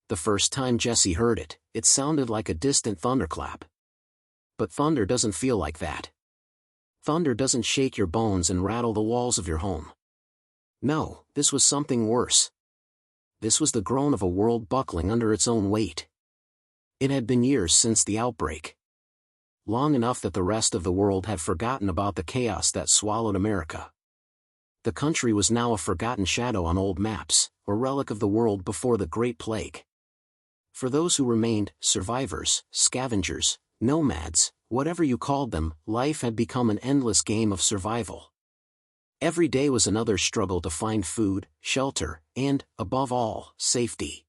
The first time Jesse heard it, it sounded like a distant thunderclap. But thunder doesn't feel like that. Thunder doesn't shake your bones and rattle the walls of your home. No, this was something worse. This was the groan of a world buckling under its own weight. It had been years since the outbreak. Long enough that the rest of the world had forgotten about the chaos that swallowed America. The country was now a forgotten shadow on old maps, a relic of the world before the Great Plague. For those who remained, survivors, scavengers, nomads, whatever you called them, life had become an endless game of survival. Every day was another struggle to find food, shelter, and, above all, safety.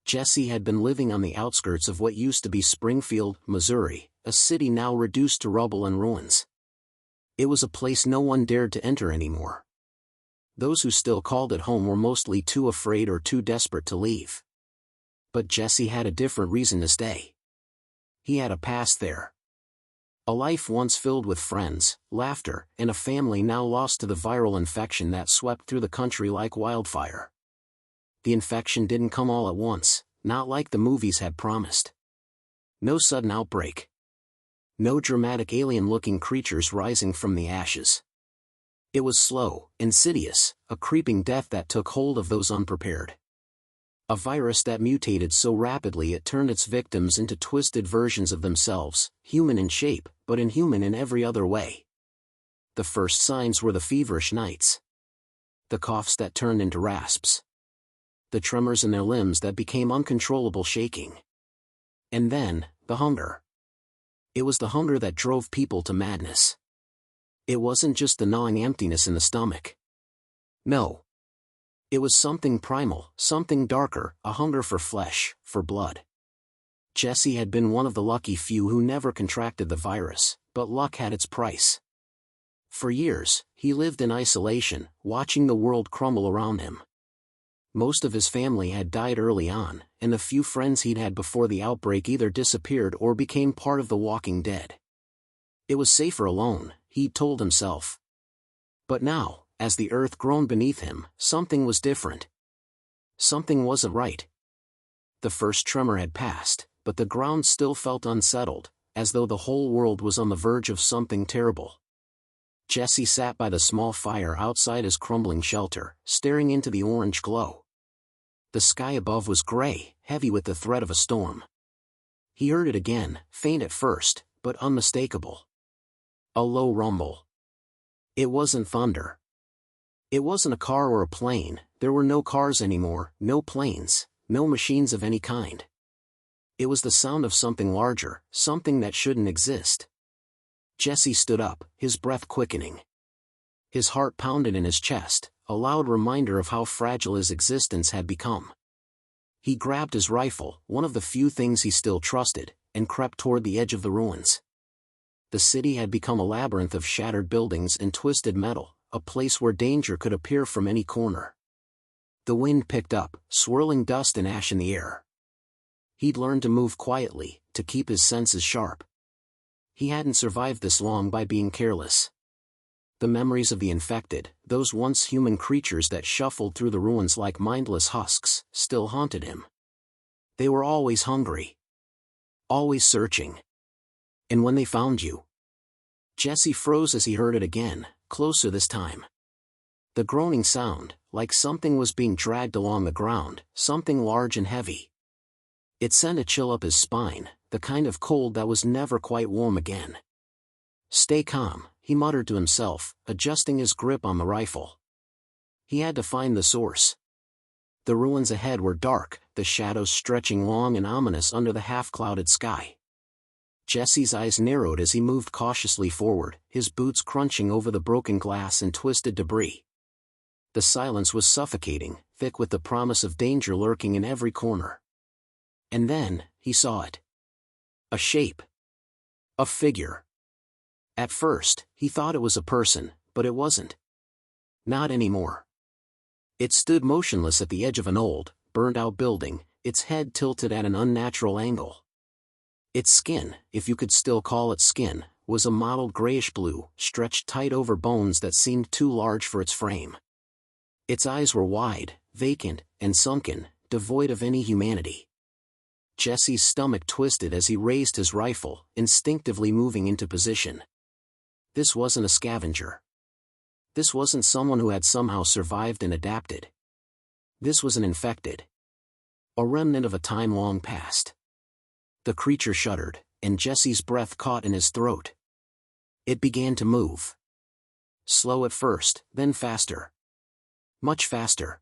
Jesse had been living on the outskirts of what used to be Springfield, Missouri, a city now reduced to rubble and ruins. It was a place no one dared to enter anymore. Those who still called it home were mostly too afraid or too desperate to leave. But Jesse had a different reason to stay. He had a past there. A life once filled with friends, laughter, and a family now lost to the viral infection that swept through the country like wildfire. The infection didn't come all at once, not like the movies had promised. No sudden outbreak. No dramatic alien-looking creatures rising from the ashes. It was slow, insidious, a creeping death that took hold of those unprepared. A virus that mutated so rapidly it turned its victims into twisted versions of themselves, human in shape, but inhuman in every other way. The first signs were the feverish nights. The coughs that turned into rasps. The tremors in their limbs that became uncontrollable shaking. And then, the hunger. It was the hunger that drove people to madness. It wasn't just the gnawing emptiness in the stomach. No. It was something primal, something darker, a hunger for flesh, for blood. Jesse had been one of the lucky few who never contracted the virus, but luck had its price. For years, he lived in isolation, watching the world crumble around him. Most of his family had died early on, and the few friends he'd had before the outbreak either disappeared or became part of the walking dead. It was safer alone, he'd told himself. But now, as the earth groaned beneath him, something was different. Something wasn't right. The first tremor had passed, but the ground still felt unsettled, as though the whole world was on the verge of something terrible. Jesse sat by the small fire outside his crumbling shelter, staring into the orange glow. The sky above was gray, heavy with the threat of a storm. He heard it again, faint at first, but unmistakable. A low rumble. It wasn't thunder. It wasn't a car or a plane, there were no cars anymore, no planes, no machines of any kind. It was the sound of something larger, something that shouldn't exist. Jesse stood up, his breath quickening. His heart pounded in his chest, a loud reminder of how fragile his existence had become. He grabbed his rifle, one of the few things he still trusted, and crept toward the edge of the ruins. The city had become a labyrinth of shattered buildings and twisted metal, a place where danger could appear from any corner. The wind picked up, swirling dust and ash in the air. He'd learned to move quietly, to keep his senses sharp. He hadn't survived this long by being careless. The memories of the infected, those once human creatures that shuffled through the ruins like mindless husks, still haunted him. They were always hungry. Always searching. And when they found you... Jesse froze as he heard it again, closer this time. The groaning sound, like something was being dragged along the ground, something large and heavy. It sent a chill up his spine, the kind of cold that was never quite warm again. Stay calm, he muttered to himself, adjusting his grip on the rifle. He had to find the source. The ruins ahead were dark, the shadows stretching long and ominous under the half-clouded sky. Jesse's eyes narrowed as he moved cautiously forward, his boots crunching over the broken glass and twisted debris. The silence was suffocating, thick with the promise of danger lurking in every corner. And then, he saw it. A shape. A figure. At first, he thought it was a person, but it wasn't. Not anymore. It stood motionless at the edge of an old, burned-out building, its head tilted at an unnatural angle. Its skin, if you could still call it skin, was a mottled grayish-blue, stretched tight over bones that seemed too large for its frame. Its eyes were wide, vacant, and sunken, devoid of any humanity. Jesse's stomach twisted as he raised his rifle, instinctively moving into position. This wasn't a scavenger. This wasn't someone who had somehow survived and adapted. This was an infected. A remnant of a time long past. The creature shuddered, and Jesse's breath caught in his throat. It began to move. Slow at first, then faster. Much faster.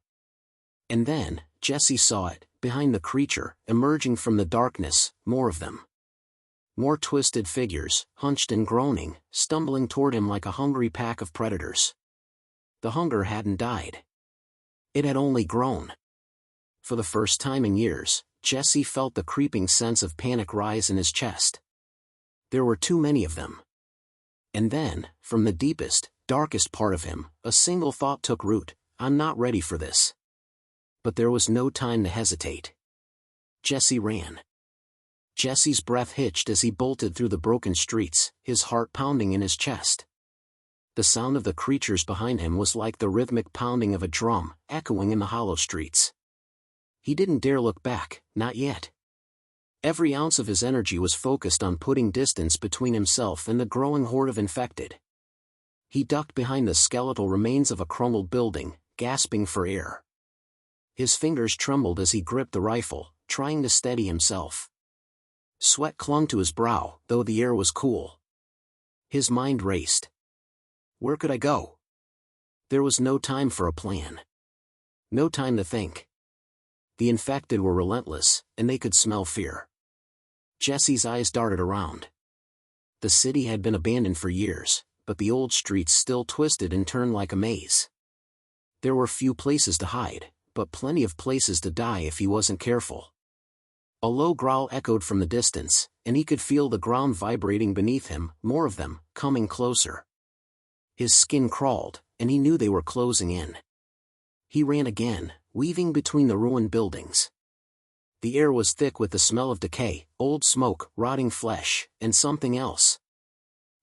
And then, Jesse saw it, behind the creature, emerging from the darkness, more of them. More twisted figures, hunched and groaning, stumbling toward him like a hungry pack of predators. The hunger hadn't died. It had only grown. For the first time in years, Jesse felt the creeping sense of panic rise in his chest. There were too many of them. And then, from the deepest, darkest part of him, a single thought took root: I'm not ready for this. But there was no time to hesitate. Jesse ran. Jesse's breath hitched as he bolted through the broken streets, his heart pounding in his chest. The sound of the creatures behind him was like the rhythmic pounding of a drum, echoing in the hollow streets. He didn't dare look back, not yet. Every ounce of his energy was focused on putting distance between himself and the growing horde of infected. He ducked behind the skeletal remains of a crumbled building, gasping for air. His fingers trembled as he gripped the rifle, trying to steady himself. Sweat clung to his brow, though the air was cool. His mind raced. Where could I go? There was no time for a plan. No time to think. The infected were relentless, and they could smell fear. Jesse's eyes darted around. The city had been abandoned for years, but the old streets still twisted and turned like a maze. There were few places to hide, but plenty of places to die if he wasn't careful. A low growl echoed from the distance, and he could feel the ground vibrating beneath him, more of them, coming closer. His skin crawled, and he knew they were closing in. He ran again, weaving between the ruined buildings. The air was thick with the smell of decay, old smoke, rotting flesh, and something else.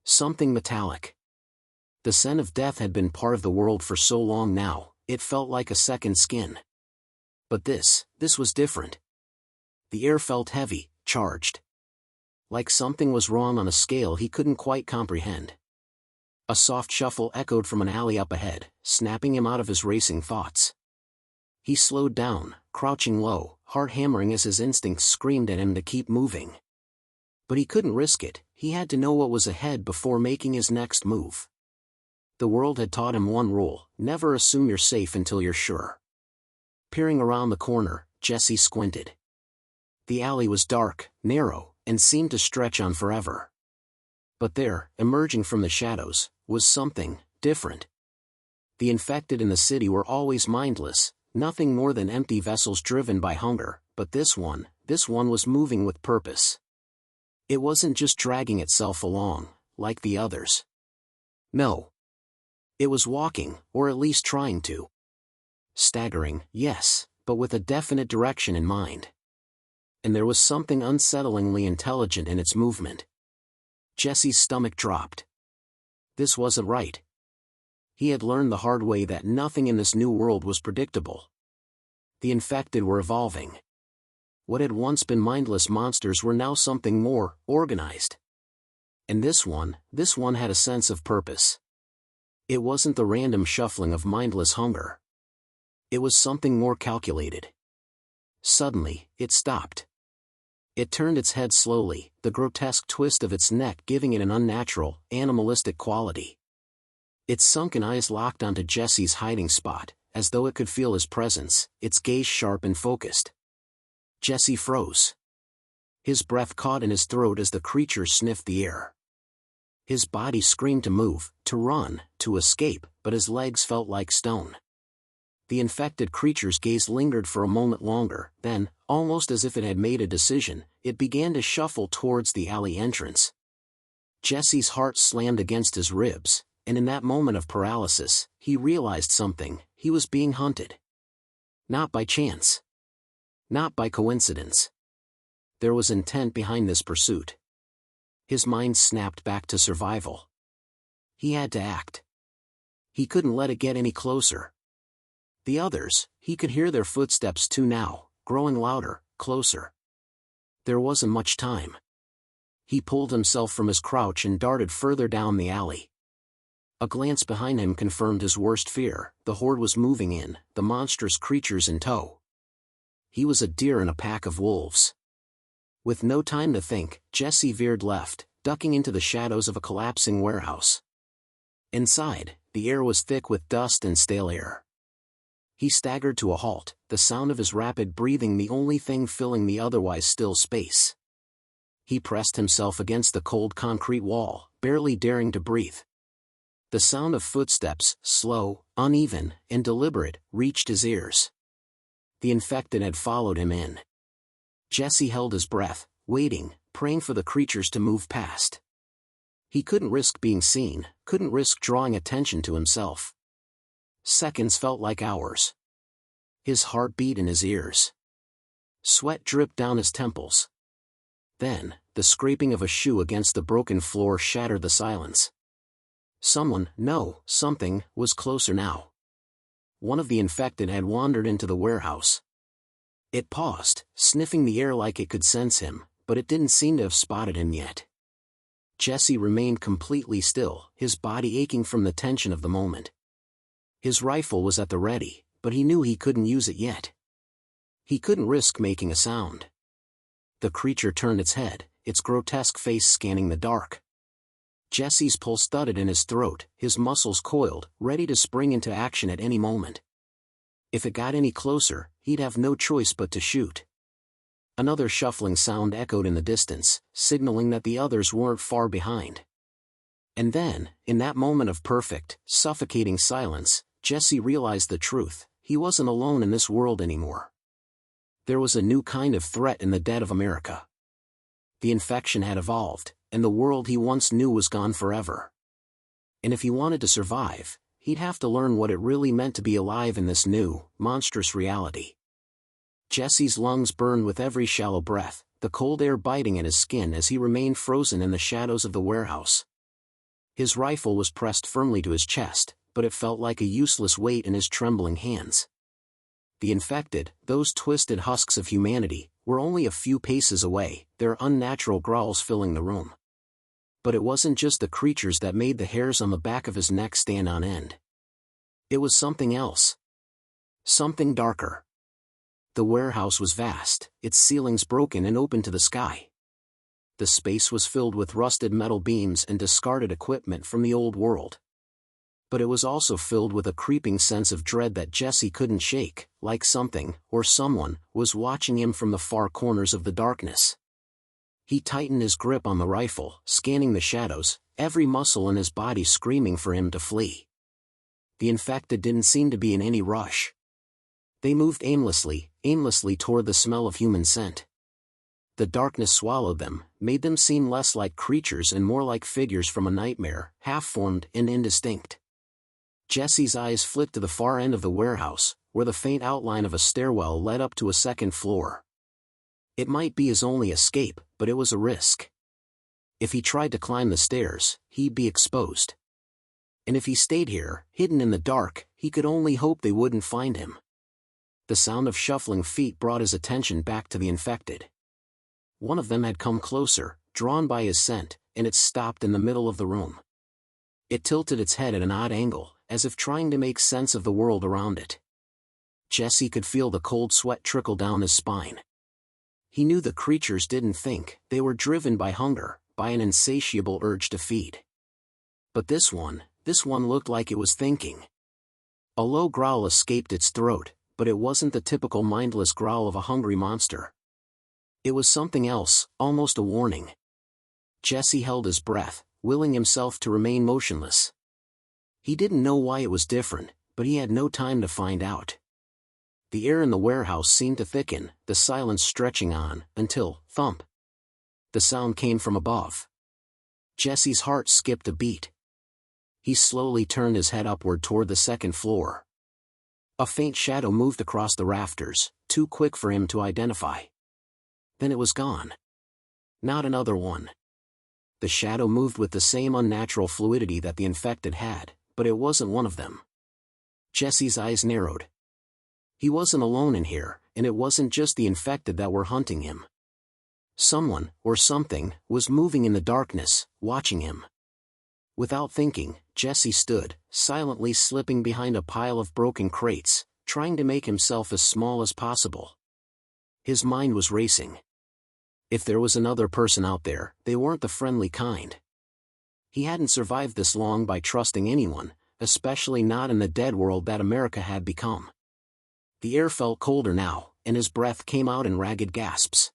Something metallic. The scent of death had been part of the world for so long now, it felt like a second skin. But this was different. The air felt heavy, charged. Like something was wrong on a scale he couldn't quite comprehend. A soft shuffle echoed from an alley up ahead, snapping him out of his racing thoughts. He slowed down, crouching low, heart hammering as his instincts screamed at him to keep moving. But he couldn't risk it, he had to know what was ahead before making his next move. The world had taught him one rule: never assume you're safe until you're sure. Peering around the corner, Jesse squinted. The alley was dark, narrow, and seemed to stretch on forever. But there, emerging from the shadows, was something different. The infected in the city were always mindless, nothing more than empty vessels driven by hunger, but this one was moving with purpose. It wasn't just dragging itself along, like the others. No. It was walking, or at least trying to. Staggering, yes, but with a definite direction in mind. And there was something unsettlingly intelligent in its movement. Jesse's stomach dropped. This wasn't right. He had learned the hard way that nothing in this new world was predictable. The infected were evolving. What had once been mindless monsters were now something more organized. And this one had a sense of purpose. It wasn't the random shuffling of mindless hunger. It was something more calculated. Suddenly, it stopped. It turned its head slowly, the grotesque twist of its neck giving it an unnatural, animalistic quality. Its sunken eyes locked onto Jesse's hiding spot, as though it could feel his presence, its gaze sharp and focused. Jesse froze. His breath caught in his throat as the creature sniffed the air. His body screamed to move, to run, to escape, but his legs felt like stone. The infected creature's gaze lingered for a moment longer, then, almost as if it had made a decision, it began to shuffle towards the alley entrance. Jesse's heart slammed against his ribs, and in that moment of paralysis, he realized something: he was being hunted. Not by chance. Not by coincidence. There was intent behind this pursuit. His mind snapped back to survival. He had to act. He couldn't let it get any closer. The others, he could hear their footsteps too now, growing louder, closer. There wasn't much time. He pulled himself from his crouch and darted further down the alley. A glance behind him confirmed his worst fear. The horde was moving in, the monstrous creatures in tow. He was a deer in a pack of wolves. With no time to think, Jesse veered left, ducking into the shadows of a collapsing warehouse. Inside, the air was thick with dust and stale air. He staggered to a halt, the sound of his rapid breathing the only thing filling the otherwise still space. He pressed himself against the cold concrete wall, barely daring to breathe. The sound of footsteps, slow, uneven, and deliberate, reached his ears. The infected had followed him in. Jesse held his breath, waiting, praying for the creatures to move past. He couldn't risk being seen, couldn't risk drawing attention to himself. Seconds felt like hours. His heart beat in his ears. Sweat dripped down his temples. Then, the scraping of a shoe against the broken floor shattered the silence. Something, was closer now. One of the infected had wandered into the warehouse. It paused, sniffing the air like it could sense him, but it didn't seem to have spotted him yet. Jesse remained completely still, his body aching from the tension of the moment. His rifle was at the ready, but he knew he couldn't use it yet. He couldn't risk making a sound. The creature turned its head, its grotesque face scanning the dark. Jesse's pulse thudded in his throat, his muscles coiled, ready to spring into action at any moment. If it got any closer, he'd have no choice but to shoot. Another shuffling sound echoed in the distance, signaling that the others weren't far behind. And then, in that moment of perfect, suffocating silence, Jesse realized the truth: he wasn't alone in this world anymore. There was a new kind of threat in the dead of America. The infection had evolved, and the world he once knew was gone forever. And if he wanted to survive, he'd have to learn what it really meant to be alive in this new, monstrous reality. Jesse's lungs burned with every shallow breath, the cold air biting at his skin as he remained frozen in the shadows of the warehouse. His rifle was pressed firmly to his chest, but it felt like a useless weight in his trembling hands. The infected, those twisted husks of humanity, were only a few paces away, their unnatural growls filling the room. But it wasn't just the creatures that made the hairs on the back of his neck stand on end. It was something else. Something darker. The warehouse was vast, its ceilings broken and open to the sky. The space was filled with rusted metal beams and discarded equipment from the old world. But it was also filled with a creeping sense of dread that Jesse couldn't shake, like something, or someone, was watching him from the far corners of the darkness. He tightened his grip on the rifle, scanning the shadows, every muscle in his body screaming for him to flee. The infected didn't seem to be in any rush. They moved aimlessly toward the smell of human scent. The darkness swallowed them, made them seem less like creatures and more like figures from a nightmare, half-formed and indistinct. Jesse's eyes flicked to the far end of the warehouse, where the faint outline of a stairwell led up to a second floor. It might be his only escape, but it was a risk. If he tried to climb the stairs, he'd be exposed. And if he stayed here, hidden in the dark, he could only hope they wouldn't find him. The sound of shuffling feet brought his attention back to the infected. One of them had come closer, drawn by his scent, and it stopped in the middle of the room. It tilted its head at an odd angle, as if trying to make sense of the world around it. Jesse could feel the cold sweat trickle down his spine. He knew the creatures didn't think, they were driven by hunger, by an insatiable urge to feed. But this one looked like it was thinking. A low growl escaped its throat, but it wasn't the typical mindless growl of a hungry monster. It was something else, almost a warning. Jesse held his breath, willing himself to remain motionless. He didn't know why it was different, but he had no time to find out. The air in the warehouse seemed to thicken, the silence stretching on, until, thump. The sound came from above. Jesse's heart skipped a beat. He slowly turned his head upward toward the second floor. A faint shadow moved across the rafters, too quick for him to identify. Then it was gone. Not another one. The shadow moved with the same unnatural fluidity that the infected had, but it wasn't one of them. Jesse's eyes narrowed. He wasn't alone in here, and it wasn't just the infected that were hunting him. Someone, or something, was moving in the darkness, watching him. Without thinking, Jesse stood, silently slipping behind a pile of broken crates, trying to make himself as small as possible. His mind was racing. If there was another person out there, they weren't the friendly kind. He hadn't survived this long by trusting anyone, especially not in the dead world that America had become. The air felt colder now, and his breath came out in ragged gasps.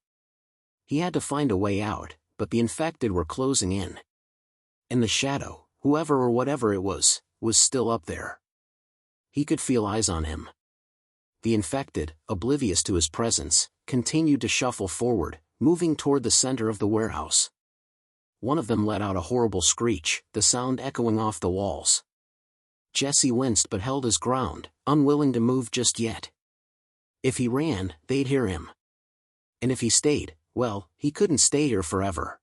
He had to find a way out, but the infected were closing in. And the shadow, whoever or whatever it was still up there. He could feel eyes on him. The infected, oblivious to his presence, continued to shuffle forward, moving toward the center of the warehouse. One of them let out a horrible screech, the sound echoing off the walls. Jesse winced but held his ground, unwilling to move just yet. If he ran, they'd hear him. And if he stayed, well, he couldn't stay here forever.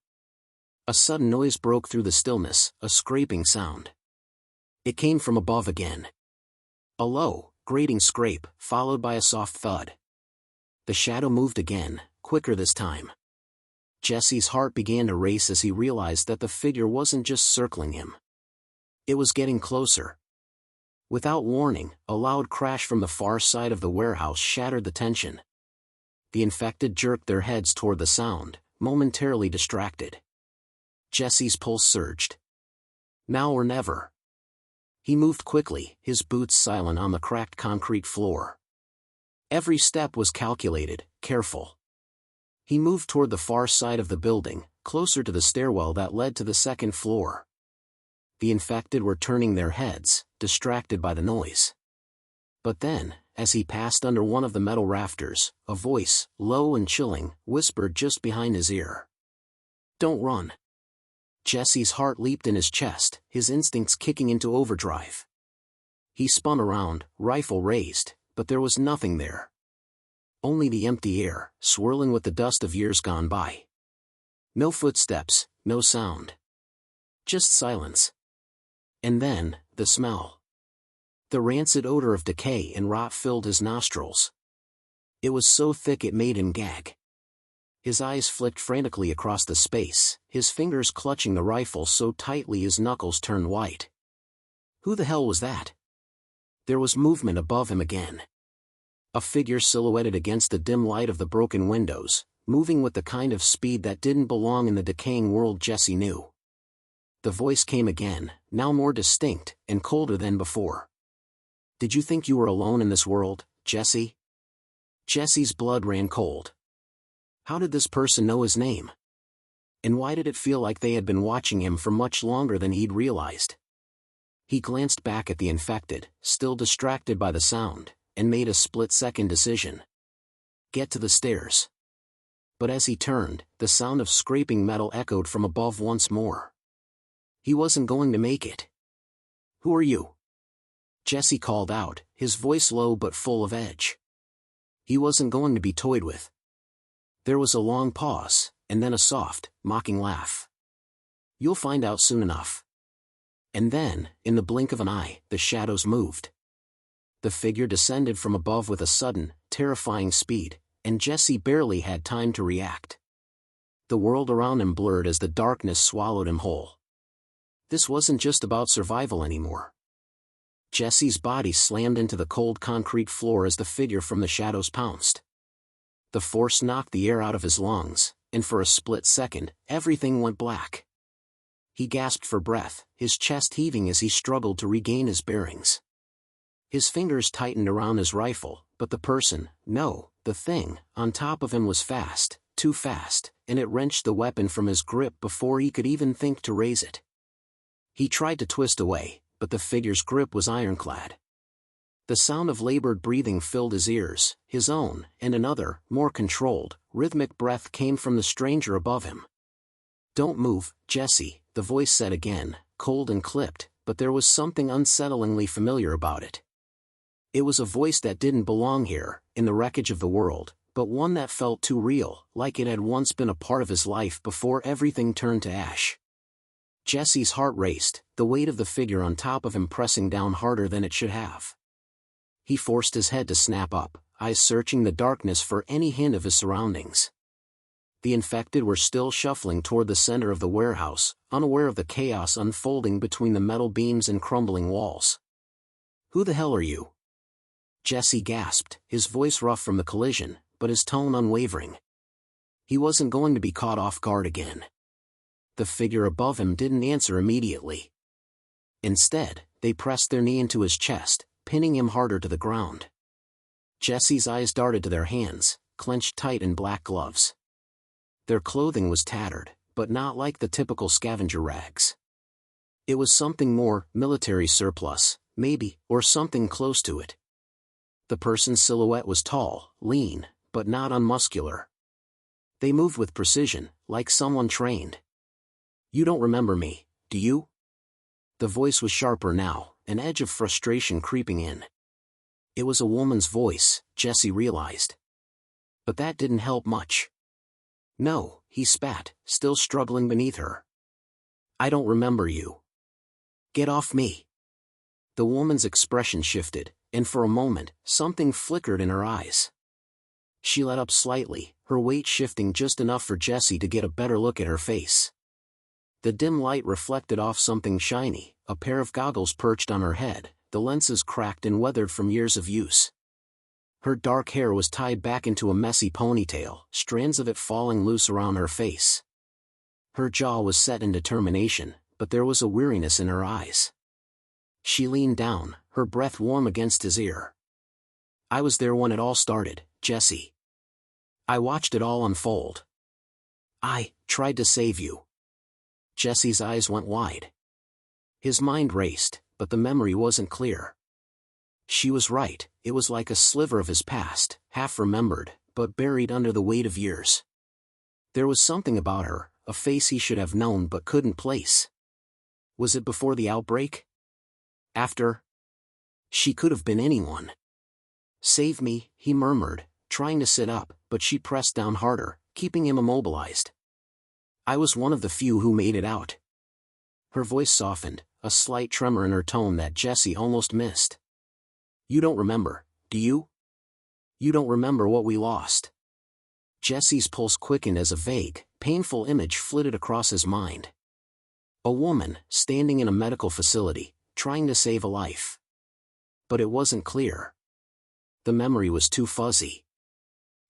A sudden noise broke through the stillness, a scraping sound. It came from above again. A low, grating scrape, followed by a soft thud. The shadow moved again, quicker this time. Jesse's heart began to race as he realized that the figure wasn't just circling him. It was getting closer. Without warning, a loud crash from the far side of the warehouse shattered the tension. The infected jerked their heads toward the sound, momentarily distracted. Jesse's pulse surged. Now or never. He moved quickly, his boots silent on the cracked concrete floor. Every step was calculated, careful. He moved toward the far side of the building, closer to the stairwell that led to the second floor. The infected were turning their heads, distracted by the noise. But then, as he passed under one of the metal rafters, a voice, low and chilling, whispered just behind his ear. "Don't run." Jesse's heart leaped in his chest, his instincts kicking into overdrive. He spun around, rifle raised, but there was nothing there. Only the empty air, swirling with the dust of years gone by. No footsteps, no sound. Just silence. And then, the smell. The rancid odor of decay and rot filled his nostrils. It was so thick it made him gag. His eyes flicked frantically across the space, his fingers clutching the rifle so tightly his knuckles turned white. Who the hell was that? There was movement above him again. A figure silhouetted against the dim light of the broken windows, moving with the kind of speed that didn't belong in the decaying world Jesse knew. The voice came again, now more distinct, and colder than before. "Did you think you were alone in this world, Jesse?" Jesse's blood ran cold. How did this person know his name? And why did it feel like they had been watching him for much longer than he'd realized? He glanced back at the infected, still distracted by the sound, and made a split-second decision. Get to the stairs. But as he turned, the sound of scraping metal echoed from above once more. He wasn't going to make it. "Who are you?" Jesse called out, his voice low but full of edge. He wasn't going to be toyed with. There was a long pause, and then a soft, mocking laugh. "You'll find out soon enough." And then, in the blink of an eye, the shadows moved. The figure descended from above with a sudden, terrifying speed, and Jesse barely had time to react. The world around him blurred as the darkness swallowed him whole. This wasn't just about survival anymore. Jesse's body slammed into the cold concrete floor as the figure from the shadows pounced. The force knocked the air out of his lungs, and for a split second, everything went black. He gasped for breath, his chest heaving as he struggled to regain his bearings. His fingers tightened around his rifle, but the person, no, the thing, on top of him was fast, too fast, and it wrenched the weapon from his grip before he could even think to raise it. He tried to twist away, but the figure's grip was ironclad. The sound of labored breathing filled his ears, his own, and another, more controlled, rhythmic breath came from the stranger above him. "Don't move, Jesse," the voice said again, cold and clipped, but there was something unsettlingly familiar about it. It was a voice that didn't belong here, in the wreckage of the world, but one that felt too real, like it had once been a part of his life before everything turned to ash. Jesse's heart raced, the weight of the figure on top of him pressing down harder than it should have. He forced his head to snap up, eyes searching the darkness for any hint of his surroundings. The infected were still shuffling toward the center of the warehouse, unaware of the chaos unfolding between the metal beams and crumbling walls. "Who the hell are you?" Jesse gasped, his voice rough from the collision, but his tone unwavering. He wasn't going to be caught off guard again. The figure above him didn't answer immediately. Instead, they pressed their knee into his chest, pinning him harder to the ground. Jesse's eyes darted to their hands, clenched tight in black gloves. Their clothing was tattered, but not like the typical scavenger rags. It was something more, military surplus, maybe, or something close to it. The person's silhouette was tall, lean, but not unmuscular. They moved with precision, like someone trained. "You don't remember me, do you?" The voice was sharper now, an edge of frustration creeping in. It was a woman's voice, Jesse realized. But that didn't help much. "No," he spat, still struggling beneath her. "I don't remember you. Get off me." The woman's expression shifted, and for a moment, something flickered in her eyes. She let up slightly, her weight shifting just enough for Jesse to get a better look at her face. The dim light reflected off something shiny, a pair of goggles perched on her head, the lenses cracked and weathered from years of use. Her dark hair was tied back into a messy ponytail, strands of it falling loose around her face. Her jaw was set in determination, but there was a weariness in her eyes. She leaned down, her breath warm against his ear. "I was there when it all started, Jesse. I watched it all unfold. I tried to save you." Jesse's eyes went wide. His mind raced, but the memory wasn't clear. She was right, it was like a sliver of his past, half remembered, but buried under the weight of years. There was something about her, a face he should have known but couldn't place. Was it before the outbreak? After? She could have been anyone. "Save me," he murmured, trying to sit up, but she pressed down harder, keeping him immobilized. "I was one of the few who made it out." Her voice softened, a slight tremor in her tone that Jesse almost missed. "You don't remember, do you? You don't remember what we lost?" Jesse's pulse quickened as a vague, painful image flitted across his mind. A woman, standing in a medical facility, trying to save a life. But it wasn't clear. The memory was too fuzzy.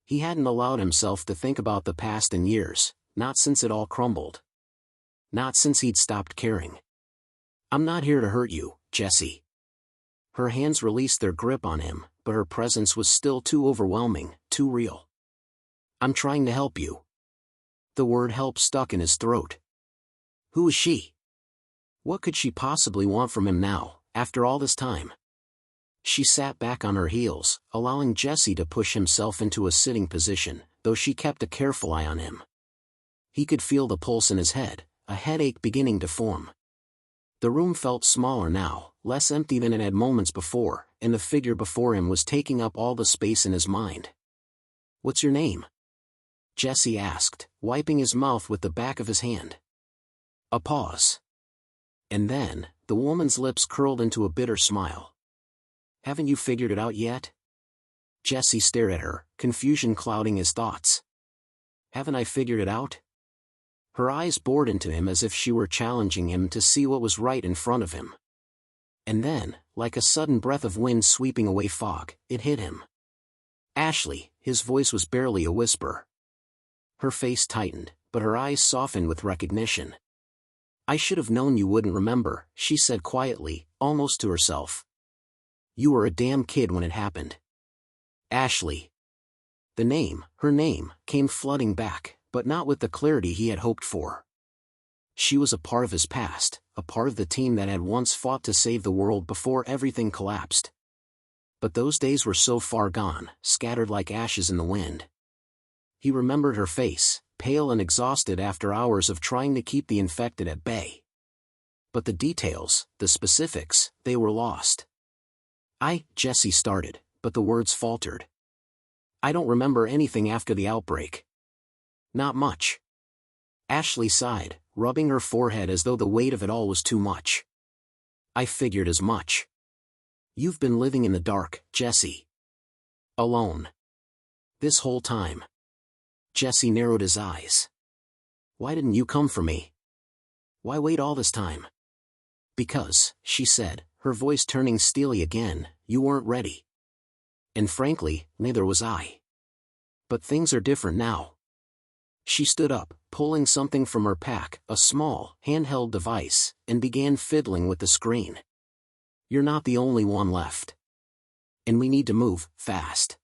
He hadn't allowed himself to think about the past in years, not since it all crumbled. Not since he'd stopped caring. "I'm not here to hurt you, Jesse." Her hands released their grip on him, but her presence was still too overwhelming, too real. "I'm trying to help you." The word help stuck in his throat. Who was she? What could she possibly want from him now, after all this time? She sat back on her heels, allowing Jesse to push himself into a sitting position, though she kept a careful eye on him. He could feel the pulse in his head, a headache beginning to form. The room felt smaller now, less empty than it had moments before, and the figure before him was taking up all the space in his mind. "What's your name?" Jesse asked, wiping his mouth with the back of his hand. A pause. And then, the woman's lips curled into a bitter smile. "Haven't you figured it out yet?" Jesse stared at her, confusion clouding his thoughts. "Haven't I figured it out?" Her eyes bored into him as if she were challenging him to see what was right in front of him. And then, like a sudden breath of wind sweeping away fog, it hit him. "Ashley," his voice was barely a whisper. Her face tightened, but her eyes softened with recognition. "I should have known you wouldn't remember," she said quietly, almost to herself. "You were a damn kid when it happened." Ashley. The name, her name, came flooding back, but not with the clarity he had hoped for. She was a part of his past, a part of the team that had once fought to save the world before everything collapsed. But those days were so far gone, scattered like ashes in the wind. He remembered her face, pale and exhausted after hours of trying to keep the infected at bay. But the details, the specifics, they were lost. Jesse started, but the words faltered. "I don't remember anything after the outbreak." "Not much." Ashley sighed, rubbing her forehead as though the weight of it all was too much. "I figured as much. You've been living in the dark, Jesse. Alone. This whole time. Jesse narrowed his eyes. Why didn't you come for me? Why wait all this time? Because, she said, her voice turning steely again, you weren't ready. And frankly, neither was I. But things are different now. She stood up, pulling something from her pack, a small, handheld device, and began fiddling with the screen. You're not the only one left. And we need to move, fast.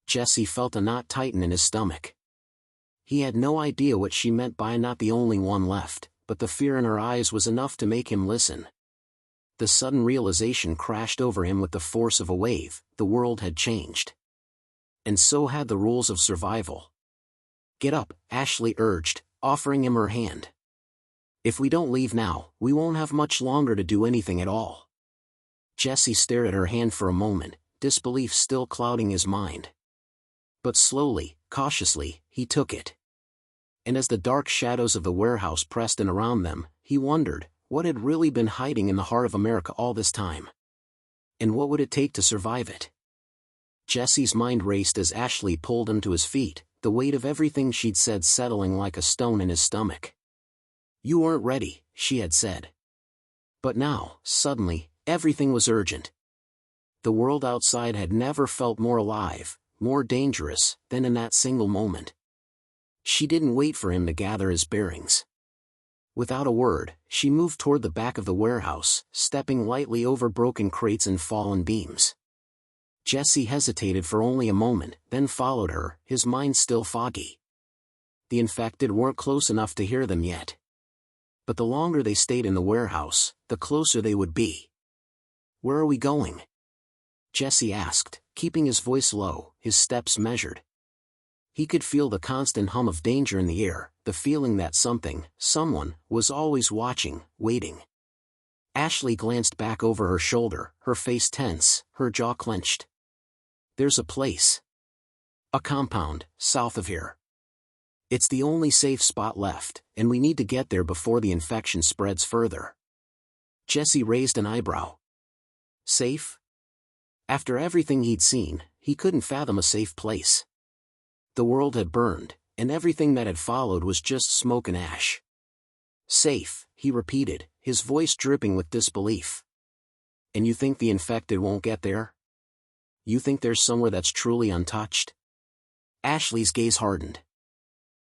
Jesse felt a knot tighten in his stomach. He had no idea what she meant by not the only one left, but the fear in her eyes was enough to make him listen. The sudden realization crashed over him with the force of a wave: the world had changed. And so had the rules of survival. Get up, Ashley urged, offering him her hand. If we don't leave now, we won't have much longer to do anything at all. Jesse stared at her hand for a moment, disbelief still clouding his mind. But slowly, cautiously, he took it. And as the dark shadows of the warehouse pressed in around them, he wondered, what had really been hiding in the heart of America all this time? And what would it take to survive it? Jesse's mind raced as Ashley pulled him to his feet, the weight of everything she'd said settling like a stone in his stomach. You weren't ready, she had said. But now, suddenly, everything was urgent. The world outside had never felt more alive, more dangerous, than in that single moment. She didn't wait for him to gather his bearings. Without a word, she moved toward the back of the warehouse, stepping lightly over broken crates and fallen beams. Jesse hesitated for only a moment, then followed her, his mind still foggy. The infected weren't close enough to hear them yet. But the longer they stayed in the warehouse, the closer they would be. Where are we going? Jesse asked, keeping his voice low, his steps measured. He could feel the constant hum of danger in the air, the feeling that something, someone, was always watching, waiting. Ashley glanced back over her shoulder, her face tense, her jaw clenched. There's a place. A compound, south of here. It's the only safe spot left, and we need to get there before the infection spreads further. Jesse raised an eyebrow. Safe? After everything he'd seen, he couldn't fathom a safe place. The world had burned, and everything that had followed was just smoke and ash. Safe, he repeated, his voice dripping with disbelief. And you think the infected won't get there? You think there's somewhere that's truly untouched? Ashley's gaze hardened.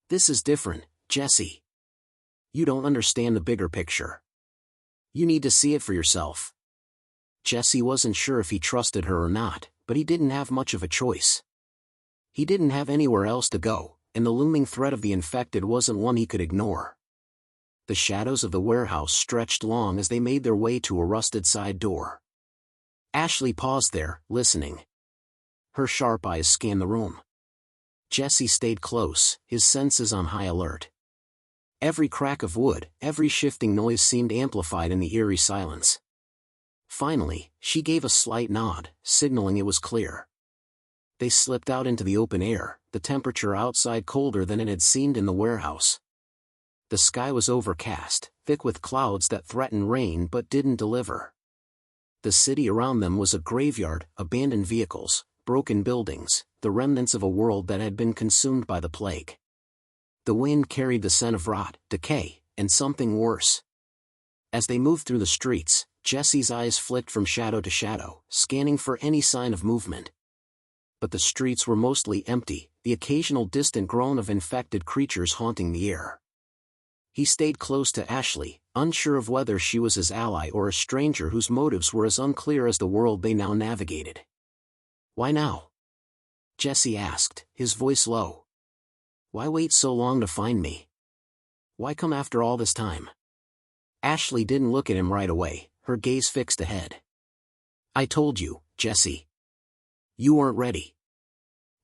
This is different, Jesse. You don't understand the bigger picture. You need to see it for yourself. Jesse wasn't sure if he trusted her or not, but he didn't have much of a choice. He didn't have anywhere else to go, and the looming threat of the infected wasn't one he could ignore. The shadows of the warehouse stretched long as they made their way to a rusted side door. Ashley paused there, listening. Her sharp eyes scanned the room. Jesse stayed close, his senses on high alert. Every crack of wood, every shifting noise seemed amplified in the eerie silence. Finally, she gave a slight nod, signaling it was clear. They slipped out into the open air, the temperature outside colder than it had seemed in the warehouse. The sky was overcast, thick with clouds that threatened rain but didn't deliver. The city around them was a graveyard, abandoned vehicles, broken buildings, the remnants of a world that had been consumed by the plague. The wind carried the scent of rot, decay, and something worse. As they moved through the streets, Jesse's eyes flicked from shadow to shadow, scanning for any sign of movement. But the streets were mostly empty, the occasional distant groan of infected creatures haunting the air. He stayed close to Ashley, unsure of whether she was his ally or a stranger whose motives were as unclear as the world they now navigated. Why now? Jesse asked, his voice low. Why wait so long to find me? Why come after all this time? Ashley didn't look at him right away, her gaze fixed ahead. I told you, Jesse. You weren't ready.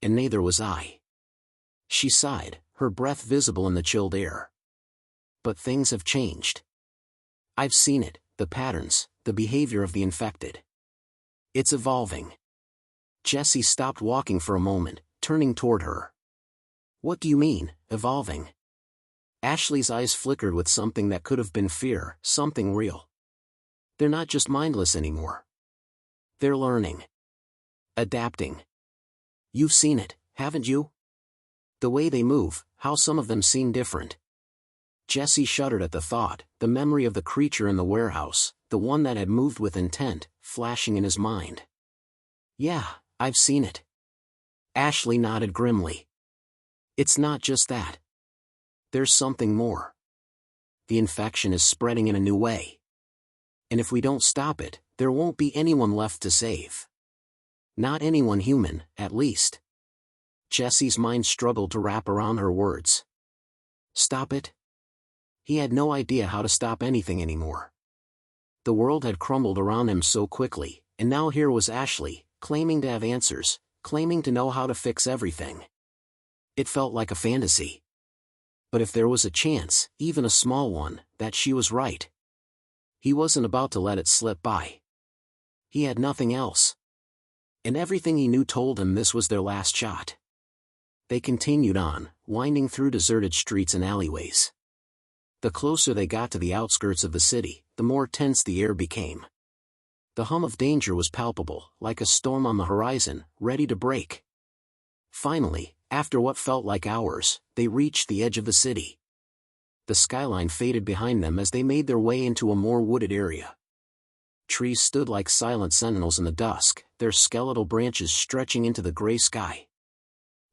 And neither was I. She sighed, her breath visible in the chilled air. But things have changed. I've seen it, the patterns, the behavior of the infected. It's evolving. Jesse stopped walking for a moment, turning toward her. What do you mean, evolving? Ashley's eyes flickered with something that could have been fear, something real. They're not just mindless anymore. They're learning. Adapting. You've seen it, haven't you? The way they move, how some of them seem different. Jesse shuddered at the thought, the memory of the creature in the warehouse, the one that had moved with intent, flashing in his mind. Yeah, I've seen it. Ashley nodded grimly. It's not just that. There's something more. The infection is spreading in a new way. And if we don't stop it, there won't be anyone left to save. Not anyone human, at least. Jesse's mind struggled to wrap around her words. Stop it? He had no idea how to stop anything anymore. The world had crumbled around him so quickly, and now here was Ashley, claiming to have answers, claiming to know how to fix everything. It felt like a fantasy. But if there was a chance, even a small one, that she was right, he wasn't about to let it slip by. He had nothing else. And everything he knew told him this was their last shot. They continued on, winding through deserted streets and alleyways. The closer they got to the outskirts of the city, the more tense the air became. The hum of danger was palpable, like a storm on the horizon, ready to break. Finally, after what felt like hours, they reached the edge of the city. The skyline faded behind them as they made their way into a more wooded area. Trees stood like silent sentinels in the dusk, their skeletal branches stretching into the gray sky.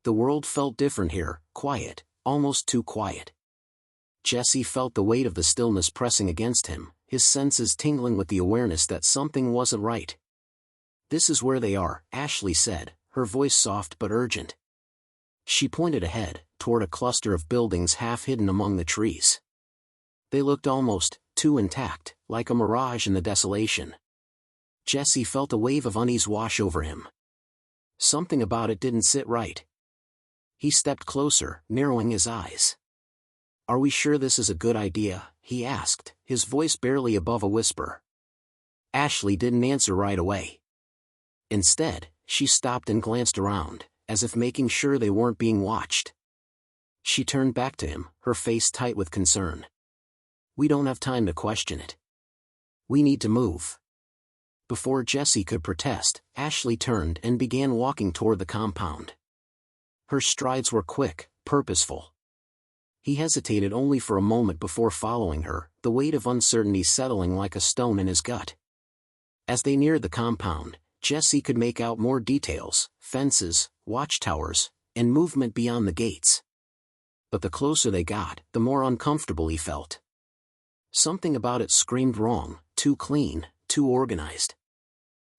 The world felt different here, quiet, almost too quiet. Jesse felt the weight of the stillness pressing against him, his senses tingling with the awareness that something wasn't right. This is where they are, Ashley said, her voice soft but urgent. She pointed ahead, toward a cluster of buildings half hidden among the trees. They looked almost too intact, like a mirage in the desolation. Jesse felt a wave of unease wash over him. Something about it didn't sit right. He stepped closer, narrowing his eyes. Are we sure this is a good idea? He asked, his voice barely above a whisper. Ashley didn't answer right away. Instead, she stopped and glanced around, as if making sure they weren't being watched. She turned back to him, her face tight with concern. We don't have time to question it. We need to move. Before Jesse could protest, Ashley turned and began walking toward the compound. Her strides were quick, purposeful. He hesitated only for a moment before following her, the weight of uncertainty settling like a stone in his gut. As they neared the compound, Jesse could make out more details, fences, watchtowers, and movement beyond the gates. But the closer they got, the more uncomfortable he felt. Something about it screamed wrong, too clean, too organized.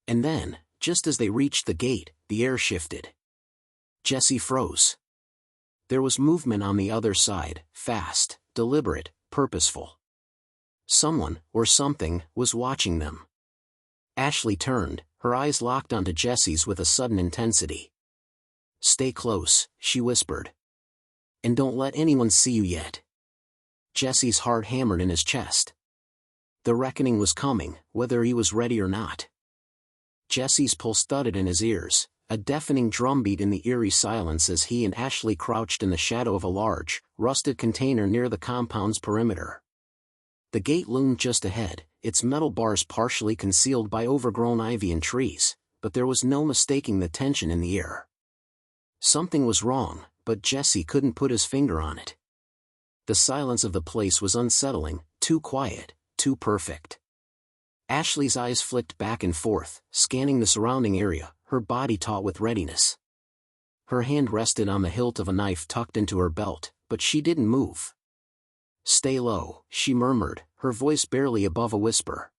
And then, just as they reached the gate, the air shifted. Jesse froze. There was movement on the other side, fast, deliberate, purposeful. Someone, or something, was watching them. Ashley turned, her eyes locked onto Jesse's with a sudden intensity. Stay close, she whispered. And don't let anyone see you yet. Jesse's heart hammered in his chest. The reckoning was coming, whether he was ready or not. Jesse's pulse thudded in his ears, a deafening drumbeat in the eerie silence as he and Ashley crouched in the shadow of a large, rusted container near the compound's perimeter. The gate loomed just ahead, its metal bars partially concealed by overgrown ivy and trees, but there was no mistaking the tension in the air. Something was wrong, but Jesse couldn't put his finger on it. The silence of the place was unsettling, too quiet, too perfect. Ashley's eyes flicked back and forth, scanning the surrounding area, her body taut with readiness. Her hand rested on the hilt of a knife tucked into her belt, but she didn't move. Stay low, she murmured, her voice barely above a whisper.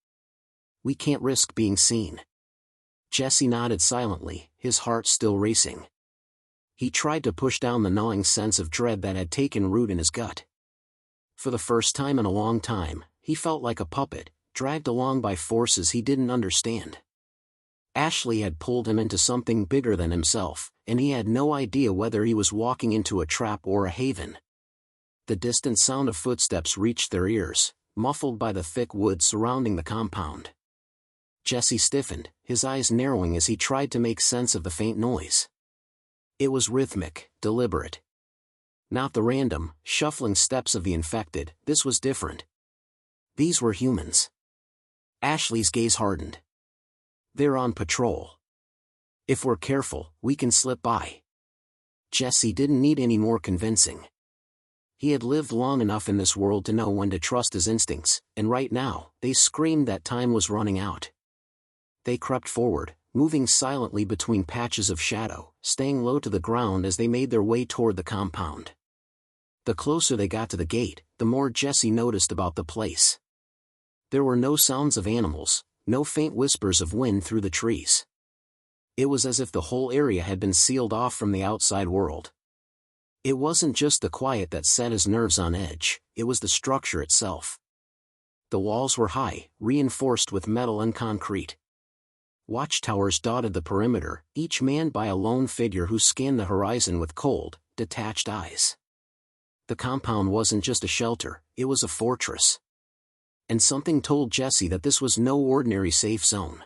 We can't risk being seen. Jesse nodded silently, his heart still racing. He tried to push down the gnawing sense of dread that had taken root in his gut. For the first time in a long time, he felt like a puppet, dragged along by forces he didn't understand. Ashley had pulled him into something bigger than himself, and he had no idea whether he was walking into a trap or a haven. The distant sound of footsteps reached their ears, muffled by the thick wood surrounding the compound. Jesse stiffened, his eyes narrowing as he tried to make sense of the faint noise. It was rhythmic, deliberate. Not the random, shuffling steps of the infected, this was different. These were humans. Ashley's gaze hardened. They're on patrol. If we're careful, we can slip by. Jesse didn't need any more convincing. He had lived long enough in this world to know when to trust his instincts, and right now, they screamed that time was running out. They crept forward, moving silently between patches of shadow, staying low to the ground as they made their way toward the compound. The closer they got to the gate, the more Jesse noticed about the place. There were no sounds of animals, no faint whispers of wind through the trees. It was as if the whole area had been sealed off from the outside world. It wasn't just the quiet that set his nerves on edge, it was the structure itself. The walls were high, reinforced with metal and concrete. Watchtowers dotted the perimeter, each manned by a lone figure who scanned the horizon with cold, detached eyes. The compound wasn't just a shelter, it was a fortress. And something told Jesse that this was no ordinary safe zone.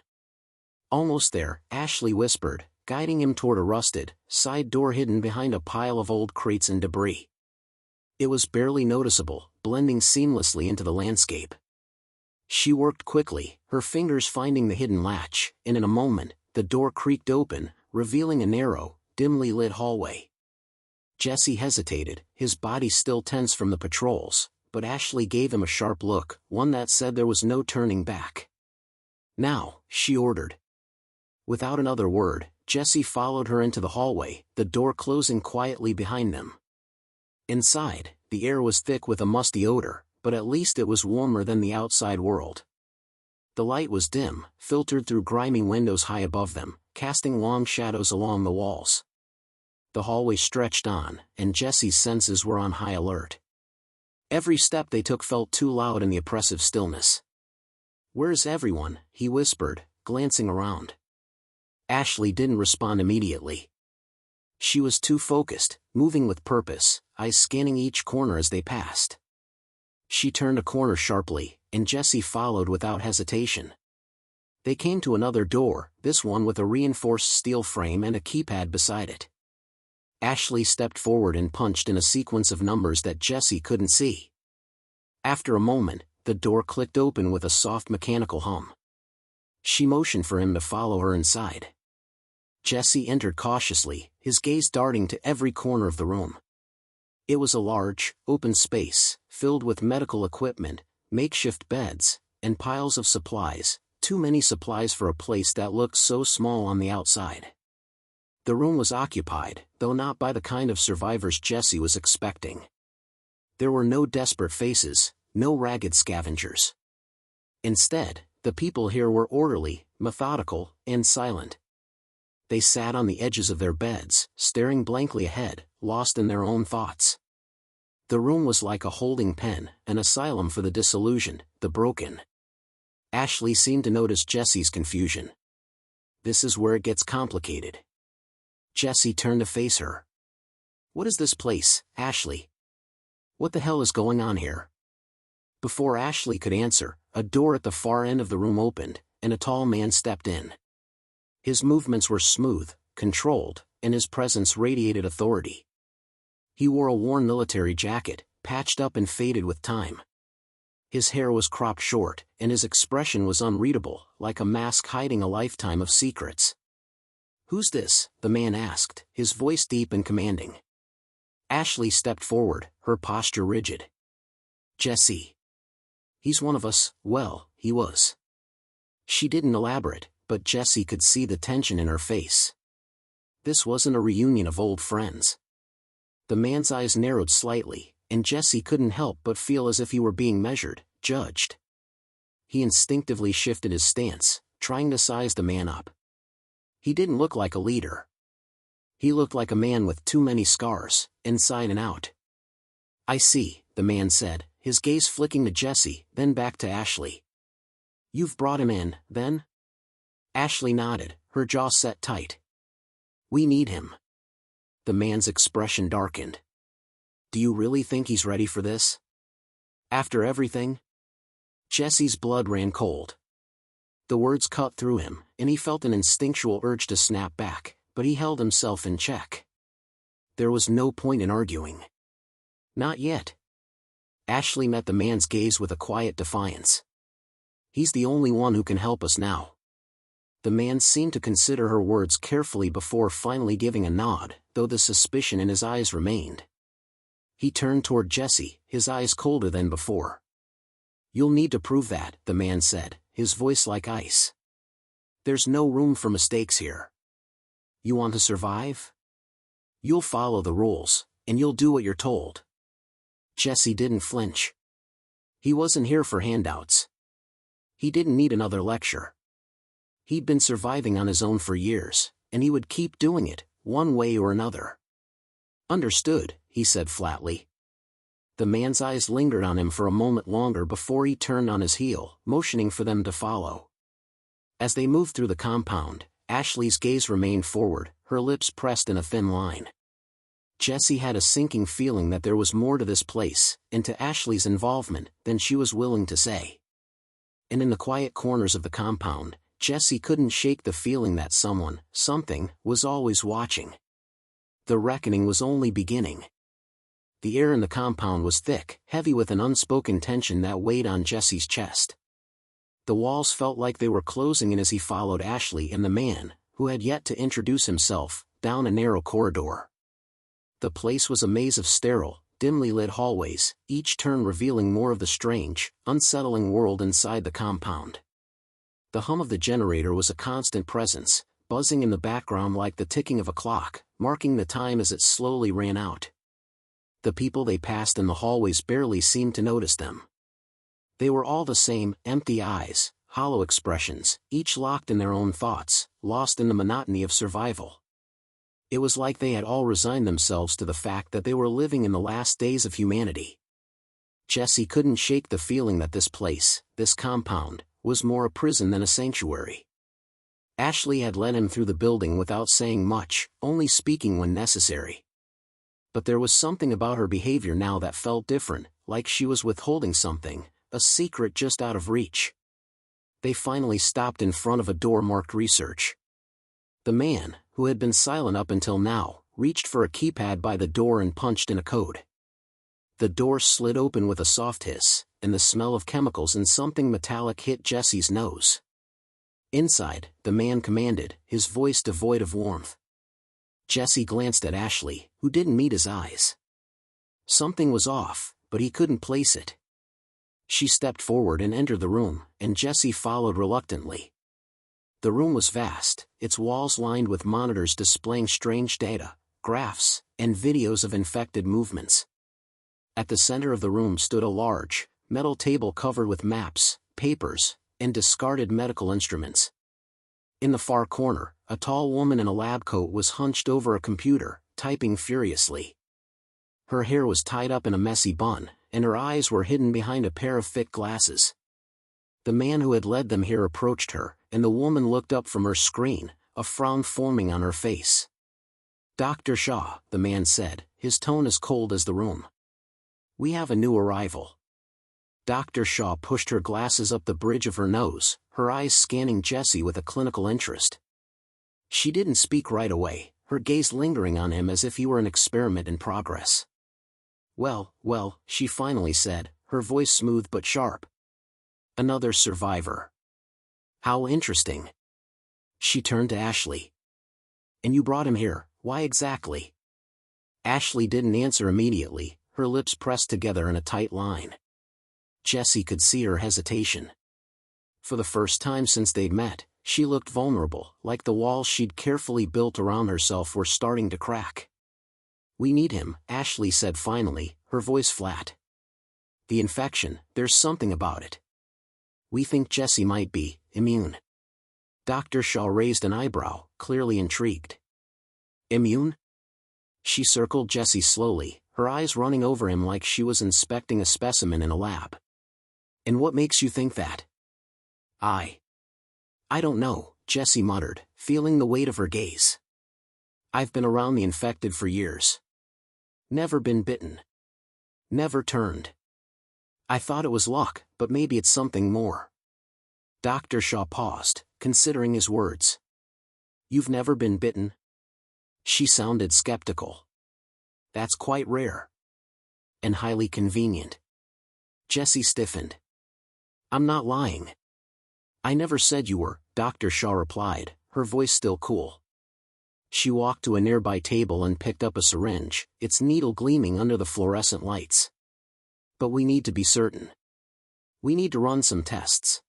Almost there, Ashley whispered, guiding him toward a rusted, side door hidden behind a pile of old crates and debris. It was barely noticeable, blending seamlessly into the landscape. She worked quickly, her fingers finding the hidden latch, and in a moment, the door creaked open, revealing a narrow, dimly lit hallway. Jesse hesitated, his body still tense from the patrols, but Ashley gave him a sharp look, one that said there was no turning back. "Now," she ordered. Without another word, Jesse followed her into the hallway, the door closing quietly behind them. Inside, the air was thick with a musty odor, but at least it was warmer than the outside world. The light was dim, filtered through grimy windows high above them, casting long shadows along the walls. The hallway stretched on, and Jesse's senses were on high alert. Every step they took felt too loud in the oppressive stillness. "Where's everyone?" he whispered, glancing around. Ashley didn't respond immediately. She was too focused, moving with purpose, eyes scanning each corner as they passed. She turned a corner sharply, and Jesse followed without hesitation. They came to another door, this one with a reinforced steel frame and a keypad beside it. Ashley stepped forward and punched in a sequence of numbers that Jesse couldn't see. After a moment, the door clicked open with a soft mechanical hum. She motioned for him to follow her inside. Jesse entered cautiously, his gaze darting to every corner of the room. It was a large, open space, filled with medical equipment, makeshift beds, and piles of supplies, too many supplies for a place that looked so small on the outside. The room was occupied, though not by the kind of survivors Jesse was expecting. There were no desperate faces, no ragged scavengers. Instead, the people here were orderly, methodical, and silent. They sat on the edges of their beds, staring blankly ahead, lost in their own thoughts. The room was like a holding pen, an asylum for the disillusioned, the broken. Ashley seemed to notice Jesse's confusion. "This is where it gets complicated." Jesse turned to face her. "What is this place, Ashley? What the hell is going on here?" Before Ashley could answer, a door at the far end of the room opened, and a tall man stepped in. His movements were smooth, controlled, and his presence radiated authority. He wore a worn military jacket, patched up and faded with time. His hair was cropped short, and his expression was unreadable, like a mask hiding a lifetime of secrets. "Who's this?" the man asked, his voice deep and commanding. Ashley stepped forward, her posture rigid. "Jesse. He's one of us." "Well, he was." She didn't elaborate, but Jesse could see the tension in her face. This wasn't a reunion of old friends. The man's eyes narrowed slightly, and Jesse couldn't help but feel as if he were being measured, judged. He instinctively shifted his stance, trying to size the man up. He didn't look like a leader. He looked like a man with too many scars, inside and out. "I see," the man said, his gaze flicking to Jesse, then back to Ashley. "You've brought him in, then?" Ashley nodded, her jaw set tight. "We need him." The man's expression darkened. "Do you really think he's ready for this? After everything?" Jesse's blood ran cold. The words cut through him, and he felt an instinctual urge to snap back, but he held himself in check. There was no point in arguing. "Not yet." Ashley met the man's gaze with a quiet defiance. "He's the only one who can help us now." The man seemed to consider her words carefully before finally giving a nod, though the suspicion in his eyes remained. He turned toward Jesse, his eyes colder than before. "You'll need to prove that," the man said, his voice like ice. "There's no room for mistakes here. You want to survive? You'll follow the rules, and you'll do what you're told." Jesse didn't flinch. He wasn't here for handouts. He didn't need another lecture. He'd been surviving on his own for years, and he would keep doing it, one way or another. "Understood," he said flatly. The man's eyes lingered on him for a moment longer before he turned on his heel, motioning for them to follow. As they moved through the compound, Ashley's gaze remained forward, her lips pressed in a thin line. Jesse had a sinking feeling that there was more to this place, and to Ashley's involvement, than she was willing to say. And in the quiet corners of the compound, Jesse couldn't shake the feeling that someone, something, was always watching. The reckoning was only beginning. The air in the compound was thick, heavy with an unspoken tension that weighed on Jesse's chest. The walls felt like they were closing in as he followed Ashley and the man, who had yet to introduce himself, down a narrow corridor. The place was a maze of sterile, dimly lit hallways, each turn revealing more of the strange, unsettling world inside the compound. The hum of the generator was a constant presence, buzzing in the background like the ticking of a clock, marking the time as it slowly ran out. The people they passed in the hallways barely seemed to notice them. They were all the same, empty eyes, hollow expressions, each locked in their own thoughts, lost in the monotony of survival. It was like they had all resigned themselves to the fact that they were living in the last days of humanity. Jesse couldn't shake the feeling that this place, this compound, was more a prison than a sanctuary. Ashley had led him through the building without saying much, only speaking when necessary. But there was something about her behavior now that felt different, like she was withholding something, a secret just out of reach. They finally stopped in front of a door marked research. The man, who had been silent up until now, reached for a keypad by the door and punched in a code. The door slid open with a soft hiss, and the smell of chemicals and something metallic hit Jesse's nose. Inside, the man commanded, his voice devoid of warmth. Jesse glanced at Ashley, who didn't meet his eyes. Something was off, but he couldn't place it. She stepped forward and entered the room, and Jesse followed reluctantly. The room was vast, its walls lined with monitors displaying strange data, graphs, and videos of infected movements. At the center of the room stood a large, metal table covered with maps, papers, and discarded medical instruments. In the far corner, a tall woman in a lab coat was hunched over a computer, typing furiously. Her hair was tied up in a messy bun, and her eyes were hidden behind a pair of thick glasses. The man who had led them here approached her, and the woman looked up from her screen, a frown forming on her face. "Dr. Shaw," the man said, his tone as cold as the room. "We have a new arrival." Dr. Shaw pushed her glasses up the bridge of her nose, her eyes scanning Jesse with a clinical interest. She didn't speak right away, her gaze lingering on him as if he were an experiment in progress. Well, she finally said, her voice smooth but sharp. "Another survivor. How interesting." She turned to Ashley. "And you brought him here, why exactly?" Ashley didn't answer immediately, her lips pressed together in a tight line. Jesse could see her hesitation. For the first time since they'd met, she looked vulnerable, like the walls she'd carefully built around herself were starting to crack. "We need him," Ashley said finally, her voice flat. "The infection, there's something about it. We think Jesse might be immune." Dr. Shaw raised an eyebrow, clearly intrigued. "Immune?" She circled Jesse slowly, her eyes running over him like she was inspecting a specimen in a lab. "And what makes you think that?" I don't know," Jesse muttered, feeling the weight of her gaze. "I've been around the infected for years. Never been bitten. Never turned. I thought it was luck, but maybe it's something more." Dr. Shaw paused, considering his words. "You've never been bitten?" She sounded skeptical. "That's quite rare. And highly convenient." Jesse stiffened. "I'm not lying. I never said you were," Dr. Shaw replied, her voice still cool. She walked to a nearby table and picked up a syringe, its needle gleaming under the fluorescent lights. But we need to be certain. We need to run some tests.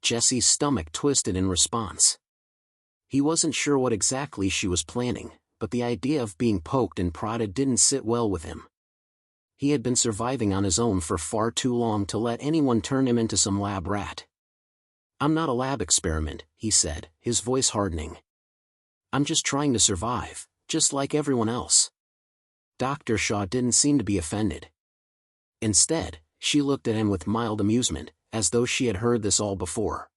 Jesse's stomach twisted in response. He wasn't sure what exactly she was planning, but the idea of being poked and prodded didn't sit well with him. He had been surviving on his own for far too long to let anyone turn him into some lab rat. "I'm not a lab experiment," he said, his voice hardening. "I'm just trying to survive, just like everyone else." Dr. Shaw didn't seem to be offended. Instead, she looked at him with mild amusement, as though she had heard this all before.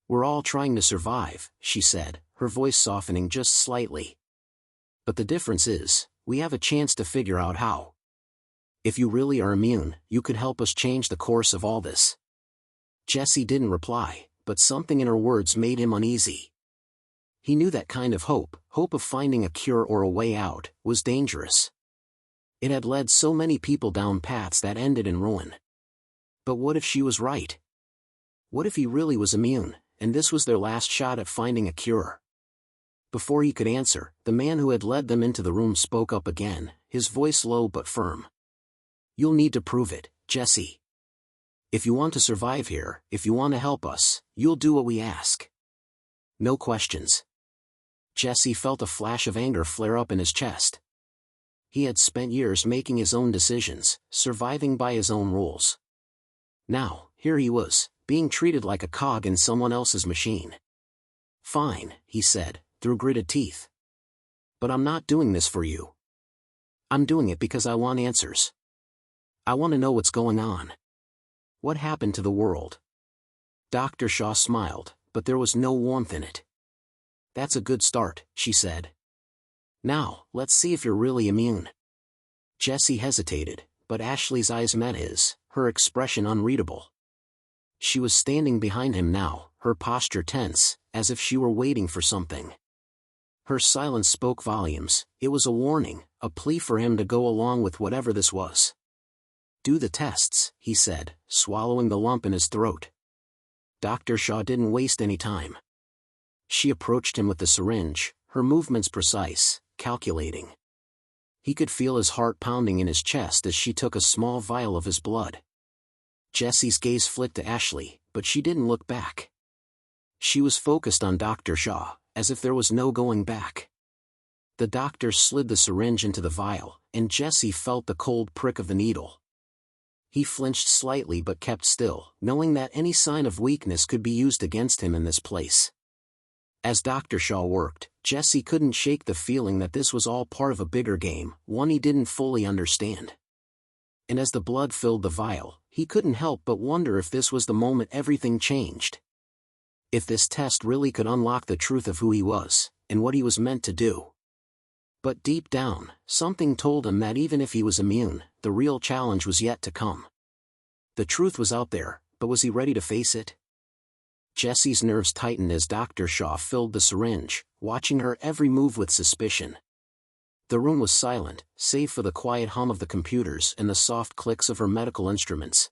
"We're all trying to survive," she said, her voice softening just slightly. "But the difference is, we have a chance to figure out how. If you really are immune, you could help us change the course of all this." Jesse didn't reply, but something in her words made him uneasy. He knew that kind of hope of finding a cure or a way out, was dangerous. It had led so many people down paths that ended in ruin. But what if she was right? What if he really was immune, and this was their last shot at finding a cure? Before he could answer, the man who had led them into the room spoke up again, his voice low but firm. "You'll need to prove it, Jesse. If you want to survive here, if you want to help us, you'll do what we ask. No questions." Jesse felt a flash of anger flare up in his chest. He had spent years making his own decisions, surviving by his own rules. Now, here he was, being treated like a cog in someone else's machine. "Fine," he said, through gritted teeth. "But I'm not doing this for you. I'm doing it because I want answers. I want to know what's going on. What happened to the world?" Dr. Shaw smiled, but there was no warmth in it. "That's a good start," she said. "Now, let's see if you're really immune." Jesse hesitated, but Ashley's eyes met his, her expression unreadable. She was standing behind him now, her posture tense, as if she were waiting for something. Her silence spoke volumes. It was a warning, a plea for him to go along with whatever this was. "Do the tests," he said, swallowing the lump in his throat. Dr. Shaw didn't waste any time. She approached him with the syringe, her movements precise, calculating. He could feel his heart pounding in his chest as she took a small vial of his blood. Jesse's gaze flicked to Ashley, but she didn't look back. She was focused on Dr. Shaw, as if there was no going back. The doctor slid the syringe into the vial, and Jesse felt the cold prick of the needle. He flinched slightly but kept still, knowing that any sign of weakness could be used against him in this place. As Dr. Shaw worked, Jesse couldn't shake the feeling that this was all part of a bigger game, one he didn't fully understand. And as the blood filled the vial, he couldn't help but wonder if this was the moment everything changed. If this test really could unlock the truth of who he was, and what he was meant to do. But deep down, something told him that even if he was immune, the real challenge was yet to come. The truth was out there, but was he ready to face it? Jesse's nerves tightened as Dr. Shaw filled the syringe, watching her every move with suspicion. The room was silent, save for the quiet hum of the computers and the soft clicks of her medical instruments.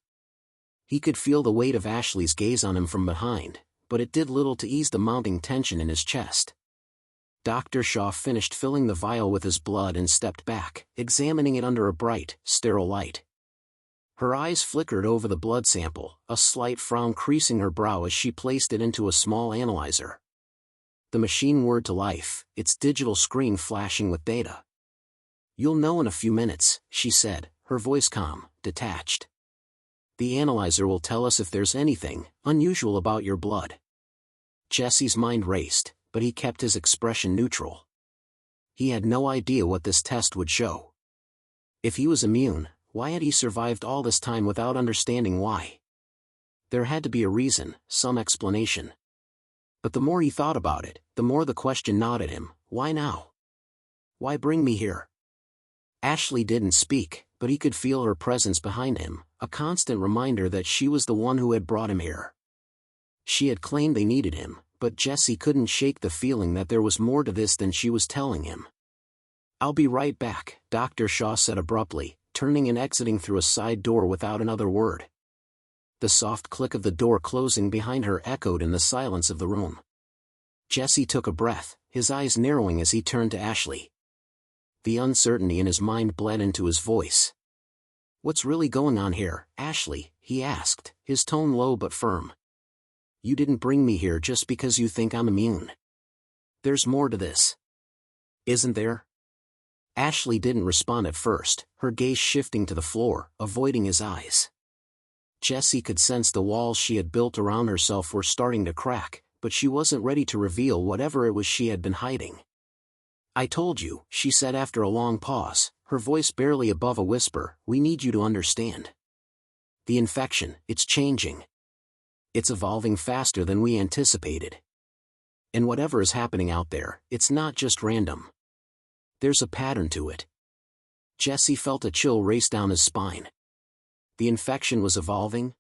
He could feel the weight of Ashley's gaze on him from behind, but it did little to ease the mounting tension in his chest. Dr. Shaw finished filling the vial with his blood and stepped back, examining it under a bright, sterile light. Her eyes flickered over the blood sample, a slight frown creasing her brow as she placed it into a small analyzer. The machine whirred to life, its digital screen flashing with data. "You'll know in a few minutes," she said, her voice calm, detached. "The analyzer will tell us if there's anything unusual about your blood." Jesse's mind raced, but he kept his expression neutral. He had no idea what this test would show. If he was immune, why had he survived all this time without understanding why? There had to be a reason, some explanation. But the more he thought about it, the more the question gnawed at him. Why now? Why bring me here? Ashley didn't speak, but he could feel her presence behind him, a constant reminder that she was the one who had brought him here. She had claimed they needed him, but Jesse couldn't shake the feeling that there was more to this than she was telling him. "I'll be right back," Dr. Shaw said abruptly, turning and exiting through a side door without another word. The soft click of the door closing behind her echoed in the silence of the room. Jesse took a breath, his eyes narrowing as he turned to Ashley. The uncertainty in his mind bled into his voice. "What's really going on here, Ashley?" he asked, his tone low but firm. "You didn't bring me here just because you think I'm immune. There's more to this. Isn't there?" Ashley didn't respond at first, her gaze shifting to the floor, avoiding his eyes. Jesse could sense the walls she had built around herself were starting to crack, but she wasn't ready to reveal whatever it was she had been hiding. "I told you," she said after a long pause, her voice barely above a whisper, "we need you to understand. The infection, it's changing. It's evolving faster than we anticipated. And whatever is happening out there, it's not just random. There's a pattern to it." Jesse felt a chill race down his spine. The infection was evolving?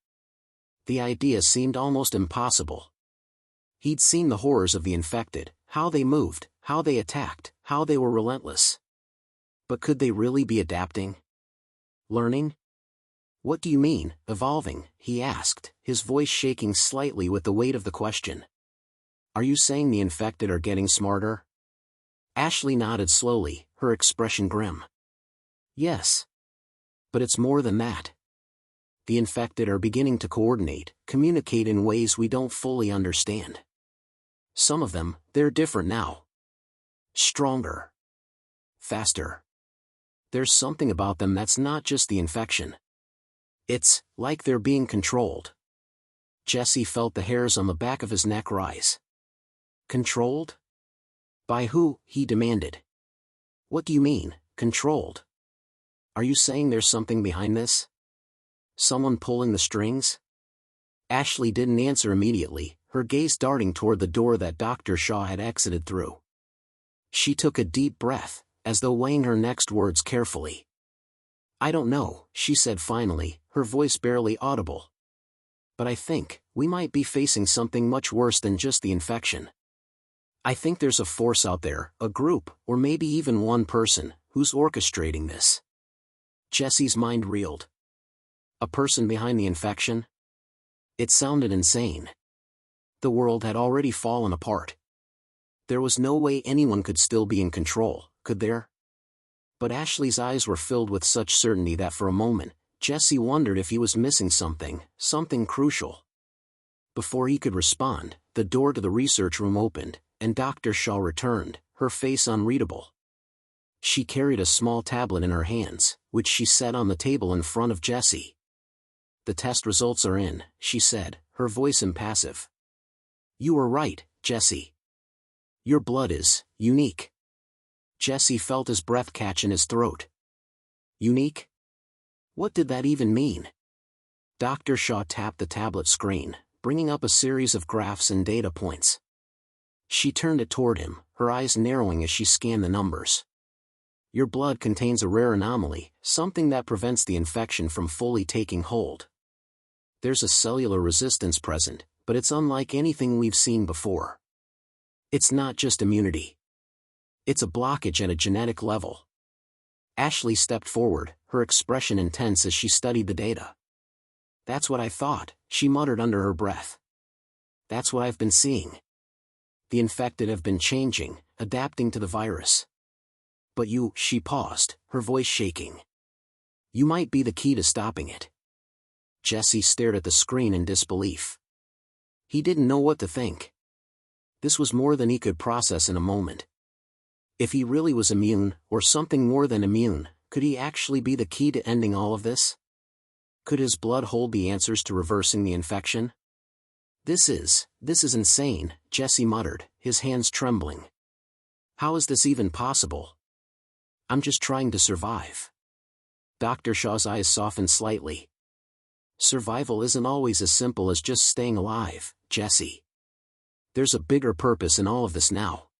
The idea seemed almost impossible. He'd seen the horrors of the infected, how they moved, how they attacked, how they were relentless. But could they really be adapting? Learning? "What do you mean, evolving?" he asked, his voice shaking slightly with the weight of the question. "Are you saying the infected are getting smarter?" Ashley nodded slowly, her expression grim. "Yes. But it's more than that. The infected are beginning to coordinate, communicate in ways we don't fully understand. Some of them, they're different now. Stronger. Faster. There's something about them that's not just the infection. It's like they're being controlled." Jesse felt the hairs on the back of his neck rise. "Controlled? By who?" he demanded. "What do you mean, controlled? Are you saying there's something behind this? Someone pulling the strings?" Ashley didn't answer immediately, her gaze darting toward the door that Dr. Shaw had exited through. She took a deep breath, as though weighing her next words carefully. "I don't know," she said finally, her voice barely audible. "But I think we might be facing something much worse than just the infection. I think there's a force out there, a group, or maybe even one person, who's orchestrating this." Jesse's mind reeled. A person behind the infection? It sounded insane. The world had already fallen apart. There was no way anyone could still be in control, could there? But Ashley's eyes were filled with such certainty that for a moment, Jesse wondered if he was missing something crucial. Before he could respond, the door to the research room opened, and Dr. Shaw returned, her face unreadable. She carried a small tablet in her hands, which she set on the table in front of Jesse. "The test results are in," she said, her voice impassive. "You were right, Jesse. Your blood is unique." Jesse felt his breath catch in his throat. Unique? What did that even mean? Dr. Shaw tapped the tablet screen, bringing up a series of graphs and data points. She turned it toward him, her eyes narrowing as she scanned the numbers. "Your blood contains a rare anomaly, something that prevents the infection from fully taking hold. There's a cellular resistance present, but it's unlike anything we've seen before. It's not just immunity. It's a blockage at a genetic level." Ashley stepped forward, her expression intense as she studied the data. "That's what I thought," she muttered under her breath. "That's what I've been seeing. The infected have been changing, adapting to the virus. But you," she paused, her voice shaking. "You might be the key to stopping it." Jesse stared at the screen in disbelief. He didn't know what to think. This was more than he could process in a moment. If he really was immune, or something more than immune, could he actually be the key to ending all of this? Could his blood hold the answers to reversing the infection? This is insane," Jesse muttered, his hands trembling. "How is this even possible? I'm just trying to survive." Dr. Shaw's eyes softened slightly. "Survival isn't always as simple as just staying alive, Jesse. There's a bigger purpose in all of this now.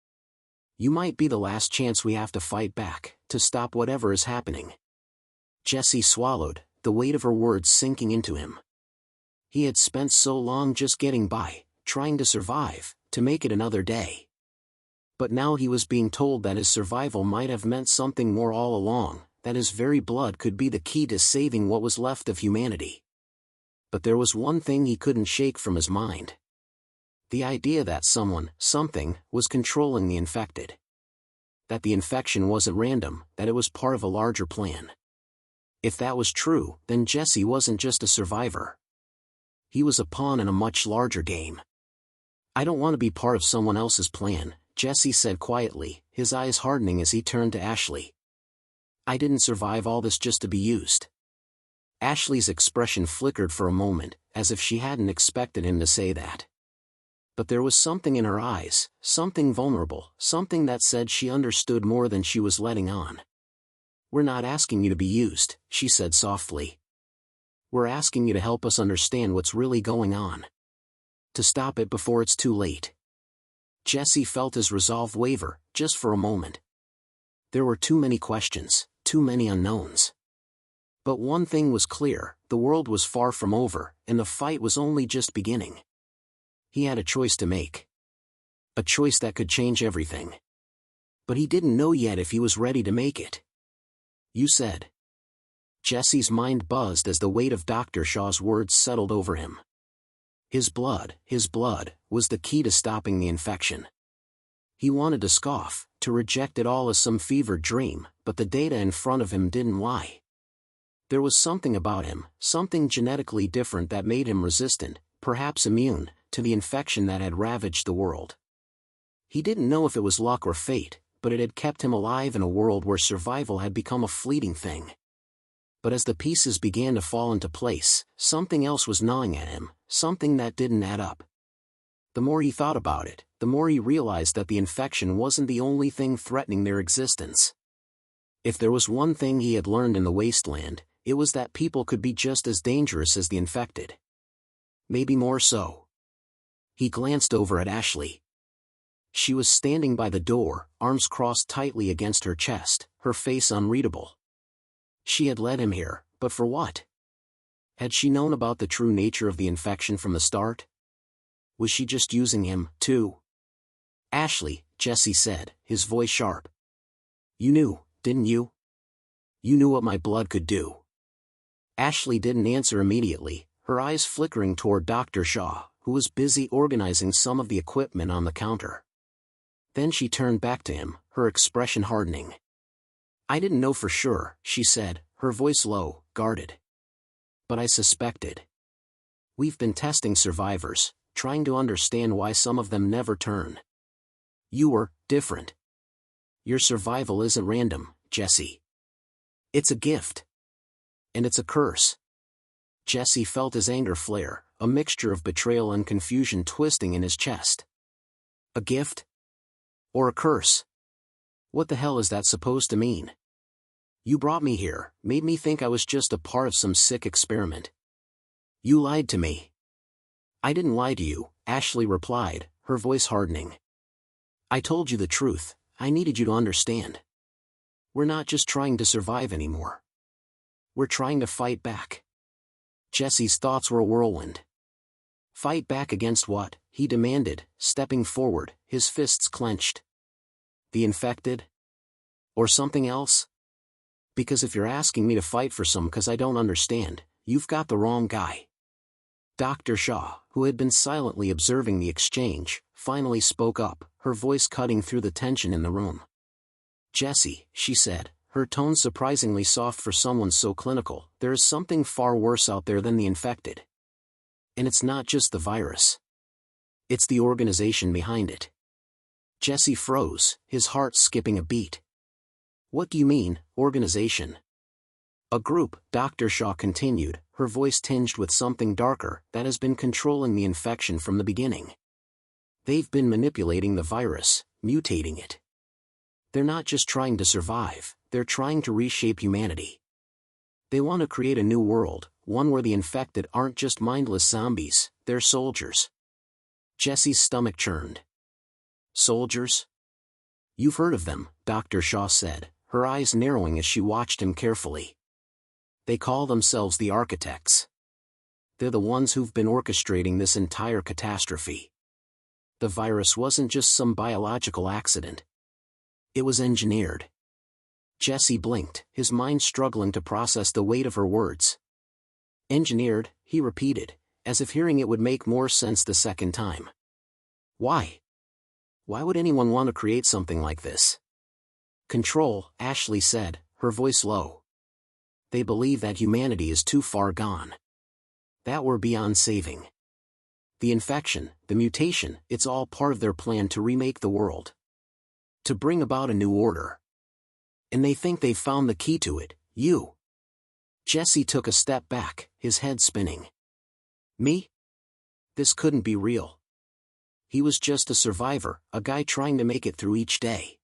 You might be the last chance we have to fight back, to stop whatever is happening." Jesse swallowed, the weight of her words sinking into him. He had spent so long just getting by, trying to survive, to make it another day. But now he was being told that his survival might have meant something more all along, that his very blood could be the key to saving what was left of humanity. But there was one thing he couldn't shake from his mind. The idea that someone, something, was controlling the infected. That the infection wasn't random, that it was part of a larger plan. If that was true, then Jesse wasn't just a survivor. He was a pawn in a much larger game. "I don't want to be part of someone else's plan," Jesse said quietly, his eyes hardening as he turned to Ashley. "I didn't survive all this just to be used." Ashley's expression flickered for a moment, as if she hadn't expected him to say that. But there was something in her eyes, something vulnerable, something that said she understood more than she was letting on. "We're not asking you to be used," she said softly. "We're asking you to help us understand what's really going on. To stop it before it's too late." Jesse felt his resolve waver, just for a moment. There were too many questions, too many unknowns. But one thing was clear, the world was far from over, and the fight was only just beginning. He had a choice to make. A choice that could change everything. But he didn't know yet if he was ready to make it. "You said." Jesse's mind buzzed as the weight of Dr. Shaw's words settled over him. His blood, was the key to stopping the infection. He wanted to scoff, to reject it all as some fevered dream, but the data in front of him didn't lie. There was something about him, something genetically different that made him resistant, perhaps immune, to the infection that had ravaged the world. He didn't know if it was luck or fate, but it had kept him alive in a world where survival had become a fleeting thing. But as the pieces began to fall into place, something else was gnawing at him, something that didn't add up. The more he thought about it, the more he realized that the infection wasn't the only thing threatening their existence. If there was one thing he had learned in the wasteland, it was that people could be just as dangerous as the infected. Maybe more so. He glanced over at Ashley. She was standing by the door, arms crossed tightly against her chest, her face unreadable. She had led him here, but for what? Had she known about the true nature of the infection from the start? Was she just using him, too? "Ashley," Jesse said, his voice sharp. "You knew, didn't you? You knew what my blood could do." Ashley didn't answer immediately, her eyes flickering toward Dr. Shaw, who was busy organizing some of the equipment on the counter. Then she turned back to him, her expression hardening. "I didn't know for sure," she said, her voice low, guarded. "But I suspected. We've been testing survivors, trying to understand why some of them never turn. You were different. Your survival isn't random, Jesse. It's a gift. And it's a curse." Jesse felt his anger flare, a mixture of betrayal and confusion twisting in his chest. A gift? Or a curse? What the hell is that supposed to mean? "You brought me here, made me think I was just a part of some sick experiment. You lied to me." "I didn't lie to you," Ashley replied, her voice hardening. "I told you the truth. I needed you to understand. We're not just trying to survive anymore. We're trying to fight back." Jesse's thoughts were a whirlwind. Fight back against what? He demanded, stepping forward, his fists clenched. The infected? Or something else? Because if you're asking me to fight for some cause I don't understand, you've got the wrong guy. Dr. Shaw, who had been silently observing the exchange, finally spoke up, her voice cutting through the tension in the room. "Jesse," she said, her tone surprisingly soft for someone so clinical, "there is something far worse out there than the infected. And it's not just the virus. It's the organization behind it." Jesse froze, his heart skipping a beat. "What do you mean, organization?" "A group," Dr. Shaw continued, her voice tinged with something darker, "that has been controlling the infection from the beginning. They've been manipulating the virus, mutating it. They're not just trying to survive, they're trying to reshape humanity. They want to create a new world, one where the infected aren't just mindless zombies, they're soldiers." Jesse's stomach churned. "Soldiers? You've heard of them," Dr. Shaw said, her eyes narrowing as she watched him carefully. "They call themselves the architects. They're the ones who've been orchestrating this entire catastrophe. The virus wasn't just some biological accident. It was engineered." Jesse blinked, his mind struggling to process the weight of her words. Engineered, he repeated, as if hearing it would make more sense the second time. Why? Why would anyone want to create something like this? Control, Ashley said, her voice low. They believe that humanity is too far gone. That we're beyond saving. The infection, the mutation, it's all part of their plan to remake the world. To bring about a new order. And they think they've found the key to it, you. Jesse took a step back, his head spinning. Me? This couldn't be real. He was just a survivor, a guy trying to make it through each day.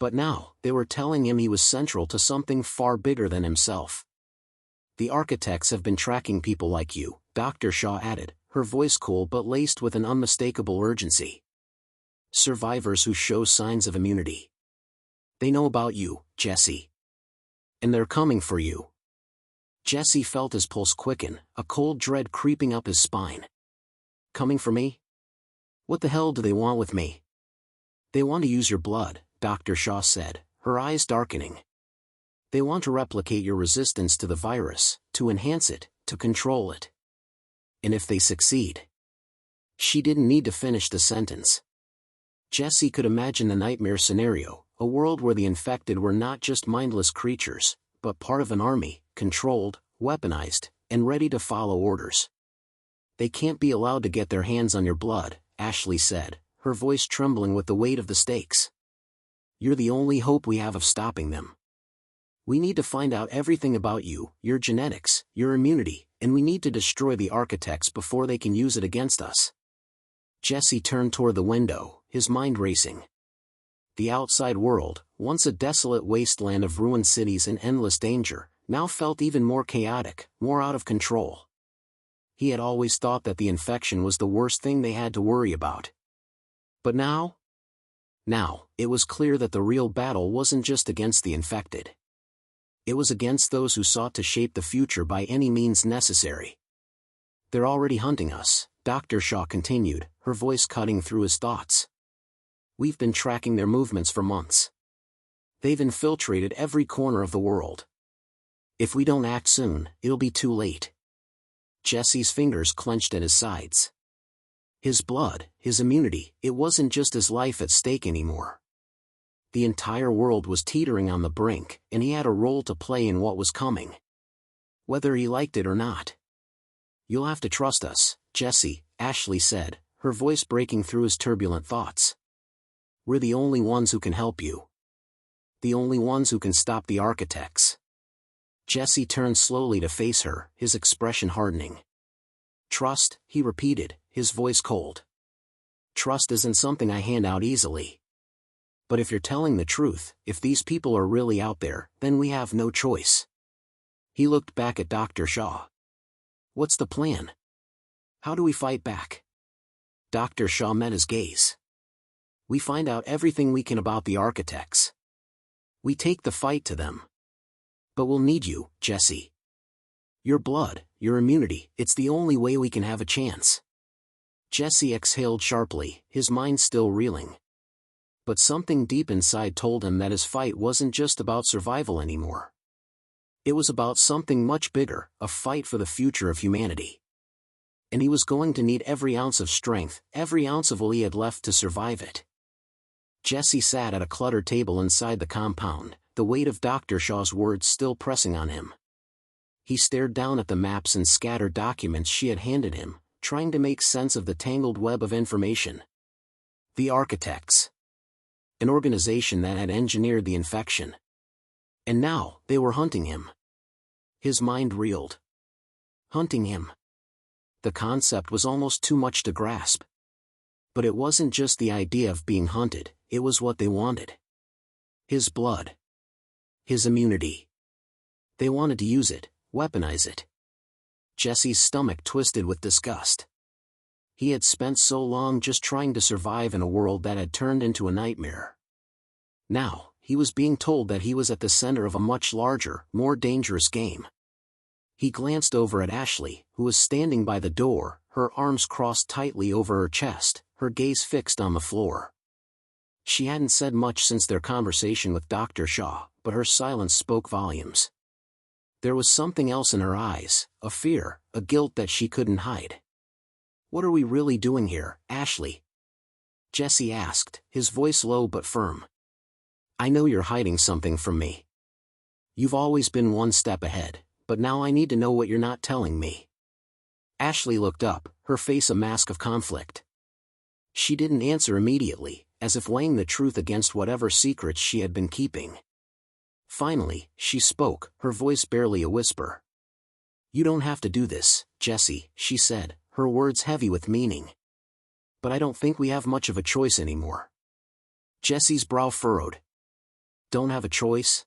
But now, they were telling him he was central to something far bigger than himself. The architects have been tracking people like you, Dr. Shaw added, her voice cool but laced with an unmistakable urgency. Survivors who show signs of immunity. They know about you, Jesse. And they're coming for you. Jesse felt his pulse quicken, a cold dread creeping up his spine. Coming for me? What the hell do they want with me? They want to use your blood, Dr. Shaw said, her eyes darkening. They want to replicate your resistance to the virus, to enhance it, to control it. And if they succeed. She didn't need to finish the sentence. Jesse could imagine the nightmare scenario, a world where the infected were not just mindless creatures, but part of an army, controlled, weaponized, and ready to follow orders. They can't be allowed to get their hands on your blood, Ashley said, her voice trembling with the weight of the stakes. You're the only hope we have of stopping them. We need to find out everything about you, your genetics, your immunity, and we need to destroy the architects before they can use it against us. Jesse turned toward the window, his mind racing. The outside world, once a desolate wasteland of ruined cities and endless danger, now felt even more chaotic, more out of control. He had always thought that the infection was the worst thing they had to worry about. But now? Now, it was clear that the real battle wasn't just against the infected. It was against those who sought to shape the future by any means necessary. They're already hunting us, Dr. Shaw continued, her voice cutting through his thoughts. We've been tracking their movements for months. They've infiltrated every corner of the world. If we don't act soon, it'll be too late. Jesse's fingers clenched at his sides. His blood, his immunity, it wasn't just his life at stake anymore. The entire world was teetering on the brink, and he had a role to play in what was coming. Whether he liked it or not. You'll have to trust us, Jesse, Ashley said, her voice breaking through his turbulent thoughts. We're the only ones who can help you. The only ones who can stop the architects. Jesse turned slowly to face her, his expression hardening. Trust, he repeated, his voice cold. Trust isn't something I hand out easily. But if you're telling the truth, if these people are really out there, then we have no choice. He looked back at Dr. Shaw. What's the plan? How do we fight back? Dr. Shaw met his gaze. We find out everything we can about the architects. We take the fight to them. But we'll need you, Jesse. Your blood, your immunity, it's the only way we can have a chance. Jesse exhaled sharply, his mind still reeling. But something deep inside told him that his fight wasn't just about survival anymore. It was about something much bigger, a fight for the future of humanity. And he was going to need every ounce of strength, every ounce of will he had left to survive it. Jesse sat at a cluttered table inside the compound, the weight of Dr. Shaw's words still pressing on him. He stared down at the maps and scattered documents she had handed him, trying to make sense of the tangled web of information. The architects. An organization that had engineered the infection. And now, they were hunting him. His mind reeled. Hunting him. The concept was almost too much to grasp. But it wasn't just the idea of being hunted, it was what they wanted. His blood. His immunity. They wanted to use it, weaponize it. Jesse's stomach twisted with disgust. He had spent so long just trying to survive in a world that had turned into a nightmare. Now, he was being told that he was at the center of a much larger, more dangerous game. He glanced over at Ashley, who was standing by the door, her arms crossed tightly over her chest, her gaze fixed on the floor. She hadn't said much since their conversation with Dr. Shaw, but her silence spoke volumes. There was something else in her eyes, a fear, a guilt that she couldn't hide. "What are we really doing here, Ashley?" Jesse asked, his voice low but firm. "I know you're hiding something from me. You've always been one step ahead, but now I need to know what you're not telling me." Ashley looked up, her face a mask of conflict. She didn't answer immediately, as if weighing the truth against whatever secrets she had been keeping. Finally, she spoke, her voice barely a whisper. "You don't have to do this, Jesse," she said, her words heavy with meaning. "But I don't think we have much of a choice anymore." Jesse's brow furrowed. "Don't have a choice?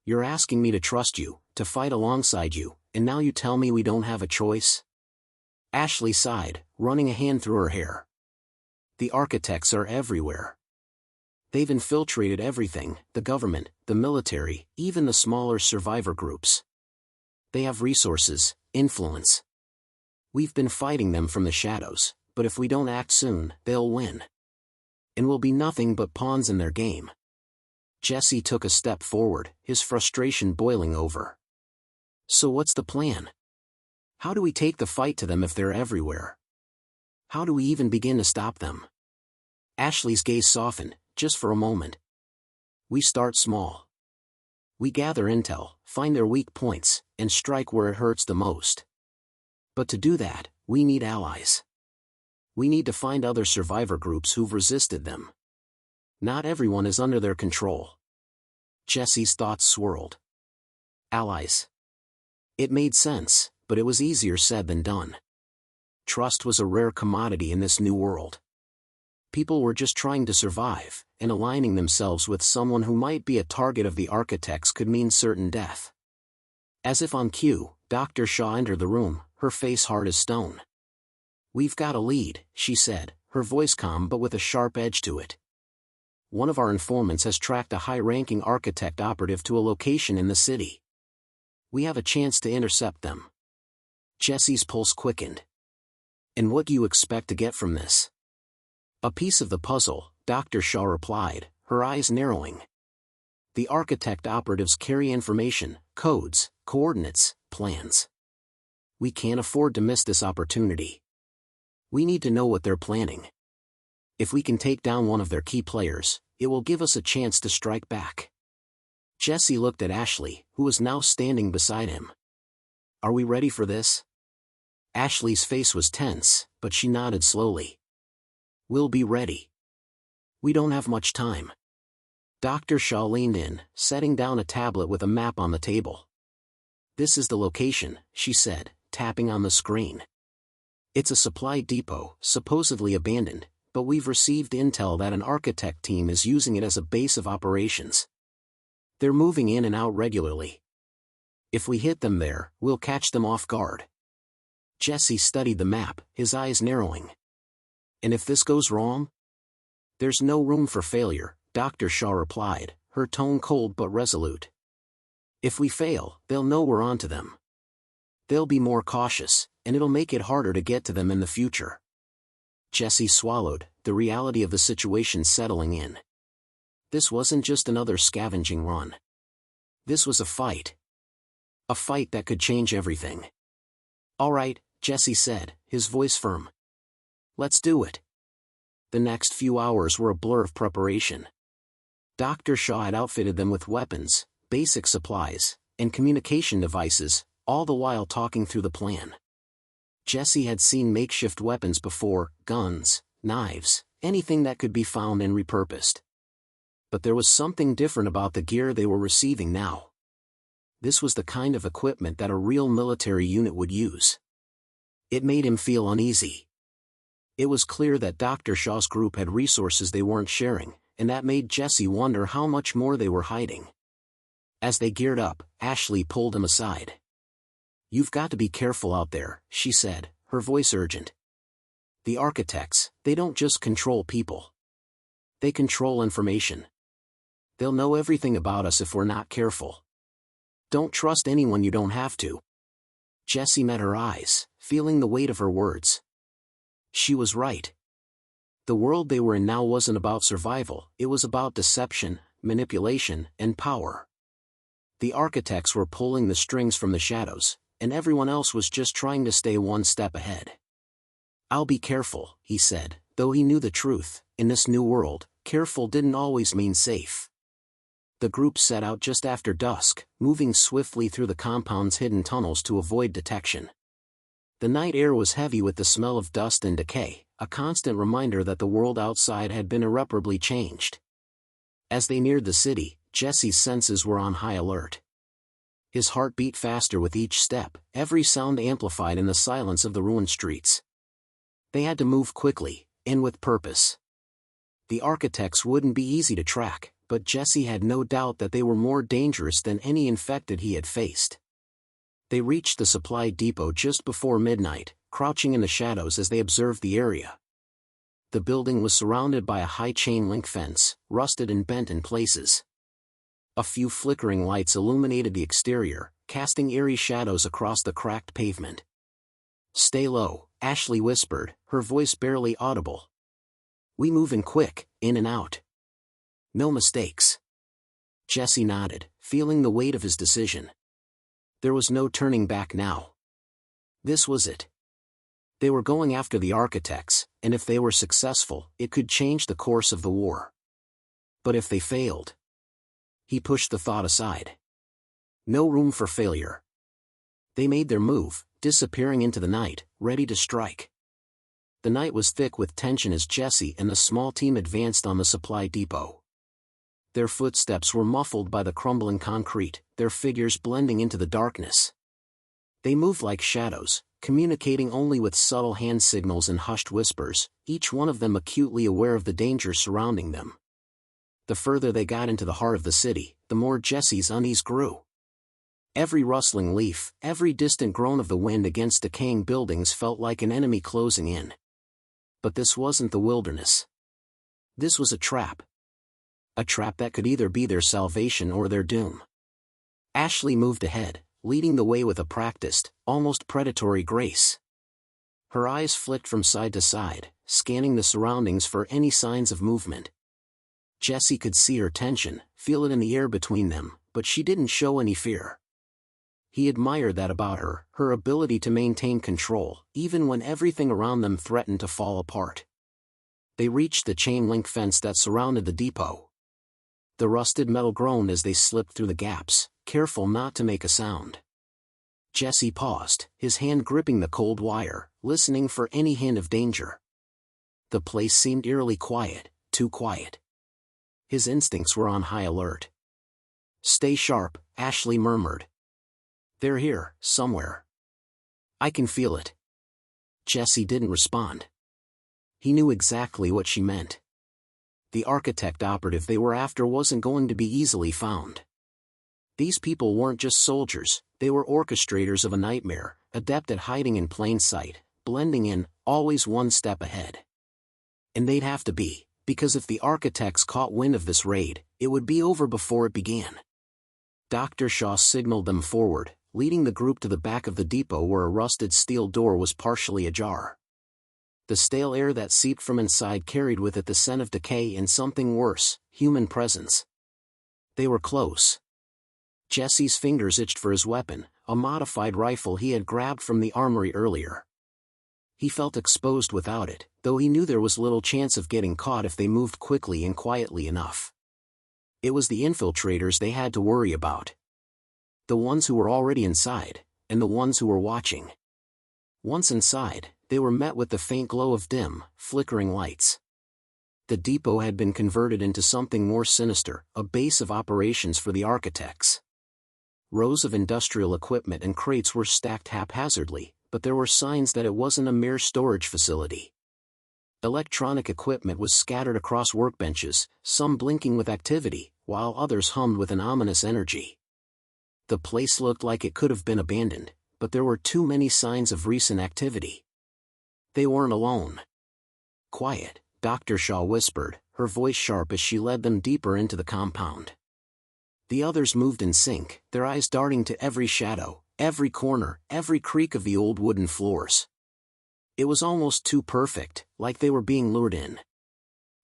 You're asking me to trust you, to fight alongside you, and now you tell me we don't have a choice?" Ashley sighed, running a hand through her hair. "The architects are everywhere. They've infiltrated everything, the government, the military, even the smaller survivor groups. They have resources, influence. We've been fighting them from the shadows, but if we don't act soon, they'll win. And we'll be nothing but pawns in their game." Jesse took a step forward, his frustration boiling over. "So what's the plan? How do we take the fight to them if they're everywhere? How do we even begin to stop them?" Ashley's gaze softened, just for a moment. "We start small. We gather intel, find their weak points, and strike where it hurts the most. But to do that, we need allies. We need to find other survivor groups who've resisted them. Not everyone is under their control." Jesse's thoughts swirled. Allies. It made sense, but it was easier said than done. Trust was a rare commodity in this new world. People were just trying to survive, and aligning themselves with someone who might be a target of the architects could mean certain death. As if on cue, Dr. Shaw entered the room, her face hard as stone. "We've got a lead," she said, her voice calm but with a sharp edge to it. "One of our informants has tracked a high-ranking architect operative to a location in the city. We have a chance to intercept them." Jesse's pulse quickened. "And what do you expect to get from this?" "A piece of the puzzle," Dr. Shaw replied, her eyes narrowing. "The architect operatives carry information, codes, coordinates, plans. We can't afford to miss this opportunity. We need to know what they're planning. If we can take down one of their key players, it will give us a chance to strike back." Jesse looked at Ashley, who was now standing beside him. "Are we ready for this?" Ashley's face was tense, but she nodded slowly. "We'll be ready. We don't have much time." Dr. Shaw leaned in, setting down a tablet with a map on the table. "This is the location," she said, tapping on the screen. "It's a supply depot, supposedly abandoned, but we've received intel that an architect team is using it as a base of operations. They're moving in and out regularly. If we hit them there, we'll catch them off guard." Jesse studied the map, his eyes narrowing. "And if this goes wrong?" "There's no room for failure," Dr. Shaw replied, her tone cold but resolute. "If we fail, they'll know we're onto them. They'll be more cautious, and it'll make it harder to get to them in the future." Jesse swallowed, the reality of the situation settling in. This wasn't just another scavenging run. This was a fight. A fight that could change everything. "All right," Jesse said, his voice firm. "Let's do it." The next few hours were a blur of preparation. Dr. Shaw had outfitted them with weapons, basic supplies, and communication devices, all the while talking through the plan. Jesse had seen makeshift weapons before, guns, knives, anything that could be found and repurposed. But there was something different about the gear they were receiving now. This was the kind of equipment that a real military unit would use. It made him feel uneasy. It was clear that Dr. Shaw's group had resources they weren't sharing, and that made Jesse wonder how much more they were hiding. As they geared up, Ashley pulled him aside. "You've got to be careful out there," she said, her voice urgent. "The architects, they don't just control people. They control information. They'll know everything about us if we're not careful. Don't trust anyone you don't have to." Jesse met her eyes, feeling the weight of her words. She was right. The world they were in now wasn't about survival, it was about deception, manipulation, and power. The architects were pulling the strings from the shadows, and everyone else was just trying to stay one step ahead. "I'll be careful," he said, though he knew the truth. In this new world, careful didn't always mean safe. The group set out just after dusk, moving swiftly through the compound's hidden tunnels to avoid detection. The night air was heavy with the smell of dust and decay, a constant reminder that the world outside had been irreparably changed. As they neared the city, Jesse's senses were on high alert. His heart beat faster with each step, every sound amplified in the silence of the ruined streets. They had to move quickly, and with purpose. The architects wouldn't be easy to track, but Jesse had no doubt that they were more dangerous than any infected he had faced. They reached the supply depot just before midnight, crouching in the shadows as they observed the area. The building was surrounded by a high chain-link fence, rusted and bent in places. A few flickering lights illuminated the exterior, casting eerie shadows across the cracked pavement. "Stay low," Ashley whispered, her voice barely audible. "We move in quick, in and out. No mistakes." Jesse nodded, feeling the weight of his decision. There was no turning back now. This was it. They were going after the architects, and if they were successful, it could change the course of the war. But if they failed? He pushed the thought aside. No room for failure. They made their move, disappearing into the night, ready to strike. The night was thick with tension as Jesse and the small team advanced on the supply depot. Their footsteps were muffled by the crumbling concrete, their figures blending into the darkness. They moved like shadows, communicating only with subtle hand signals and hushed whispers, each one of them acutely aware of the danger surrounding them. The further they got into the heart of the city, the more Jesse's unease grew. Every rustling leaf, every distant groan of the wind against decaying buildings felt like an enemy closing in. But this wasn't the wilderness. This was a trap. A trap that could either be their salvation or their doom. Ashley moved ahead, leading the way with a practiced, almost predatory grace. Her eyes flicked from side to side, scanning the surroundings for any signs of movement. Jesse could see her tension, feel it in the air between them, but she didn't show any fear. He admired that about her, her ability to maintain control, even when everything around them threatened to fall apart. They reached the chain-link fence that surrounded the depot. The rusted metal groaned as they slipped through the gaps, careful not to make a sound. Jesse paused, his hand gripping the cold wire, listening for any hint of danger. The place seemed eerily quiet, too quiet. His instincts were on high alert. "Stay sharp," Ashley murmured. "They're here, somewhere. I can feel it." Jesse didn't respond. He knew exactly what she meant. The architect operative they were after wasn't going to be easily found. These people weren't just soldiers, they were orchestrators of a nightmare, adept at hiding in plain sight, blending in, always one step ahead. And they'd have to be, because if the architects caught wind of this raid, it would be over before it began. Dr. Shaw signaled them forward, leading the group to the back of the depot where a rusted steel door was partially ajar. The stale air that seeped from inside carried with it the scent of decay and something worse, human presence. They were close. Jesse's fingers itched for his weapon, a modified rifle he had grabbed from the armory earlier. He felt exposed without it, though he knew there was little chance of getting caught if they moved quickly and quietly enough. It was the infiltrators they had to worry about. The ones who were already inside, and the ones who were watching. Once inside, they were met with the faint glow of dim, flickering lights. The depot had been converted into something more sinister, a base of operations for the architects. Rows of industrial equipment and crates were stacked haphazardly, but there were signs that it wasn't a mere storage facility. Electronic equipment was scattered across workbenches, some blinking with activity, while others hummed with an ominous energy. The place looked like it could have been abandoned, but there were too many signs of recent activity. They weren't alone. "Quiet," Dr. Shaw whispered, her voice sharp as she led them deeper into the compound. The others moved in sync, their eyes darting to every shadow, every corner, every creak of the old wooden floors. It was almost too perfect, like they were being lured in.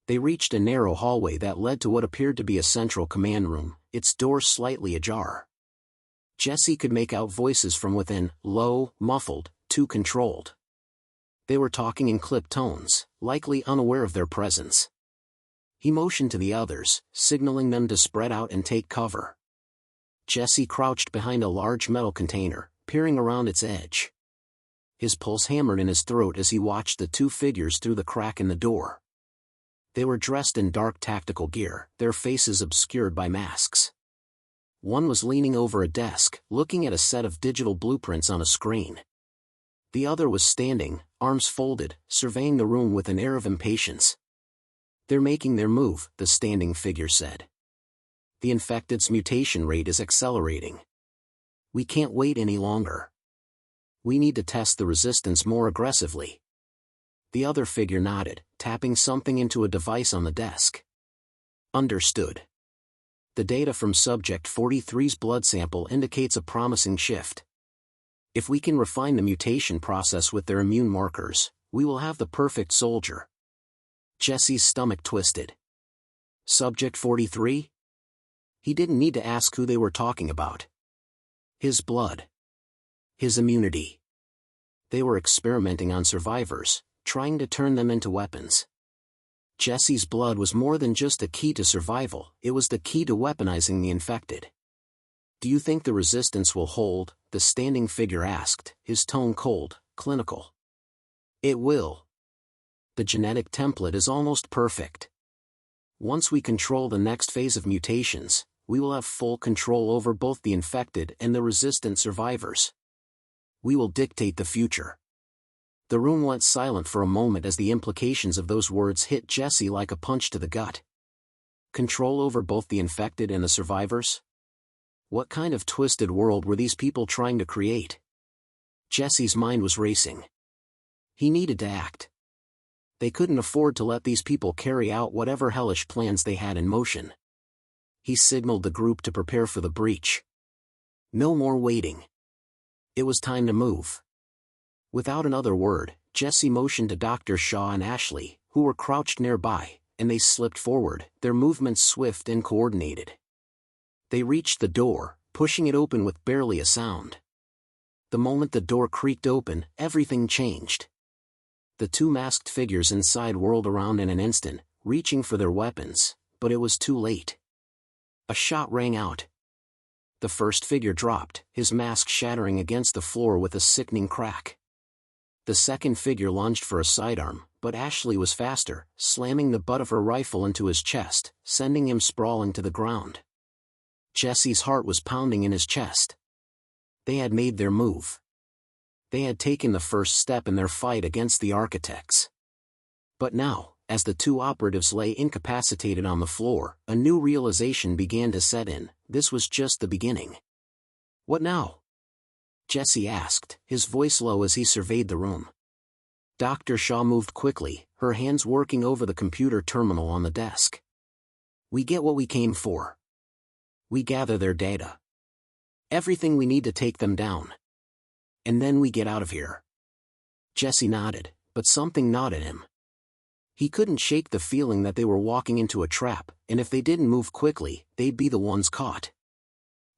They reached a narrow hallway that led to what appeared to be a central command room, its door slightly ajar. Jesse could make out voices from within, low, muffled, too controlled. They were talking in clipped tones, likely unaware of their presence. He motioned to the others, signaling them to spread out and take cover. Jesse crouched behind a large metal container, peering around its edge. His pulse hammered in his throat as he watched the two figures through the crack in the door. They were dressed in dark tactical gear, their faces obscured by masks. One was leaning over a desk, looking at a set of digital blueprints on a screen. The other was standing, arms folded, surveying the room with an air of impatience. "They're making their move," the standing figure said. "The infected's mutation rate is accelerating. We can't wait any longer. We need to test the resistance more aggressively." The other figure nodded, tapping something into a device on the desk. "Understood. The data from Subject 43's blood sample indicates a promising shift. If we can refine the mutation process with their immune markers, we will have the perfect soldier." Jesse's stomach twisted. Subject 43? He didn't need to ask who they were talking about. His blood. His immunity. They were experimenting on survivors, trying to turn them into weapons. Jesse's blood was more than just a key to survival, it was the key to weaponizing the infected. "Do you think the resistance will hold?" the standing figure asked, his tone cold, clinical. "It will. The genetic template is almost perfect. Once we control the next phase of mutations, we will have full control over both the infected and the resistant survivors. We will dictate the future." The room went silent for a moment as the implications of those words hit Jesse like a punch to the gut. Control over both the infected and the survivors? What kind of twisted world were these people trying to create? Jesse's mind was racing. He needed to act. They couldn't afford to let these people carry out whatever hellish plans they had in motion. He signaled the group to prepare for the breach. No more waiting. It was time to move. Without another word, Jesse motioned to Dr. Shaw and Ashley, who were crouched nearby, and they slipped forward, their movements swift and coordinated. They reached the door, pushing it open with barely a sound. The moment the door creaked open, everything changed. The two masked figures inside whirled around in an instant, reaching for their weapons, but it was too late. A shot rang out. The first figure dropped, his mask shattering against the floor with a sickening crack. The second figure lunged for a sidearm, but Ashley was faster, slamming the butt of her rifle into his chest, sending him sprawling to the ground. Jesse's heart was pounding in his chest. They had made their move. They had taken the first step in their fight against the architects. But now, as the two operatives lay incapacitated on the floor, a new realization began to set in: this was just the beginning. "What now?" Jesse asked, his voice low as he surveyed the room. Dr. Shaw moved quickly, her hands working over the computer terminal on the desk. "We get what we came for. We gather their data. Everything we need to take them down. And then we get out of here." Jesse nodded, but something gnawed at him. He couldn't shake the feeling that they were walking into a trap, and if they didn't move quickly, they'd be the ones caught.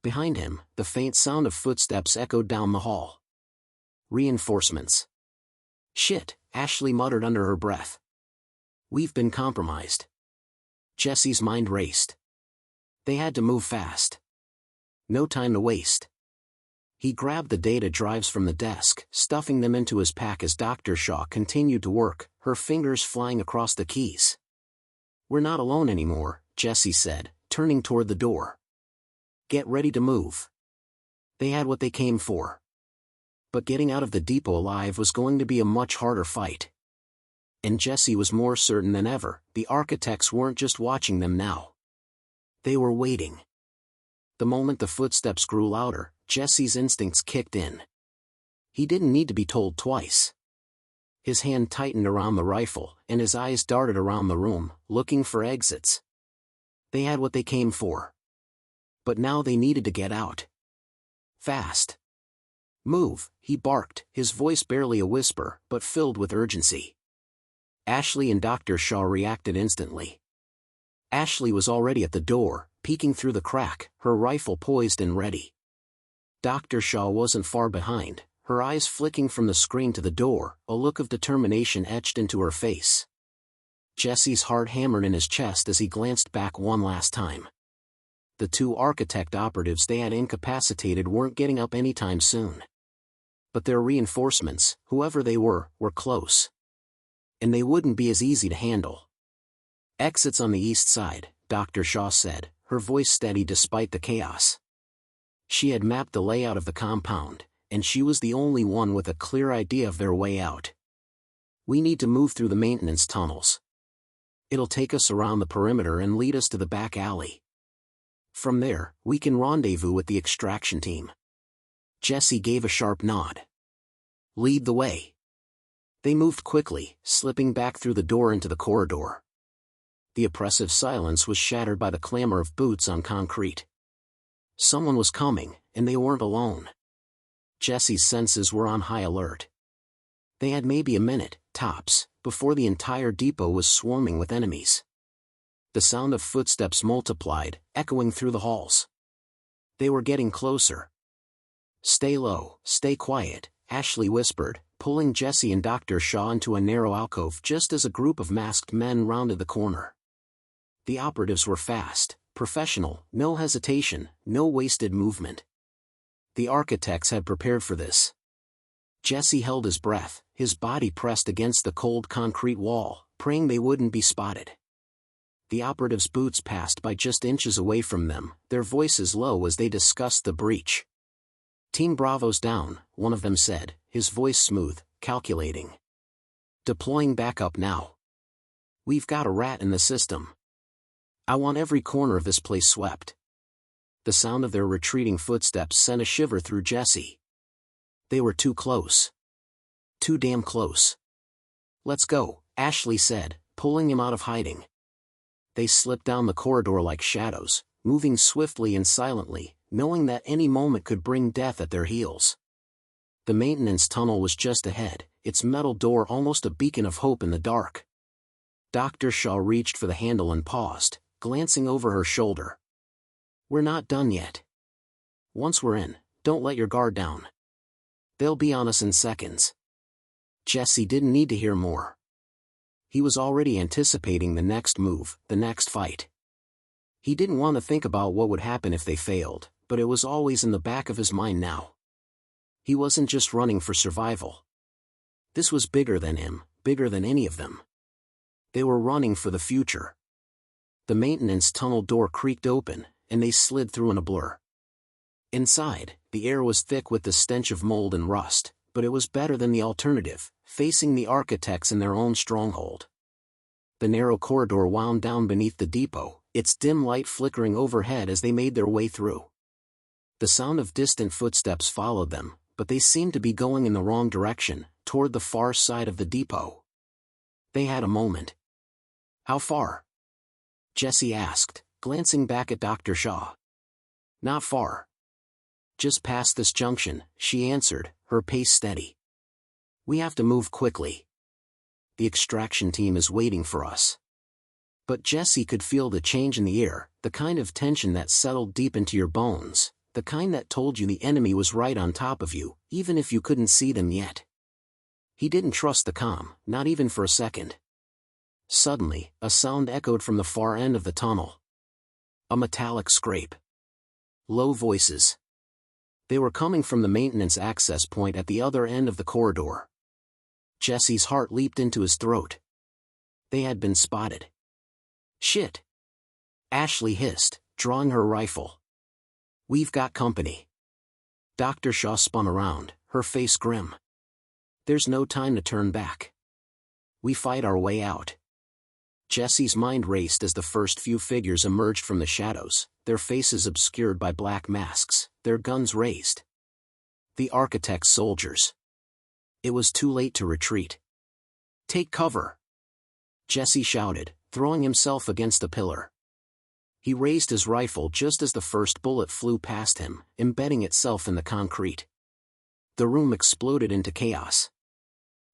Behind him, the faint sound of footsteps echoed down the hall. Reinforcements. "Shit," Ashley muttered under her breath. "We've been compromised." Jesse's mind raced. They had to move fast. No time to waste. He grabbed the data drives from the desk, stuffing them into his pack as Dr. Shaw continued to work, her fingers flying across the keys. "We're not alone anymore," Jesse said, turning toward the door. "Get ready to move." They had what they came for. But getting out of the depot alive was going to be a much harder fight. And Jesse was more certain than ever, the architects weren't just watching them now. They were waiting. The moment the footsteps grew louder, Jesse's instincts kicked in. He didn't need to be told twice. His hand tightened around the rifle, and his eyes darted around the room, looking for exits. They had what they came for. But now they needed to get out. Fast. "Move," he barked, his voice barely a whisper, but filled with urgency. Ashley and Dr. Shaw reacted instantly. Ashley was already at the door, peeking through the crack, her rifle poised and ready. Dr. Shaw wasn't far behind, her eyes flicking from the screen to the door, a look of determination etched into her face. Jesse's heart hammered in his chest as he glanced back one last time. The two architect operatives they had incapacitated weren't getting up anytime soon. But their reinforcements, whoever they were close. And they wouldn't be as easy to handle. "Exits on the east side," Dr. Shaw said, her voice steady despite the chaos. She had mapped the layout of the compound, and she was the only one with a clear idea of their way out. "We need to move through the maintenance tunnels. It'll take us around the perimeter and lead us to the back alley. From there, we can rendezvous with the extraction team." Jesse gave a sharp nod. "Lead the way." They moved quickly, slipping back through the door into the corridor. The oppressive silence was shattered by the clamor of boots on concrete. Someone was coming, and they weren't alone. Jesse's senses were on high alert. They had maybe a minute, tops, before the entire depot was swarming with enemies. The sound of footsteps multiplied, echoing through the halls. They were getting closer. "Stay low, stay quiet," Ashley whispered, pulling Jesse and Dr. Shaw into a narrow alcove just as a group of masked men rounded the corner. The operatives were fast, professional, no hesitation, no wasted movement. The architects had prepared for this. Jesse held his breath, his body pressed against the cold concrete wall, praying they wouldn't be spotted. The operatives' boots passed by just inches away from them, their voices low as they discussed the breach. "Team Bravo's down," one of them said, his voice smooth, calculating. "Deploying backup now. We've got a rat in the system. I want every corner of this place swept." The sound of their retreating footsteps sent a shiver through Jesse. They were too close. Too damn close. "Let's go," Ashley said, pulling him out of hiding. They slipped down the corridor like shadows, moving swiftly and silently, knowing that any moment could bring death at their heels. The maintenance tunnel was just ahead, its metal door almost a beacon of hope in the dark. Dr. Shaw reached for the handle and paused, glancing over her shoulder. "We're not done yet. Once we're in, don't let your guard down. They'll be on us in seconds." Jesse didn't need to hear more. He was already anticipating the next move, the next fight. He didn't want to think about what would happen if they failed, but it was always in the back of his mind now. He wasn't just running for survival. This was bigger than him, bigger than any of them. They were running for the future. The maintenance tunnel door creaked open, and they slid through in a blur. Inside, the air was thick with the stench of mold and rust, but it was better than the alternative, facing the architects in their own stronghold. The narrow corridor wound down beneath the depot, its dim light flickering overhead as they made their way through. The sound of distant footsteps followed them, but they seemed to be going in the wrong direction, toward the far side of the depot. They had a moment. "How far?" Jesse asked, glancing back at Dr. Shaw. "Not far. Just past this junction," she answered, her pace steady. "We have to move quickly. The extraction team is waiting for us." But Jesse could feel the change in the air, the kind of tension that settled deep into your bones, the kind that told you the enemy was right on top of you, even if you couldn't see them yet. He didn't trust the comm, not even for a second. Suddenly, a sound echoed from the far end of the tunnel. A metallic scrape. Low voices. They were coming from the maintenance access point at the other end of the corridor. Jesse's heart leaped into his throat. They had been spotted. "Shit!" Ashley hissed, drawing her rifle. "We've got company." Dr. Shaw spun around, her face grim. "There's no time to turn back. We fight our way out." Jesse's mind raced as the first few figures emerged from the shadows, their faces obscured by black masks, their guns raised. The architect's soldiers. It was too late to retreat. "Take cover!" Jesse shouted, throwing himself against a pillar. He raised his rifle just as the first bullet flew past him, embedding itself in the concrete. The room exploded into chaos.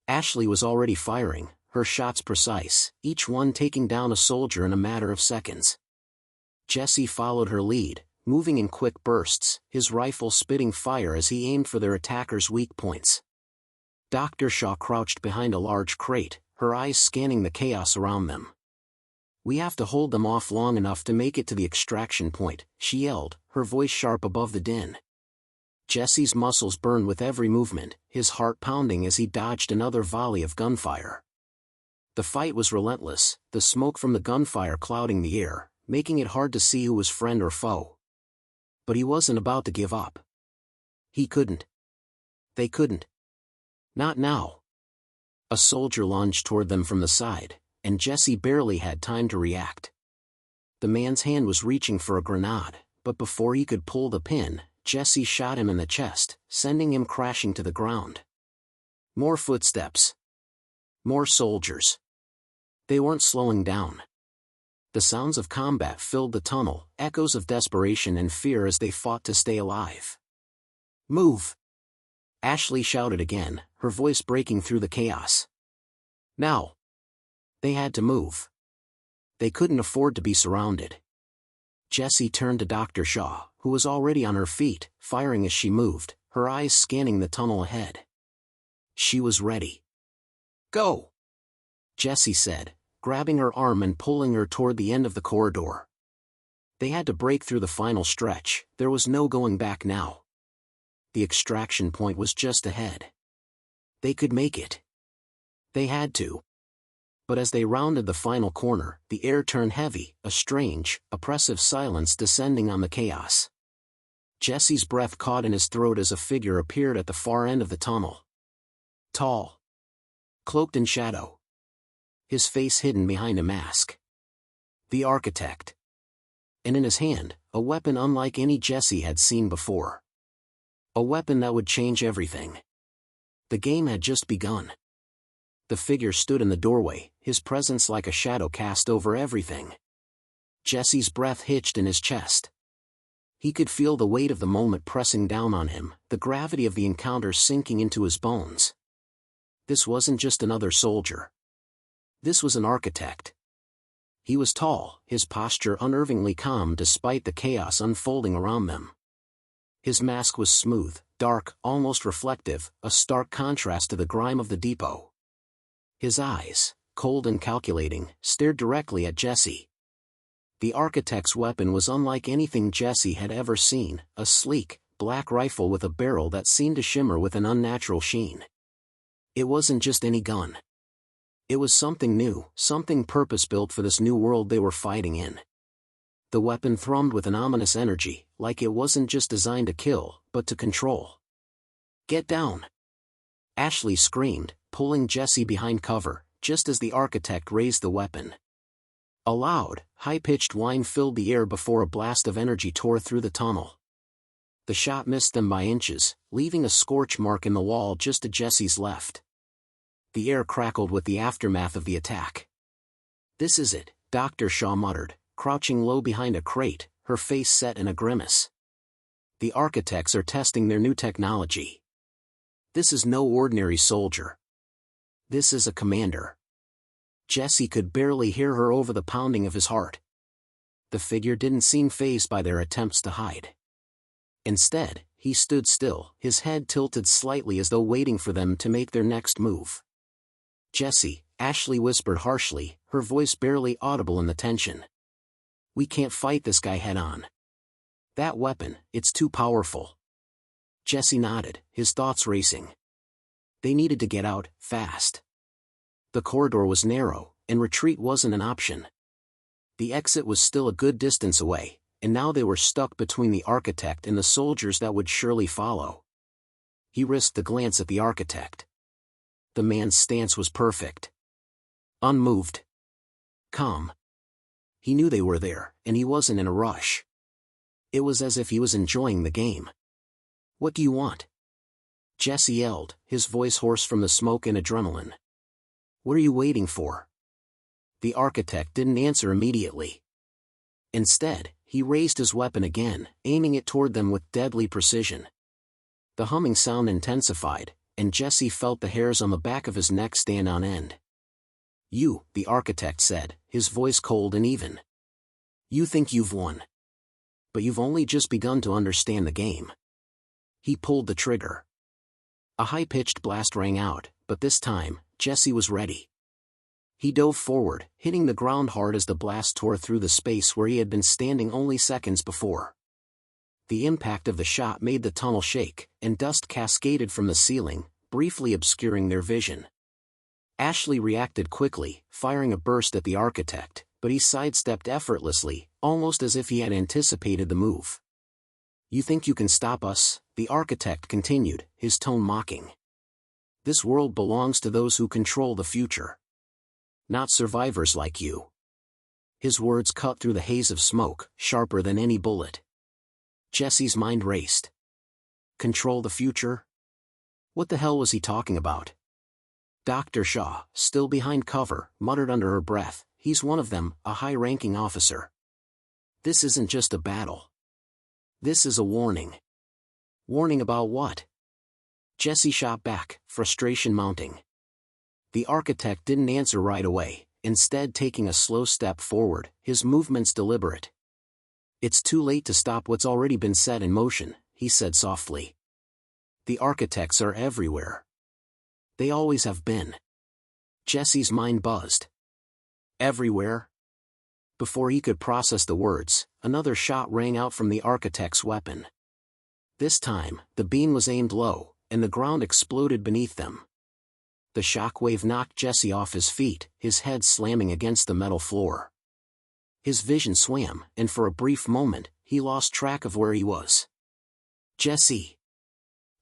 Ashley was already firing, her shots precise, each one taking down a soldier in a matter of seconds. Jesse followed her lead, moving in quick bursts, his rifle spitting fire as he aimed for their attackers' weak points. Dr. Shaw crouched behind a large crate, her eyes scanning the chaos around them. "We have to hold them off long enough to make it to the extraction point," she yelled, her voice sharp above the din. Jesse's muscles burned with every movement, his heart pounding as he dodged another volley of gunfire. The fight was relentless, the smoke from the gunfire clouding the air, making it hard to see who was friend or foe. But he wasn't about to give up. He couldn't. They couldn't. Not now. A soldier lunged toward them from the side, and Jesse barely had time to react. The man's hand was reaching for a grenade, but before he could pull the pin, Jesse shot him in the chest, sending him crashing to the ground. More footsteps. More soldiers. They weren't slowing down. The sounds of combat filled the tunnel, echoes of desperation and fear as they fought to stay alive. "Move!" Ashley shouted again, her voice breaking through the chaos. Now! They had to move. They couldn't afford to be surrounded. Jessie turned to Dr. Shaw, who was already on her feet, firing as she moved, her eyes scanning the tunnel ahead. She was ready. "Go!" Jessie said, grabbing her arm and pulling her toward the end of the corridor. They had to break through the final stretch, there was no going back now. The extraction point was just ahead. They could make it. They had to. But as they rounded the final corner, the air turned heavy, a strange, oppressive silence descending on the chaos. Jesse's breath caught in his throat as a figure appeared at the far end of the tunnel. Tall. Cloaked in shadow. His face hidden behind a mask. The architect. And in his hand, a weapon unlike any Jesse had seen before. A weapon that would change everything. The game had just begun. The figure stood in the doorway, his presence like a shadow cast over everything. Jesse's breath hitched in his chest. He could feel the weight of the moment pressing down on him, the gravity of the encounter sinking into his bones. This wasn't just another soldier. This was an architect. He was tall, his posture unnervingly calm despite the chaos unfolding around them. His mask was smooth, dark, almost reflective, a stark contrast to the grime of the depot. His eyes, cold and calculating, stared directly at Jesse. The architect's weapon was unlike anything Jesse had ever seen, a sleek, black rifle with a barrel that seemed to shimmer with an unnatural sheen. It wasn't just any gun. It was something new, something purpose-built for this new world they were fighting in. The weapon thrummed with an ominous energy, like it wasn't just designed to kill, but to control. "Get down!" Ashley screamed, pulling Jesse behind cover, just as the architect raised the weapon. A loud, high-pitched whine filled the air before a blast of energy tore through the tunnel. The shot missed them by inches, leaving a scorch mark in the wall just to Jesse's left. The air crackled with the aftermath of the attack. "This is it," Dr. Shaw muttered, crouching low behind a crate, her face set in a grimace. "The architects are testing their new technology. This is no ordinary soldier. This is a commander." Jesse could barely hear her over the pounding of his heart. The figure didn't seem fazed by their attempts to hide. Instead, he stood still, his head tilted slightly as though waiting for them to make their next move. "Jesse," Ashley whispered harshly, her voice barely audible in the tension. "We can't fight this guy head-on. That weapon, it's too powerful." Jesse nodded, his thoughts racing. They needed to get out, fast. The corridor was narrow, and retreat wasn't an option. The exit was still a good distance away, and now they were stuck between the architect and the soldiers that would surely follow. He risked a glance at the architect. The man's stance was perfect. Unmoved. Calm. He knew they were there, and he wasn't in a rush. It was as if he was enjoying the game. "What do you want?" Jesse yelled, his voice hoarse from the smoke and adrenaline. "What are you waiting for?" The architect didn't answer immediately. Instead, he raised his weapon again, aiming it toward them with deadly precision. The humming sound intensified, and Jesse felt the hairs on the back of his neck stand on end. "You," the architect said, his voice cold and even. "You think you've won. But you've only just begun to understand the game. He pulled the trigger. A high-pitched blast rang out, but this time, Jesse was ready. He dove forward, hitting the ground hard as the blast tore through the space where he had been standing only seconds before. The impact of the shot made the tunnel shake, and dust cascaded from the ceiling, briefly obscuring their vision. Ashley reacted quickly, firing a burst at the architect, but he sidestepped effortlessly, almost as if he had anticipated the move. "You think you can stop us?" the architect continued, his tone mocking. "This world belongs to those who control the future. Not survivors like you." His words cut through the haze of smoke, sharper than any bullet. Jesse's mind raced. Control the future? What the hell was he talking about? Dr. Shaw, still behind cover, muttered under her breath, "He's one of them, a high-ranking officer. This isn't just a battle. This is a warning." Warning about what? Jesse shot back, frustration mounting. The architect didn't answer right away, instead taking a slow step forward, his movements deliberate. "It's too late to stop what's already been set in motion," he said softly. "The architects are everywhere. They always have been." Jesse's mind buzzed. Everywhere? Before he could process the words, another shot rang out from the architect's weapon. This time, the beam was aimed low, and the ground exploded beneath them. The shockwave knocked Jesse off his feet, his head slamming against the metal floor. His vision swam, and for a brief moment, he lost track of where he was. "Jesse!"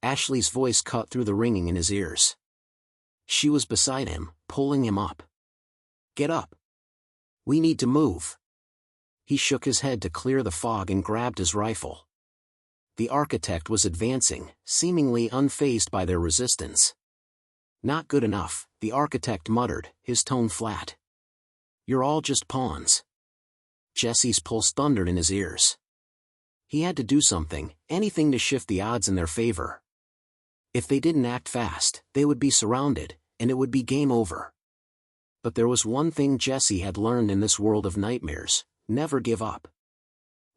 Ashley's voice cut through the ringing in his ears. She was beside him, pulling him up. "Get up. We need to move." He shook his head to clear the fog and grabbed his rifle. The architect was advancing, seemingly unfazed by their resistance. "Not good enough," the architect muttered, his tone flat. "You're all just pawns." Jesse's pulse thundered in his ears. He had to do something, anything to shift the odds in their favor. If they didn't act fast, they would be surrounded, and it would be game over. But there was one thing Jesse had learned in this world of nightmares: never give up.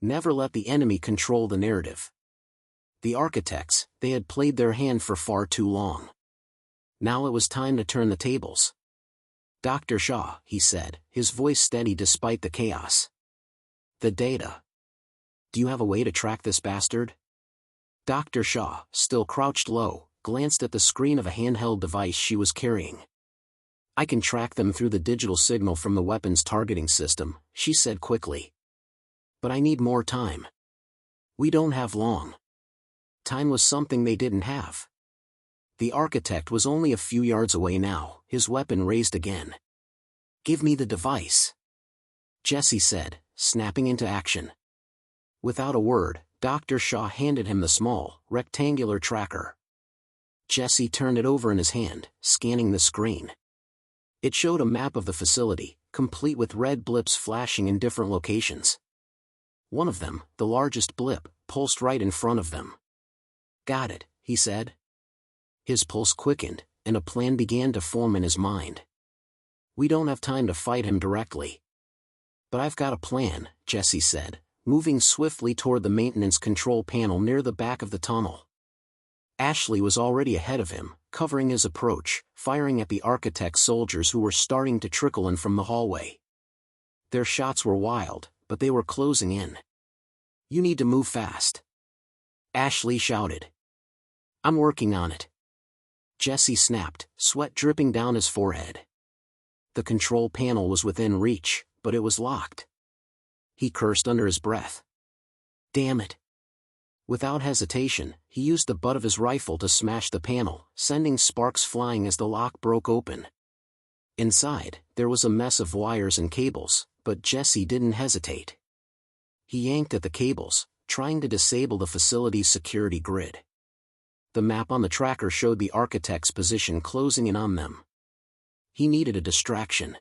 Never let the enemy control the narrative. The architects, they had played their hand for far too long. Now it was time to turn the tables. "Dr. Shaw," he said, his voice steady despite the chaos. "The data. Do you have a way to track this bastard?" Dr. Shaw, still crouched low, glanced at the screen of a handheld device she was carrying. "I can track them through the digital signal from the weapon's targeting system," she said quickly. "But I need more time. We don't have long." Time was something they didn't have. The architect was only a few yards away now, his weapon raised again. "Give me the device," Jesse said, snapping into action. Without a word, Dr. Shaw handed him the small, rectangular tracker. Jesse turned it over in his hand, scanning the screen. It showed a map of the facility, complete with red blips flashing in different locations. One of them, the largest blip, pulsed right in front of them. "Got it," he said. His pulse quickened, and a plan began to form in his mind. "We don't have time to fight him directly." "But I've got a plan," Jesse said, moving swiftly toward the maintenance control panel near the back of the tunnel. Ashley was already ahead of him, covering his approach, firing at the architect's soldiers who were starting to trickle in from the hallway. Their shots were wild, but they were closing in. "You need to move fast," Ashley shouted. "I'm working on it." Jesse snapped, sweat dripping down his forehead. The control panel was within reach, but it was locked. He cursed under his breath. "Damn it." Without hesitation, he used the butt of his rifle to smash the panel, sending sparks flying as the lock broke open. Inside, there was a mess of wires and cables, but Jesse didn't hesitate. He yanked at the cables, trying to disable the facility's security grid. The map on the tracker showed the architect's position closing in on them. He needed a distraction.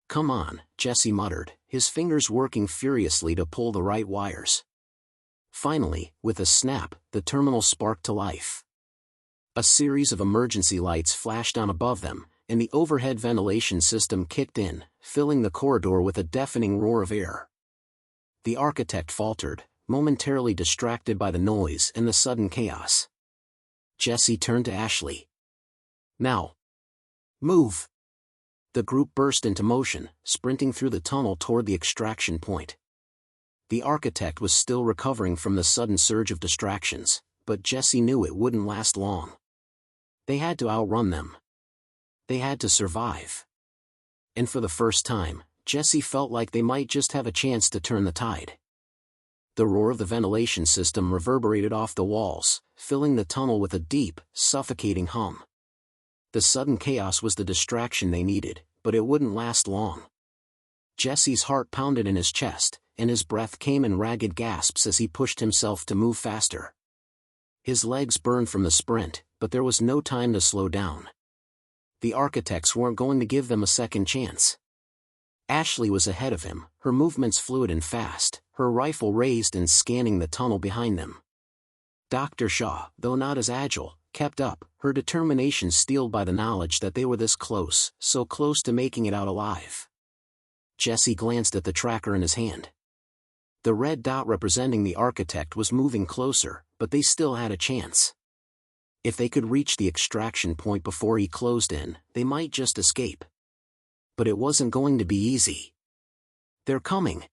"Come on," Jesse muttered, his fingers working furiously to pull the right wires. Finally, with a snap, the terminal sparked to life. A series of emergency lights flashed on above them, and the overhead ventilation system kicked in, filling the corridor with a deafening roar of air. The architect faltered, momentarily distracted by the noise and the sudden chaos. Jesse turned to Ashley. "Now. Move!" The group burst into motion, sprinting through the tunnel toward the extraction point. The architect was still recovering from the sudden surge of distractions, but Jesse knew it wouldn't last long. They had to outrun them. They had to survive. And for the first time, Jesse felt like they might just have a chance to turn the tide. The roar of the ventilation system reverberated off the walls, filling the tunnel with a deep, suffocating hum. The sudden chaos was the distraction they needed, but it wouldn't last long. Jesse's heart pounded in his chest, and his breath came in ragged gasps as he pushed himself to move faster. His legs burned from the sprint, but there was no time to slow down. The architects weren't going to give them a second chance. Ashley was ahead of him, her movements fluid and fast, her rifle raised and scanning the tunnel behind them. Dr. Shaw, though not as agile, kept up, her determination steeled by the knowledge that they were this close, so close to making it out alive. Jesse glanced at the tracker in his hand. The red dot representing the architect was moving closer, but they still had a chance. If they could reach the extraction point before he closed in, they might just escape. But it wasn't going to be easy. "They're coming."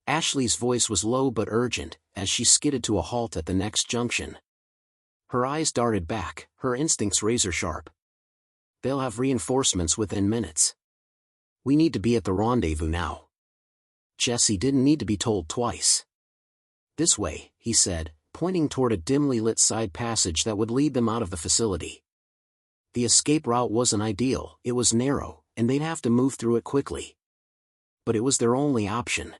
Ashley's voice was low but urgent, as she skidded to a halt at the next junction. Her eyes darted back, her instincts razor-sharp. "They'll have reinforcements within minutes. We need to be at the rendezvous now." Jesse didn't need to be told twice. "This way," he said, pointing toward a dimly lit side passage that would lead them out of the facility. The escape route wasn't ideal, it was narrow, and they'd have to move through it quickly. But it was their only option.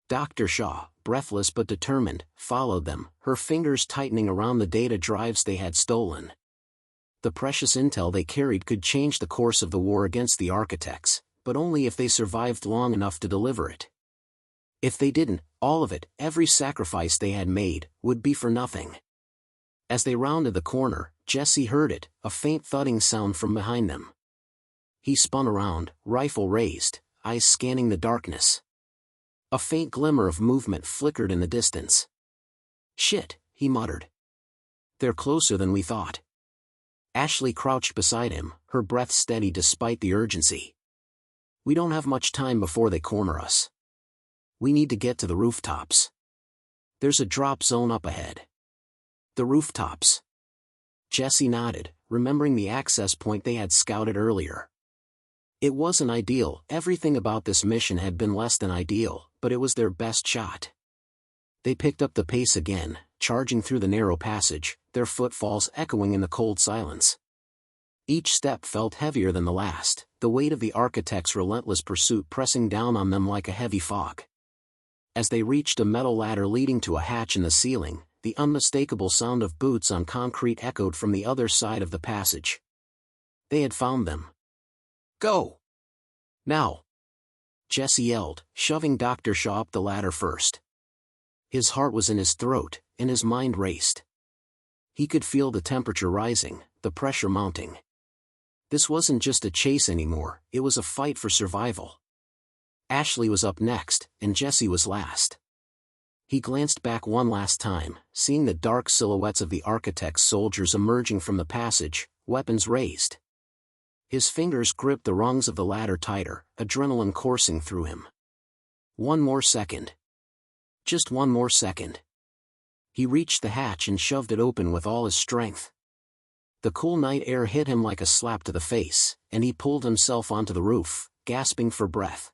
Dr. Shaw, breathless but determined, followed them, her fingers tightening around the data drives they had stolen. The precious intel they carried could change the course of the war against the architects, but only if they survived long enough to deliver it. If they didn't, all of it, every sacrifice they had made, would be for nothing. As they rounded the corner, Jesse heard it, a faint thudding sound from behind them. He spun around, rifle raised, eyes scanning the darkness. A faint glimmer of movement flickered in the distance. "Shit," he muttered. "They're closer than we thought." Ashley crouched beside him, her breath steady despite the urgency. "We don't have much time before they corner us. We need to get to the rooftops. There's a drop zone up ahead." "The rooftops." Jesse nodded, remembering the access point they had scouted earlier. It wasn't ideal, everything about this mission had been less than ideal, but it was their best shot. They picked up the pace again, charging through the narrow passage, their footfalls echoing in the cold silence. Each step felt heavier than the last, the weight of the architect's relentless pursuit pressing down on them like a heavy fog. As they reached a metal ladder leading to a hatch in the ceiling, the unmistakable sound of boots on concrete echoed from the other side of the passage. They had found them. "Go! Now!" Jesse yelled, shoving Dr. Shaw up the ladder first. His heart was in his throat, and his mind raced. He could feel the temperature rising, the pressure mounting. This wasn't just a chase anymore, it was a fight for survival. Ashley was up next, and Jesse was last. He glanced back one last time, seeing the dark silhouettes of the architect's soldiers emerging from the passage, weapons raised. His fingers gripped the rungs of the ladder tighter, adrenaline coursing through him. One more second. Just one more second. He reached the hatch and shoved it open with all his strength. The cool night air hit him like a slap to the face, and he pulled himself onto the roof, gasping for breath.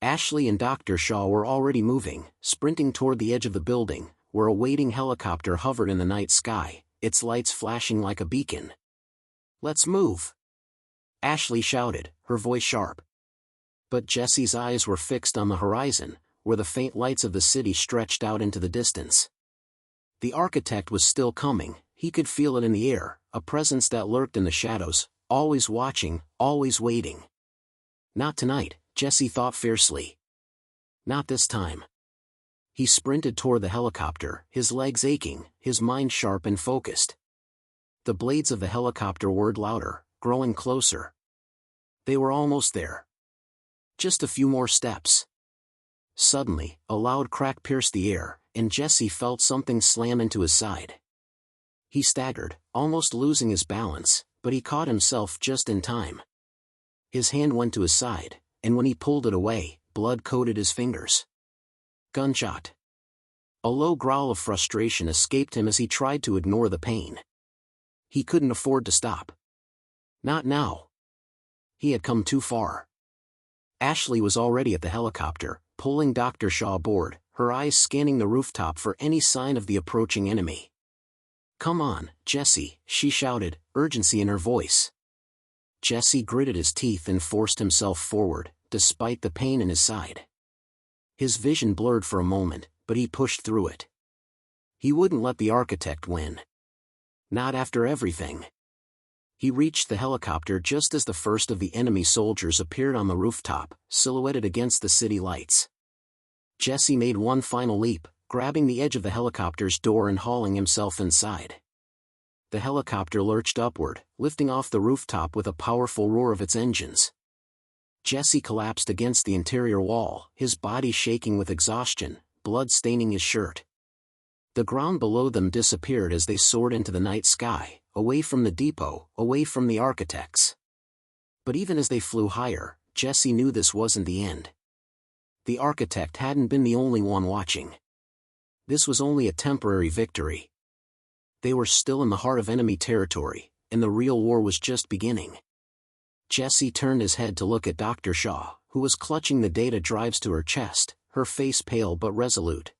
Ashley and Dr. Shaw were already moving, sprinting toward the edge of the building, where a waiting helicopter hovered in the night sky, its lights flashing like a beacon. "Let's move!" Ashley shouted, her voice sharp. But Jesse's eyes were fixed on the horizon, where the faint lights of the city stretched out into the distance. The architect was still coming, he could feel it in the air, a presence that lurked in the shadows, always watching, always waiting. Not tonight, Jesse thought fiercely. Not this time. He sprinted toward the helicopter, his legs aching, his mind sharp and focused. The blades of the helicopter whirred louder, growing closer. They were almost there. Just a few more steps. Suddenly, a loud crack pierced the air, and Jesse felt something slam into his side. He staggered, almost losing his balance, but he caught himself just in time. His hand went to his side, and when he pulled it away, blood coated his fingers. Gunshot. A low growl of frustration escaped him as he tried to ignore the pain. He couldn't afford to stop. Not now. He had come too far. Ashley was already at the helicopter, pulling Dr. Shaw aboard, her eyes scanning the rooftop for any sign of the approaching enemy. "Come on, Jesse," she shouted, urgency in her voice. Jesse gritted his teeth and forced himself forward, despite the pain in his side. His vision blurred for a moment, but he pushed through it. He wouldn't let the architect win. Not after everything. He reached the helicopter just as the first of the enemy soldiers appeared on the rooftop, silhouetted against the city lights. Jesse made one final leap, grabbing the edge of the helicopter's door and hauling himself inside. The helicopter lurched upward, lifting off the rooftop with a powerful roar of its engines. Jesse collapsed against the interior wall, his body shaking with exhaustion, blood staining his shirt. The ground below them disappeared as they soared into the night sky, away from the depot, away from the architects. But even as they flew higher, Jesse knew this wasn't the end. The architect hadn't been the only one watching. This was only a temporary victory. They were still in the heart of enemy territory, and the real war was just beginning. Jesse turned his head to look at Dr. Shaw, who was clutching the data drives to her chest, her face pale but resolute.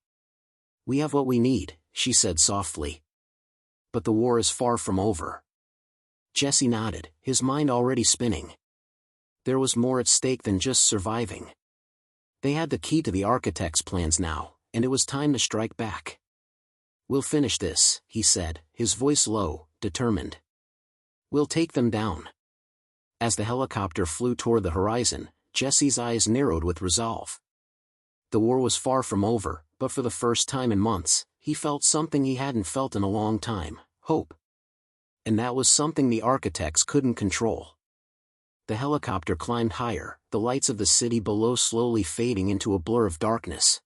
"We have what we need," she said softly. "But the war is far from over." Jesse nodded, his mind already spinning. There was more at stake than just surviving. They had the key to the architect's plans now, and it was time to strike back. "We'll finish this," he said, his voice low, determined. "We'll take them down." As the helicopter flew toward the horizon, Jesse's eyes narrowed with resolve. The war was far from over, but for the first time in months, he felt something he hadn't felt in a long time: hope. And that was something the architects couldn't control. The helicopter climbed higher, the lights of the city below slowly fading into a blur of darkness.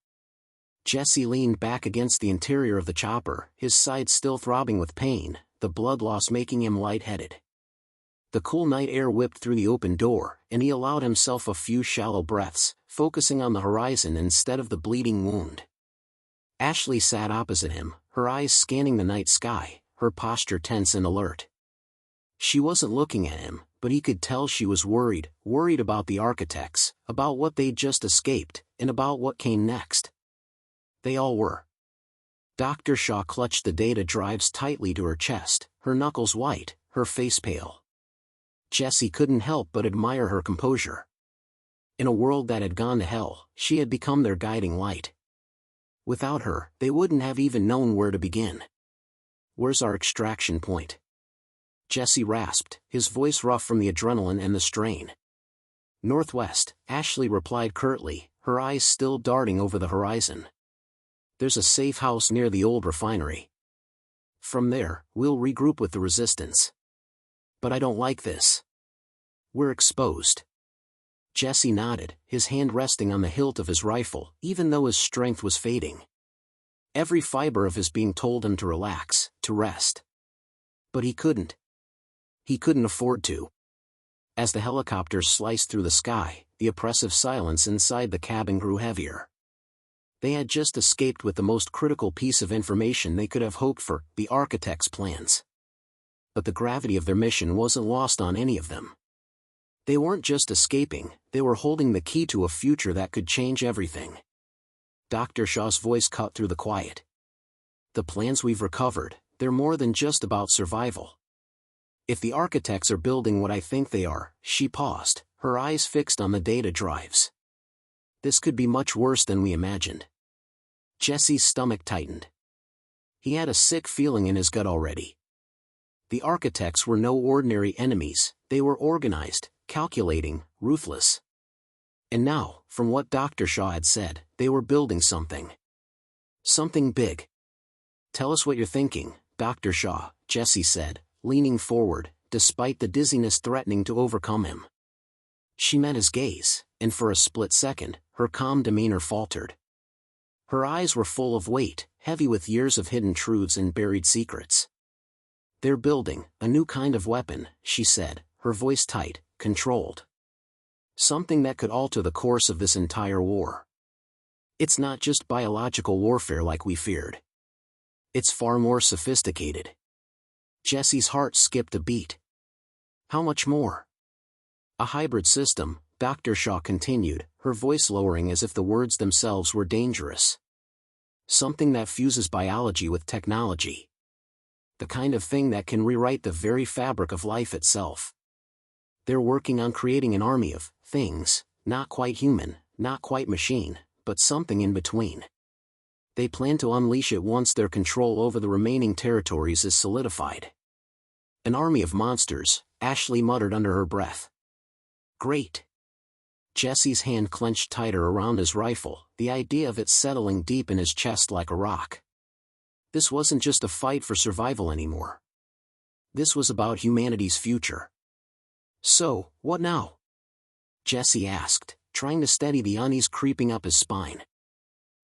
Jesse leaned back against the interior of the chopper, his side still throbbing with pain, the blood loss making him lightheaded. The cool night air whipped through the open door, and he allowed himself a few shallow breaths, focusing on the horizon instead of the bleeding wound. Ashley sat opposite him, her eyes scanning the night sky, her posture tense and alert. She wasn't looking at him, but he could tell she was worried about the architects, about what they'd just escaped, and about what came next. They all were. Dr. Shaw clutched the data drives tightly to her chest, her knuckles white, her face pale. Jesse couldn't help but admire her composure. In a world that had gone to hell, she had become their guiding light. Without her, they wouldn't have even known where to begin. "Where's our extraction point?" Jesse rasped, his voice rough from the adrenaline and the strain. "Northwest," Ashley replied curtly, her eyes still darting over the horizon. "There's a safe house near the old refinery. From there, we'll regroup with the resistance." "But I don't like this. We're exposed." Jesse nodded, his hand resting on the hilt of his rifle, even though his strength was fading. Every fiber of his being told him to relax, to rest. But he couldn't. He couldn't afford to. As the helicopter sliced through the sky, the oppressive silence inside the cabin grew heavier. They had just escaped with the most critical piece of information they could have hoped for, the architect's plans. But the gravity of their mission wasn't lost on any of them. They weren't just escaping, they were holding the key to a future that could change everything. Dr. Shaw's voice cut through the quiet. "The plans we've recovered, they're more than just about survival. If the architects are building what I think they are," she paused, her eyes fixed on the data drives. "This could be much worse than we imagined." Jesse's stomach tightened. He had a sick feeling in his gut already. The architects were no ordinary enemies, they were organized, calculating, ruthless. And now, from what Dr. Shaw had said, they were building something. Something big. "Tell us what you're thinking, Dr. Shaw," Jesse said, leaning forward, despite the dizziness threatening to overcome him. She met his gaze, and for a split second, her calm demeanor faltered. Her eyes were full of weight, heavy with years of hidden truths and buried secrets. "They're building a new kind of weapon," she said, her voice tight, controlled. "Something that could alter the course of this entire war. It's not just biological warfare like we feared. It's far more sophisticated." Jesse's heart skipped a beat. "How much more?" "A hybrid system," Dr. Shaw continued, her voice lowering as if the words themselves were dangerous. "Something that fuses biology with technology. The kind of thing that can rewrite the very fabric of life itself. They're working on creating an army of things, not quite human, not quite machine, but something in between. They plan to unleash it once their control over the remaining territories is solidified." "An army of monsters," Ashley muttered under her breath. "Great." Jesse's hand clenched tighter around his rifle, the idea of it settling deep in his chest like a rock. This wasn't just a fight for survival anymore. This was about humanity's future. "So, what now?" Jesse asked, trying to steady the unease creeping up his spine.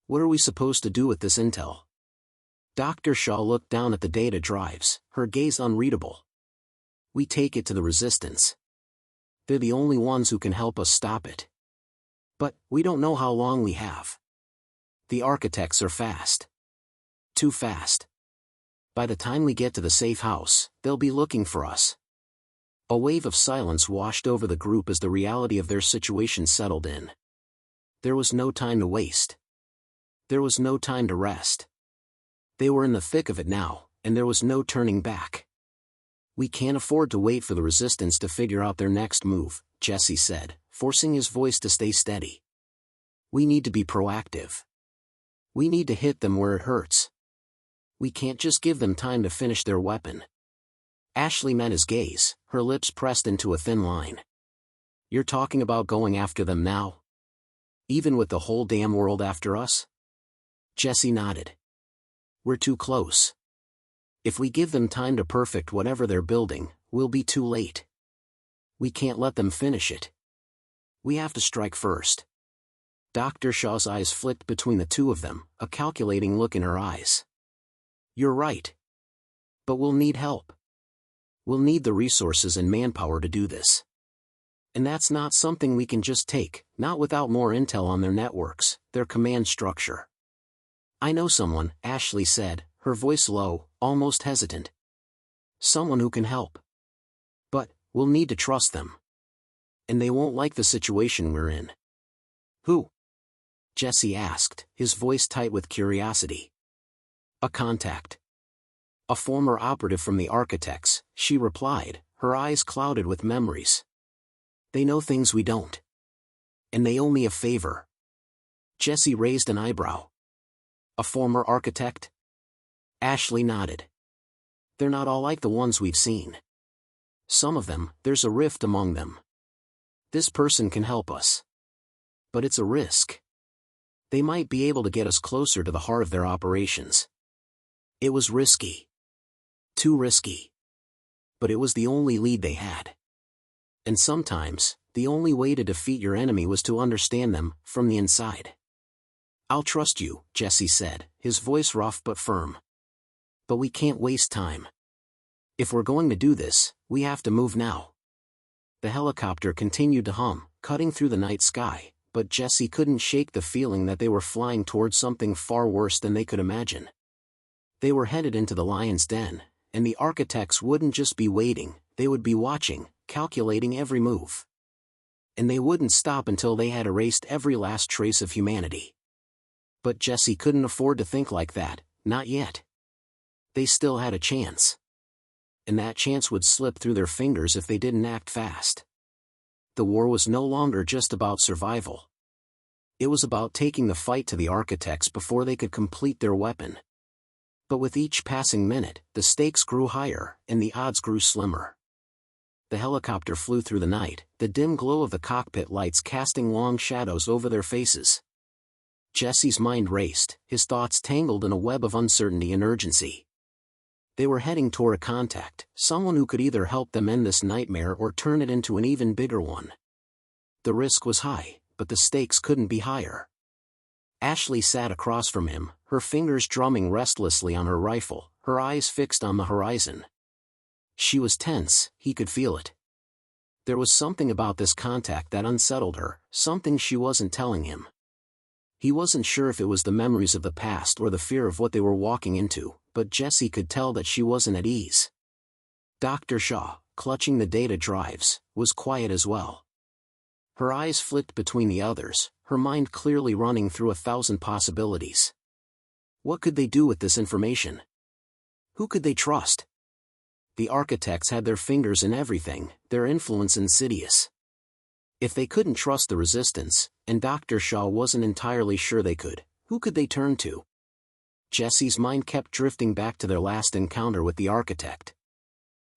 "What are we supposed to do with this intel?" Dr. Shaw looked down at the data drives, her gaze unreadable. "We take it to the Resistance. They're the only ones who can help us stop it. But we don't know how long we have. The architects are fast. Too fast. By the time we get to the safe house, they'll be looking for us." A wave of silence washed over the group as the reality of their situation settled in. There was no time to waste. There was no time to rest. They were in the thick of it now, and there was no turning back. "We can't afford to wait for the Resistance to figure out their next move," Jesse said, forcing his voice to stay steady. "We need to be proactive. We need to hit them where it hurts. We can't just give them time to finish their weapon." Ashley met his gaze, her lips pressed into a thin line. "You're talking about going after them now? Even with the whole damn world after us?" Jesse nodded. "We're too close. If we give them time to perfect whatever they're building, we'll be too late. We can't let them finish it. We have to strike first." Dr. Shaw's eyes flicked between the two of them, a calculating look in her eyes. "You're right. But we'll need help. We'll need the resources and manpower to do this. And that's not something we can just take, not without more intel on their networks, their command structure." "I know someone," Ashley said, her voice low, almost hesitant. "Someone who can help. But we'll need to trust them. And they won't like the situation we're in." "Who?" Jesse asked, his voice tight with curiosity. "A contact. A former operative from the architects," she replied, her eyes clouded with memories. "They know things we don't. And they owe me a favor." Jesse raised an eyebrow. "A former architect?" Ashley nodded. "They're not all like the ones we've seen. Some of them, there's a rift among them. This person can help us. But it's a risk. They might be able to get us closer to the heart of their operations." It was risky. Too risky. But it was the only lead they had. And sometimes, the only way to defeat your enemy was to understand them, from the inside. "I'll trust you," Jesse said, his voice rough but firm. "But we can't waste time. If we're going to do this, we have to move now." The helicopter continued to hum, cutting through the night sky, but Jesse couldn't shake the feeling that they were flying towards something far worse than they could imagine. They were headed into the lion's den, and the architects wouldn't just be waiting, they would be watching, calculating every move. And they wouldn't stop until they had erased every last trace of humanity. But Jesse couldn't afford to think like that, not yet. They still had a chance. And that chance would slip through their fingers if they didn't act fast. The war was no longer just about survival. It was about taking the fight to the architects before they could complete their weapon. But with each passing minute, the stakes grew higher, and the odds grew slimmer. The helicopter flew through the night, the dim glow of the cockpit lights casting long shadows over their faces. Jesse's mind raced, his thoughts tangled in a web of uncertainty and urgency. They were heading toward a contact, someone who could either help them end this nightmare or turn it into an even bigger one. The risk was high, but the stakes couldn't be higher. Ashley sat across from him, her fingers drumming restlessly on her rifle, her eyes fixed on the horizon. She was tense, he could feel it. There was something about this contact that unsettled her, something she wasn't telling him. He wasn't sure if it was the memories of the past or the fear of what they were walking into, but Jessie could tell that she wasn't at ease. Dr. Shaw, clutching the data drives, was quiet as well. Her eyes flicked between the others, her mind clearly running through 1,000 possibilities. What could they do with this information? Who could they trust? The architects had their fingers in everything, their influence insidious. If they couldn't trust the resistance, and Dr. Shaw wasn't entirely sure they could, who could they turn to? Jessie's mind kept drifting back to their last encounter with the architect.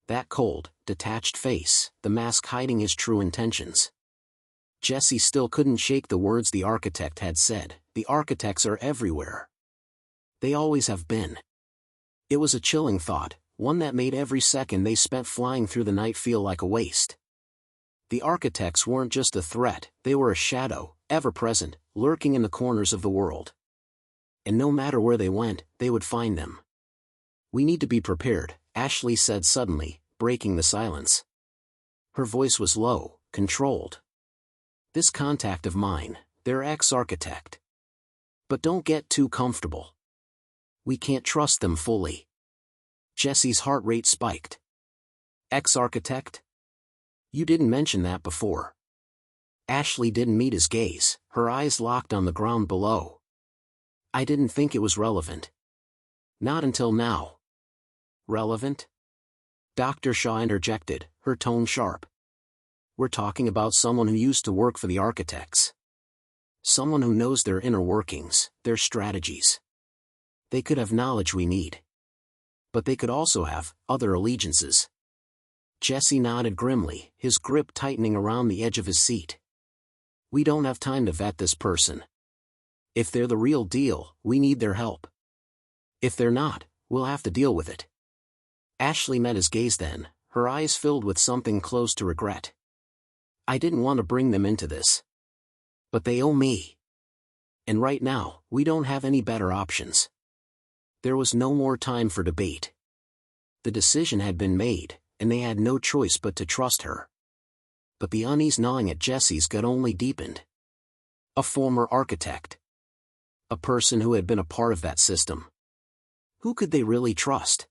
That cold, detached face, the mask hiding his true intentions. Jessie still couldn't shake the words the architect had said, "The architects are everywhere. They always have been." It was a chilling thought, one that made every second they spent flying through the night feel like a waste. The architects weren't just a threat, they were a shadow, ever-present, lurking in the corners of the world. And no matter where they went, they would find them. "We need to be prepared," Ashley said suddenly, breaking the silence. Her voice was low, controlled. "This contact of mine, their ex-architect. But don't get too comfortable. We can't trust them fully." Jessie's heart rate spiked. "Ex-architect? You didn't mention that before." Ashley didn't meet his gaze, her eyes locked on the ground below. "I didn't think it was relevant. Not until now." "Relevant?" Dr. Shaw interjected, her tone sharp. "We're talking about someone who used to work for the architects. Someone who knows their inner workings, their strategies. They could have knowledge we need. But they could also have other allegiances." Jessie nodded grimly, his grip tightening around the edge of his seat. "We don't have time to vet this person. If they're the real deal, we need their help. If they're not, we'll have to deal with it." Ashley met his gaze then, her eyes filled with something close to regret. "I didn't want to bring them into this. But they owe me. And right now, we don't have any better options." There was no more time for debate. The decision had been made, and they had no choice but to trust her. But the unease gnawing at Jessie's gut only deepened. A former architect. A person who had been a part of that system. Who could they really trust?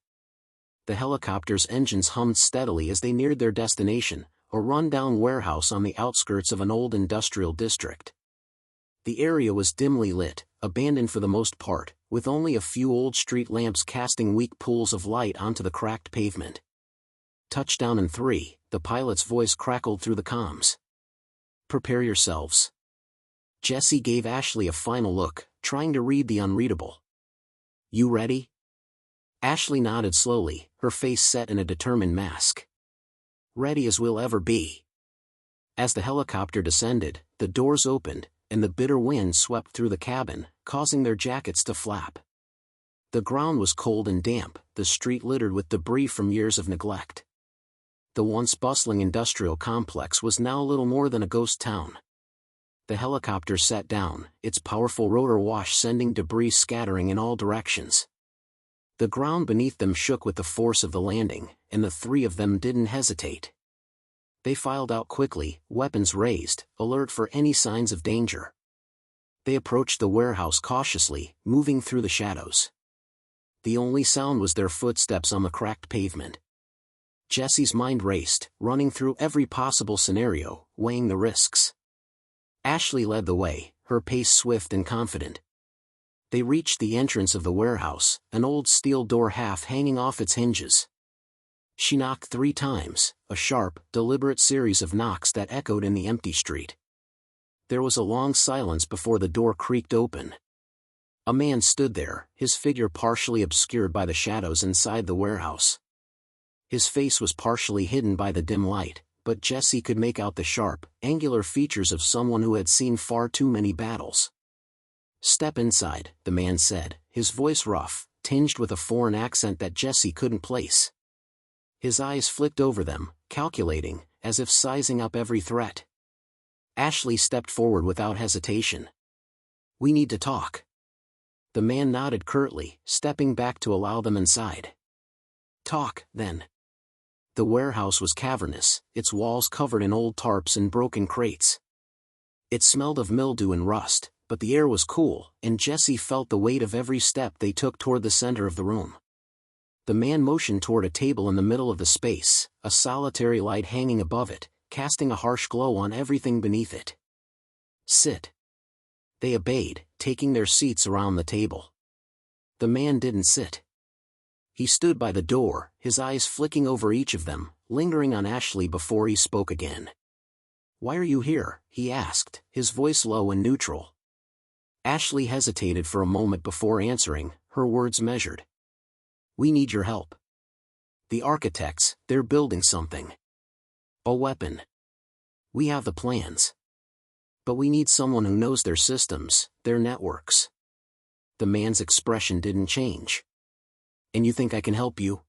The helicopter's engines hummed steadily as they neared their destination, a run-down warehouse on the outskirts of an old industrial district. The area was dimly lit, abandoned for the most part, with only a few old street lamps casting weak pools of light onto the cracked pavement. "Touchdown in 3, the pilot's voice crackled through the comms. "Prepare yourselves." Jessie gave Ashley a final look, trying to read the unreadable. "You ready?" Ashley nodded slowly, her face set in a determined mask. "Ready as we'll ever be." As the helicopter descended, the doors opened, and the bitter wind swept through the cabin, causing their jackets to flap. The ground was cold and damp, the street littered with debris from years of neglect. The once bustling industrial complex was now little more than a ghost town. The helicopter sat down, its powerful rotor wash sending debris scattering in all directions. The ground beneath them shook with the force of the landing, and the three of them didn't hesitate. They filed out quickly, weapons raised, alert for any signs of danger. They approached the warehouse cautiously, moving through the shadows. The only sound was their footsteps on the cracked pavement. Jessie's mind raced, running through every possible scenario, weighing the risks. Ashley led the way, her pace swift and confident. They reached the entrance of the warehouse, an old steel door half hanging off its hinges. She knocked 3 times, a sharp, deliberate series of knocks that echoed in the empty street. There was a long silence before the door creaked open. A man stood there, his figure partially obscured by the shadows inside the warehouse. His face was partially hidden by the dim light, but Jessie could make out the sharp, angular features of someone who had seen far too many battles. "Step inside," the man said, his voice rough, tinged with a foreign accent that Jessie couldn't place. His eyes flicked over them, calculating, as if sizing up every threat. Ashley stepped forward without hesitation. "We need to talk." The man nodded curtly, stepping back to allow them inside. "Talk, then." The warehouse was cavernous, its walls covered in old tarps and broken crates. It smelled of mildew and rust, but the air was cool, and Jesse felt the weight of every step they took toward the center of the room. The man motioned toward a table in the middle of the space, a solitary light hanging above it, casting a harsh glow on everything beneath it. "Sit." They obeyed, taking their seats around the table. The man didn't sit. He stood by the door, his eyes flicking over each of them, lingering on Ashley before he spoke again. "Why are you here?" he asked, his voice low and neutral. Ashley hesitated for a moment before answering, her words measured. "We need your help. The architects, they're building something. A weapon. We have the plans. But we need someone who knows their systems, their networks." The man's expression didn't change. "And you think I can help you?"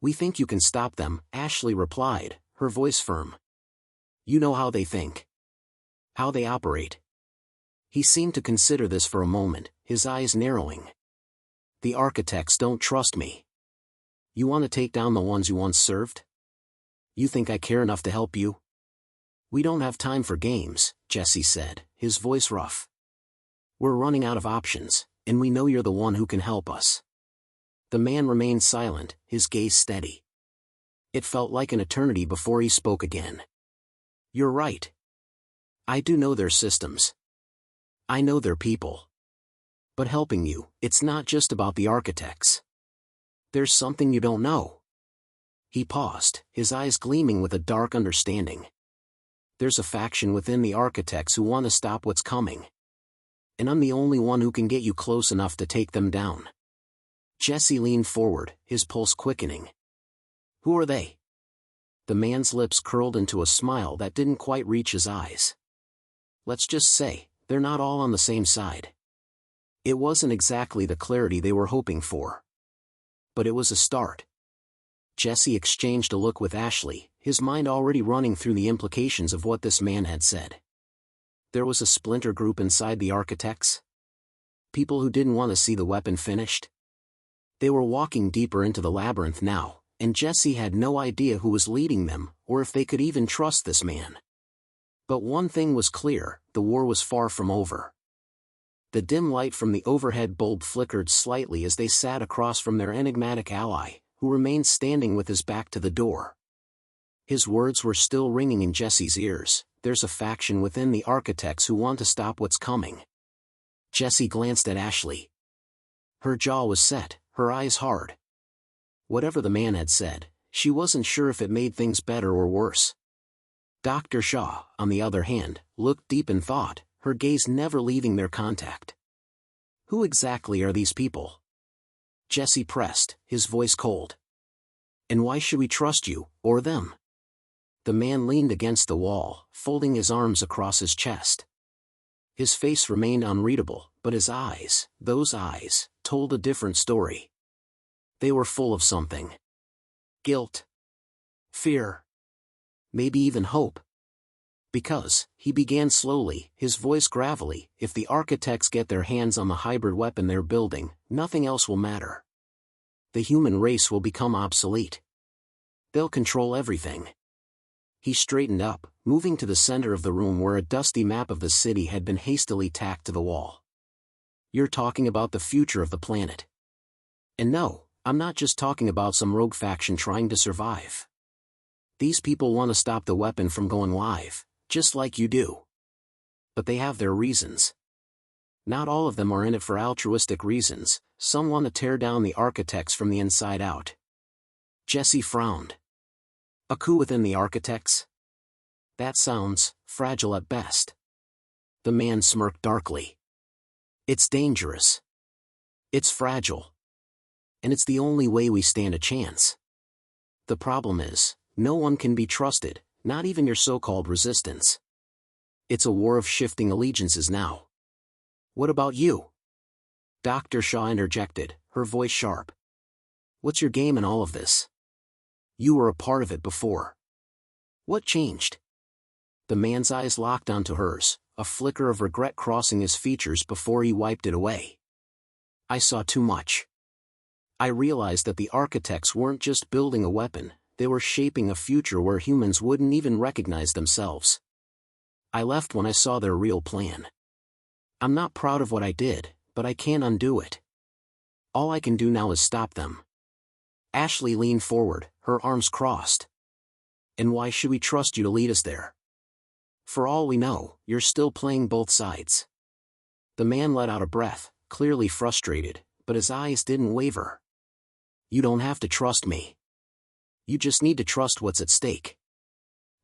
"We think you can stop them," Ashley replied, her voice firm. "You know how they think. How they operate." He seemed to consider this for a moment, his eyes narrowing. "The architects don't trust me. You want to take down the ones you once served? You think I care enough to help you?" "We don't have time for games," Jesse said, his voice rough. "We're running out of options, and we know you're the one who can help us." The man remained silent, his gaze steady. It felt like an eternity before he spoke again. "You're right. I do know their systems. I know their people. But helping you, it's not just about the architects. There's something you don't know." He paused, his eyes gleaming with a dark understanding. "There's a faction within the architects who want to stop what's coming. And I'm the only one who can get you close enough to take them down." Jesse leaned forward, his pulse quickening. "Who are they?" The man's lips curled into a smile that didn't quite reach his eyes. "Let's just say, they're not all on the same side." It wasn't exactly the clarity they were hoping for. But it was a start. Jesse exchanged a look with Ashley, his mind already running through the implications of what this man had said. There was a splinter group inside the architects? People who didn't want to see the weapon finished? They were walking deeper into the labyrinth now, and Jesse had no idea who was leading them, or if they could even trust this man. But one thing was clear, the war was far from over. The dim light from the overhead bulb flickered slightly as they sat across from their enigmatic ally, who remained standing with his back to the door. His words were still ringing in Jesse's ears. "There's a faction within the architects who want to stop what's coming." Jesse glanced at Ashley. Her jaw was set, her eyes hard. Whatever the man had said, she wasn't sure if it made things better or worse. Dr. Shaw, on the other hand, looked deep in thought, her gaze never leaving their contact. "Who exactly are these people?" Jesse pressed, his voice cold. "And why should we trust you, or them?" The man leaned against the wall, folding his arms across his chest. His face remained unreadable, but his eyes, those eyes, told a different story. They were full of something. Guilt. Fear. Maybe even hope. "Because," he began slowly, his voice gravelly, "if the architects get their hands on the hybrid weapon they're building, nothing else will matter. The human race will become obsolete. They'll control everything." He straightened up, moving to the center of the room where a dusty map of the city had been hastily tacked to the wall. "You're talking about the future of the planet. And no, I'm not just talking about some rogue faction trying to survive. These people want to stop the weapon from going live, just like you do. But they have their reasons. Not all of them are in it for altruistic reasons, some want to tear down the architects from the inside out." Jesse frowned. "A coup within the architects? That sounds fragile at best." The man smirked darkly. "It's dangerous. It's fragile. And it's the only way we stand a chance. The problem is, no one can be trusted, not even your so-called resistance. It's a war of shifting allegiances now." "What about you?" Dr. Shaw interjected, her voice sharp. "What's your game in all of this? You were a part of it before. What changed?" The man's eyes locked onto hers, a flicker of regret crossing his features before he wiped it away. I saw too much. I realized that the architects weren't just building a weapon, they were shaping a future where humans wouldn't even recognize themselves. I left when I saw their real plan. I'm not proud of what I did, but I can't undo it. All I can do now is stop them. Ashley leaned forward, her arms crossed. And why should we trust you to lead us there? For all we know, you're still playing both sides. The man let out a breath, clearly frustrated, but his eyes didn't waver. You don't have to trust me. You just need to trust what's at stake.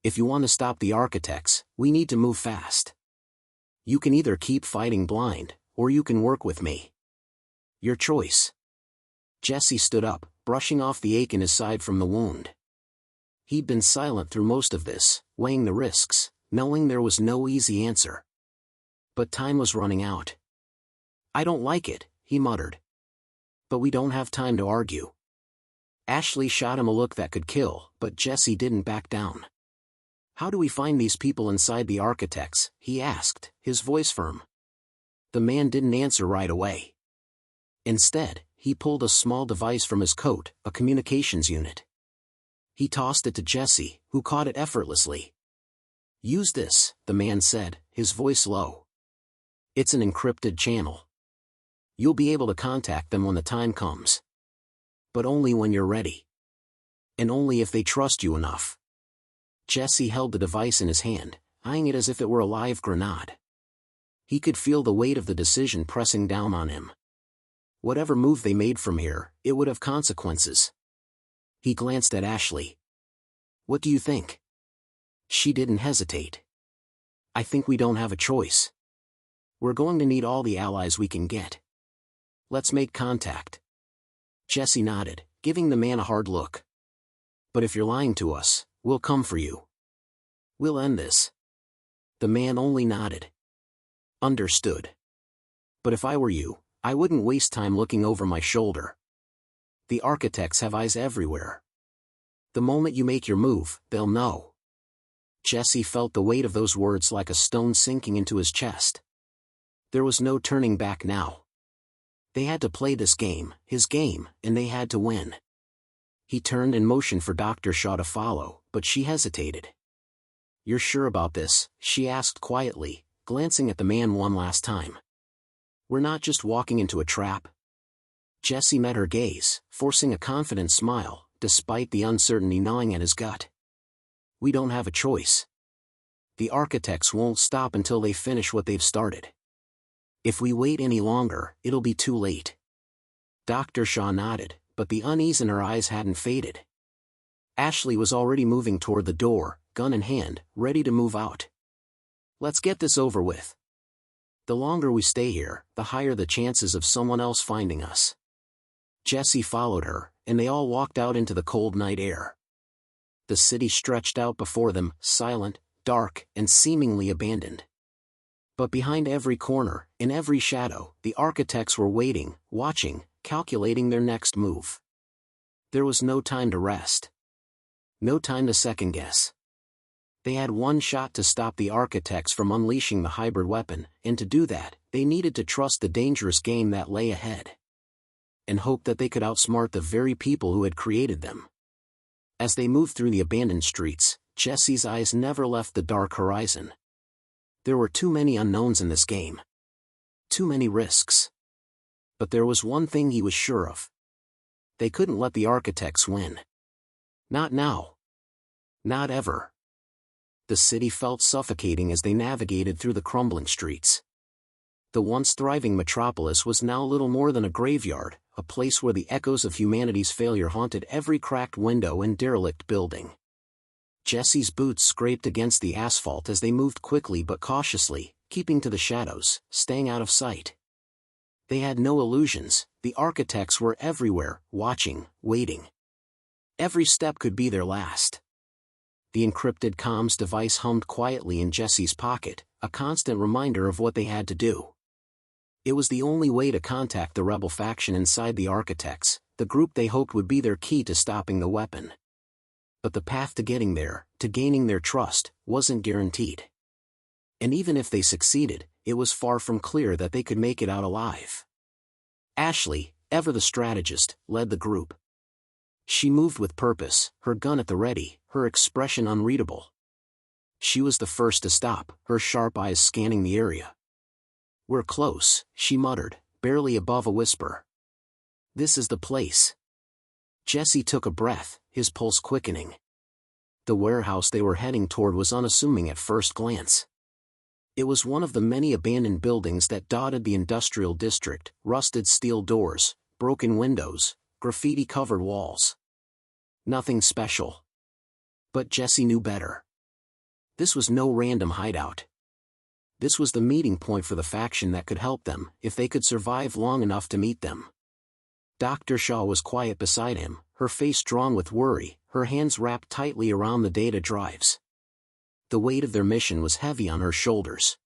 If you want to stop the architects, we need to move fast. You can either keep fighting blind, or you can work with me. Your choice. Jesse stood up, brushing off the ache in his side from the wound. He'd been silent through most of this, weighing the risks, knowing there was no easy answer. But time was running out. I don't like it, he muttered. But we don't have time to argue. Ashley shot him a look that could kill, but Jesse didn't back down. How do we find these people inside the architects? He asked, his voice firm. The man didn't answer right away. Instead, he pulled a small device from his coat, a communications unit. He tossed it to Jesse, who caught it effortlessly. Use this, the man said, his voice low. It's an encrypted channel. You'll be able to contact them when the time comes. But only when you're ready. And only if they trust you enough. Jesse held the device in his hand, eyeing it as if it were a live grenade. He could feel the weight of the decision pressing down on him. Whatever move they made from here, it would have consequences. He glanced at Ashley. What do you think? She didn't hesitate. I think we don't have a choice. We're going to need all the allies we can get. Let's make contact. Jesse nodded, giving the man a hard look. But if you're lying to us, we'll come for you. We'll end this. The man only nodded. Understood. But if I were you, I wouldn't waste time looking over my shoulder. The architects have eyes everywhere. The moment you make your move, they'll know. Jesse felt the weight of those words like a stone sinking into his chest. There was no turning back now. They had to play this game, his game, and they had to win. He turned and motioned for Dr. Shaw to follow, but she hesitated. You're sure about this? She asked quietly, glancing at the man one last time. We're not just walking into a trap. Jesse met her gaze, forcing a confident smile, despite the uncertainty gnawing at his gut. We don't have a choice. The architects won't stop until they finish what they've started. If we wait any longer, it'll be too late. Dr. Shaw nodded, but the unease in her eyes hadn't faded. Ashley was already moving toward the door, gun in hand, ready to move out. Let's get this over with. The longer we stay here, the higher the chances of someone else finding us. Jesse followed her, and they all walked out into the cold night air. The city stretched out before them, silent, dark, and seemingly abandoned. But behind every corner, in every shadow, the architects were waiting, watching, calculating their next move. There was no time to rest. No time to second-guess. They had one shot to stop the architects from unleashing the hybrid weapon, and to do that, they needed to trust the dangerous game that lay ahead. And hope that they could outsmart the very people who had created them. As they moved through the abandoned streets, Jesse's eyes never left the dark horizon. There were too many unknowns in this game. Too many risks. But there was one thing he was sure of. They couldn't let the architects win. Not now. Not ever. The city felt suffocating as they navigated through the crumbling streets. The once thriving metropolis was now little more than a graveyard, a place where the echoes of humanity's failure haunted every cracked window and derelict building. Jesse's boots scraped against the asphalt as they moved quickly but cautiously, keeping to the shadows, staying out of sight. They had no illusions, the architects were everywhere, watching, waiting. Every step could be their last. The encrypted comms device hummed quietly in Jesse's pocket, a constant reminder of what they had to do. It was the only way to contact the rebel faction inside the architects, the group they hoped would be their key to stopping the weapon. But the path to getting there, to gaining their trust, wasn't guaranteed. And even if they succeeded, it was far from clear that they could make it out alive. Ashley, ever the strategist, led the group. She moved with purpose, her gun at the ready, her expression unreadable. She was the first to stop, her sharp eyes scanning the area. "We're close," she muttered, barely above a whisper. "This is the place." Jesse took a breath, his pulse quickening. The warehouse they were heading toward was unassuming at first glance. It was one of the many abandoned buildings that dotted the industrial district, rusted steel doors, broken windows, graffiti-covered walls. Nothing special. But Jesse knew better. This was no random hideout. This was the meeting point for the faction that could help them, if they could survive long enough to meet them. Dr. Shaw was quiet beside him, her face drawn with worry, her hands wrapped tightly around the data drives. The weight of their mission was heavy on her shoulders.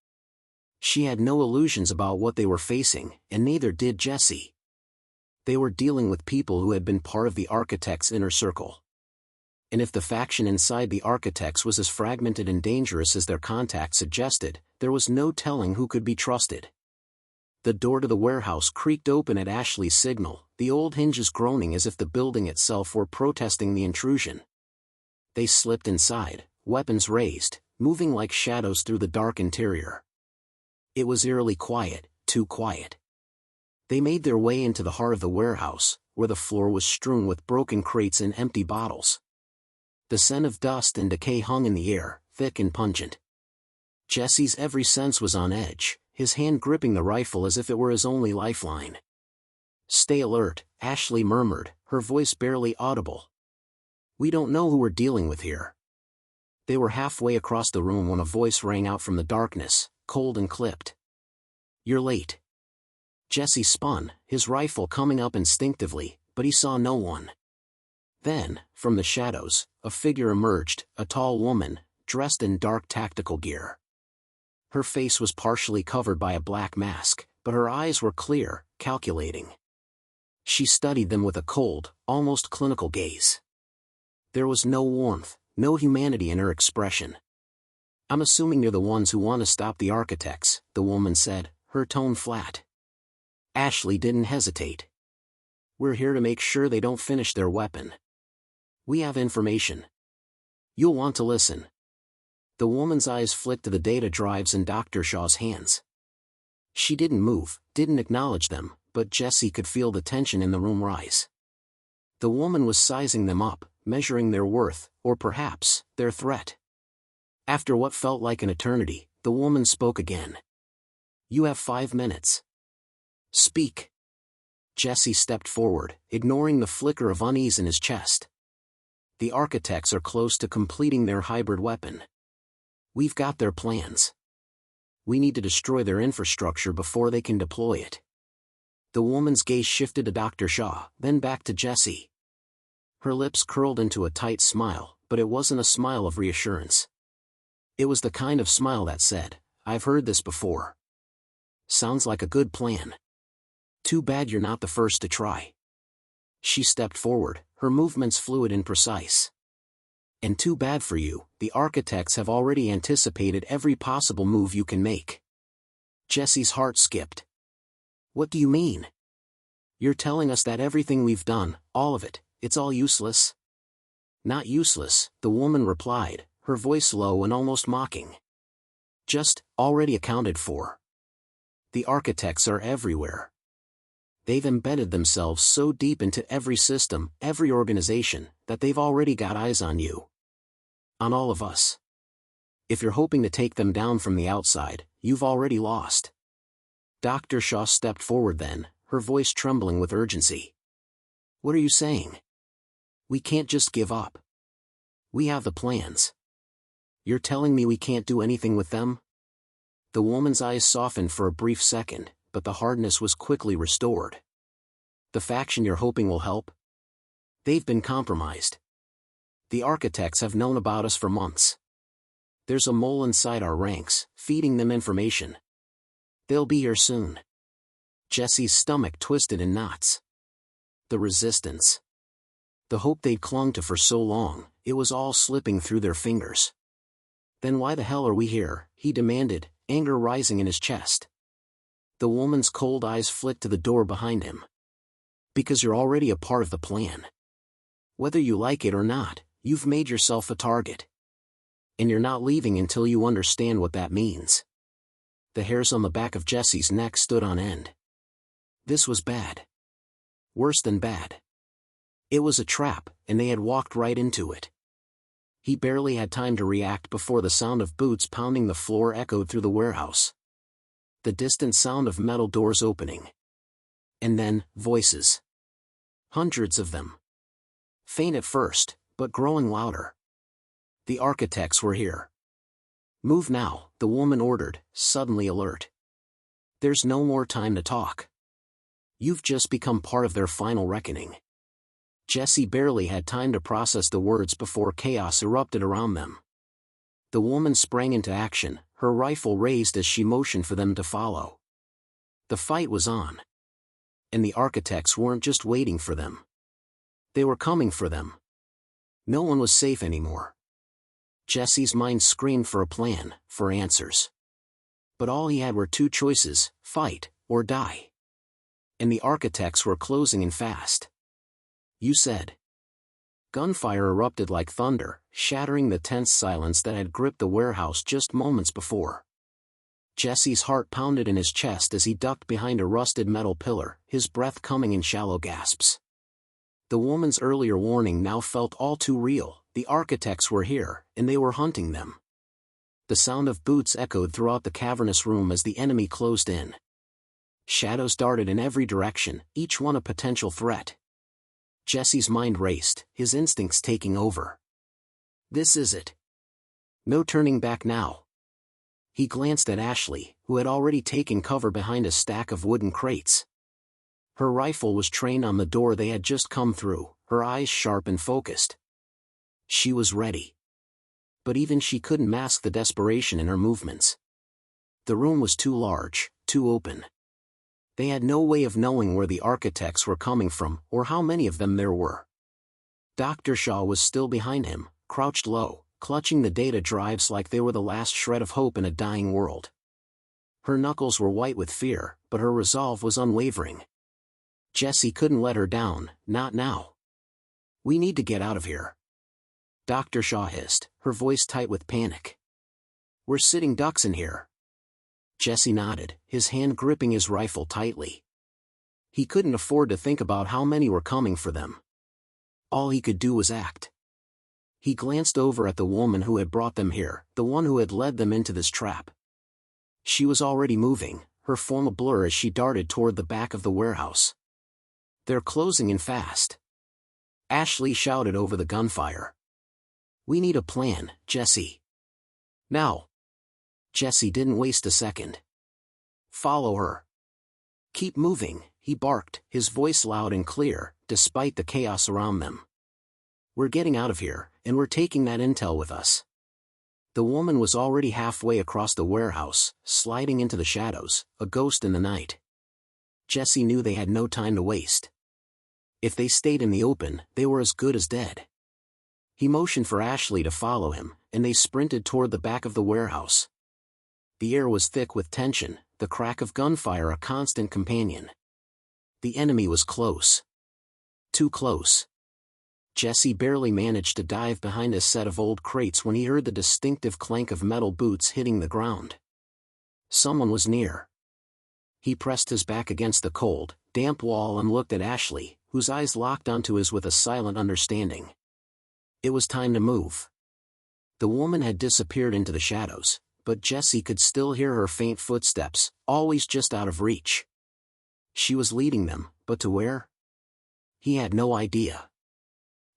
She had no illusions about what they were facing, and neither did Jesse. They were dealing with people who had been part of the Architects' inner circle. And if the faction inside the Architects was as fragmented and dangerous as their contact suggested, there was no telling who could be trusted. The door to the warehouse creaked open at Ashley's signal, the old hinges groaning as if the building itself were protesting the intrusion. They slipped inside, weapons raised, moving like shadows through the dark interior. It was eerily quiet, too quiet. They made their way into the heart of the warehouse, where the floor was strewn with broken crates and empty bottles. The scent of dust and decay hung in the air, thick and pungent. Jesse's every sense was on edge, his hand gripping the rifle as if it were his only lifeline. "Stay alert," Ashley murmured, her voice barely audible. "We don't know who we're dealing with here." They were halfway across the room when a voice rang out from the darkness, cold and clipped. "You're late." Jesse spun, his rifle coming up instinctively, but he saw no one. Then, from the shadows, a figure emerged, a tall woman, dressed in dark tactical gear. Her face was partially covered by a black mask, but her eyes were clear, calculating. She studied them with a cold, almost clinical gaze. There was no warmth, no humanity in her expression. "I'm assuming you're the ones who want to stop the Architects," the woman said, her tone flat. Ashley didn't hesitate. "We're here to make sure they don't finish their weapon. We have information. You'll want to listen." The woman's eyes flicked to the data drives in Dr. Shaw's hands. She didn't move, didn't acknowledge them, but Jesse could feel the tension in the room rise. The woman was sizing them up, measuring their worth, or perhaps, their threat. After what felt like an eternity, the woman spoke again. "You have 5 minutes. Speak." Jesse stepped forward, ignoring the flicker of unease in his chest. "The Architects are close to completing their hybrid weapon. We've got their plans. We need to destroy their infrastructure before they can deploy it." The woman's gaze shifted to Dr. Shaw, then back to Jesse. Her lips curled into a tight smile, but it wasn't a smile of reassurance. It was the kind of smile that said, "I've heard this before. Sounds like a good plan. Too bad you're not the first to try." She stepped forward, her movements fluid and precise. "And too bad for you, the Architects have already anticipated every possible move you can make." Jesse's heart skipped. "What do you mean? You're telling us that everything we've done, all of it, it's all useless?" "Not useless," the woman replied, her voice low and almost mocking. "Just, already accounted for. The Architects are everywhere. They've embedded themselves so deep into every system, every organization, that they've already got eyes on you. On all of us. If you're hoping to take them down from the outside, you've already lost." Dr. Shaw stepped forward then, her voice trembling with urgency. "What are you saying? We can't just give up. We have the plans. You're telling me we can't do anything with them?" The woman's eyes softened for a brief second, but the hardness was quickly restored. "The faction you're hoping will help? They've been compromised. The Architects have known about us for months. There's a mole inside our ranks, feeding them information. They'll be here soon." Jesse's stomach twisted in knots. The resistance. The hope they'd clung to for so long, It was all slipping through their fingers. "Then why the hell are we here?" he demanded, anger rising in his chest. The woman's cold eyes flicked to the door behind him. "Because you're already a part of the plan. Whether you like it or not, you've made yourself a target. And you're not leaving until you understand what that means." The hairs on the back of Jesse's neck stood on end. This was bad. Worse than bad. It was a trap, and they had walked right into it. He barely had time to react before the sound of boots pounding the floor echoed through the warehouse. The distant sound of metal doors opening. And then, voices. Hundreds of them. Faint at first, but growing louder. The architects were here. "Move now," the woman ordered, suddenly alert. "There's no more time to talk. You've just become part of their final reckoning." Jesse barely had time to process the words before chaos erupted around them. The woman sprang into action, her rifle raised as she motioned for them to follow. The fight was on. And the architects weren't just waiting for them. They were coming for them. No one was safe anymore. Jesse's mind screamed for a plan, for answers. But all he had were two choices: fight, or die. And the architects were closing in fast. "You said." Gunfire erupted like thunder, shattering the tense silence that had gripped the warehouse just moments before. Jesse's heart pounded in his chest as he ducked behind a rusted metal pillar, his breath coming in shallow gasps. The woman's earlier warning now felt all too real. The architects were here, and they were hunting them. The sound of boots echoed throughout the cavernous room as the enemy closed in. Shadows darted in every direction, each one a potential threat. Jesse's mind raced, his instincts taking over. This is it. No turning back now. He glanced at Ashley, who had already taken cover behind a stack of wooden crates. Her rifle was trained on the door they had just come through, her eyes sharp and focused. She was ready. But even she couldn't mask the desperation in her movements. The room was too large, too open. They had no way of knowing where the architects were coming from, or how many of them there were. Dr. Shaw was still behind him, crouched low, clutching the data drives like they were the last shred of hope in a dying world. Her knuckles were white with fear, but her resolve was unwavering. Jesse couldn't let her down, not now. "We need to get out of here," Dr. Shaw hissed, her voice tight with panic. "We're sitting ducks in here." Jesse nodded, his hand gripping his rifle tightly. He couldn't afford to think about how many were coming for them. All he could do was act. He glanced over at the woman who had brought them here, the one who had led them into this trap. She was already moving, her form a blur as she darted toward the back of the warehouse. "They're closing in fast." Ashley shouted over the gunfire. "We need a plan, Jesse. Now." Jesse didn't waste a second. "Follow her. Keep moving," he barked, his voice loud and clear, despite the chaos around them. "We're getting out of here, and we're taking that intel with us." The woman was already halfway across the warehouse, sliding into the shadows, a ghost in the night. Jesse knew they had no time to waste. If they stayed in the open, they were as good as dead. He motioned for Ashley to follow him, and they sprinted toward the back of the warehouse. The air was thick with tension, the crack of gunfire a constant companion. The enemy was close. Too close. Jesse barely managed to dive behind a set of old crates when he heard the distinctive clank of metal boots hitting the ground. Someone was near. He pressed his back against the cold, damp wall and looked at Ashley, whose eyes locked onto his with a silent understanding. It was time to move. The woman had disappeared into the shadows, but Jesse could still hear her faint footsteps, always just out of reach. She was leading them, but to where? He had no idea.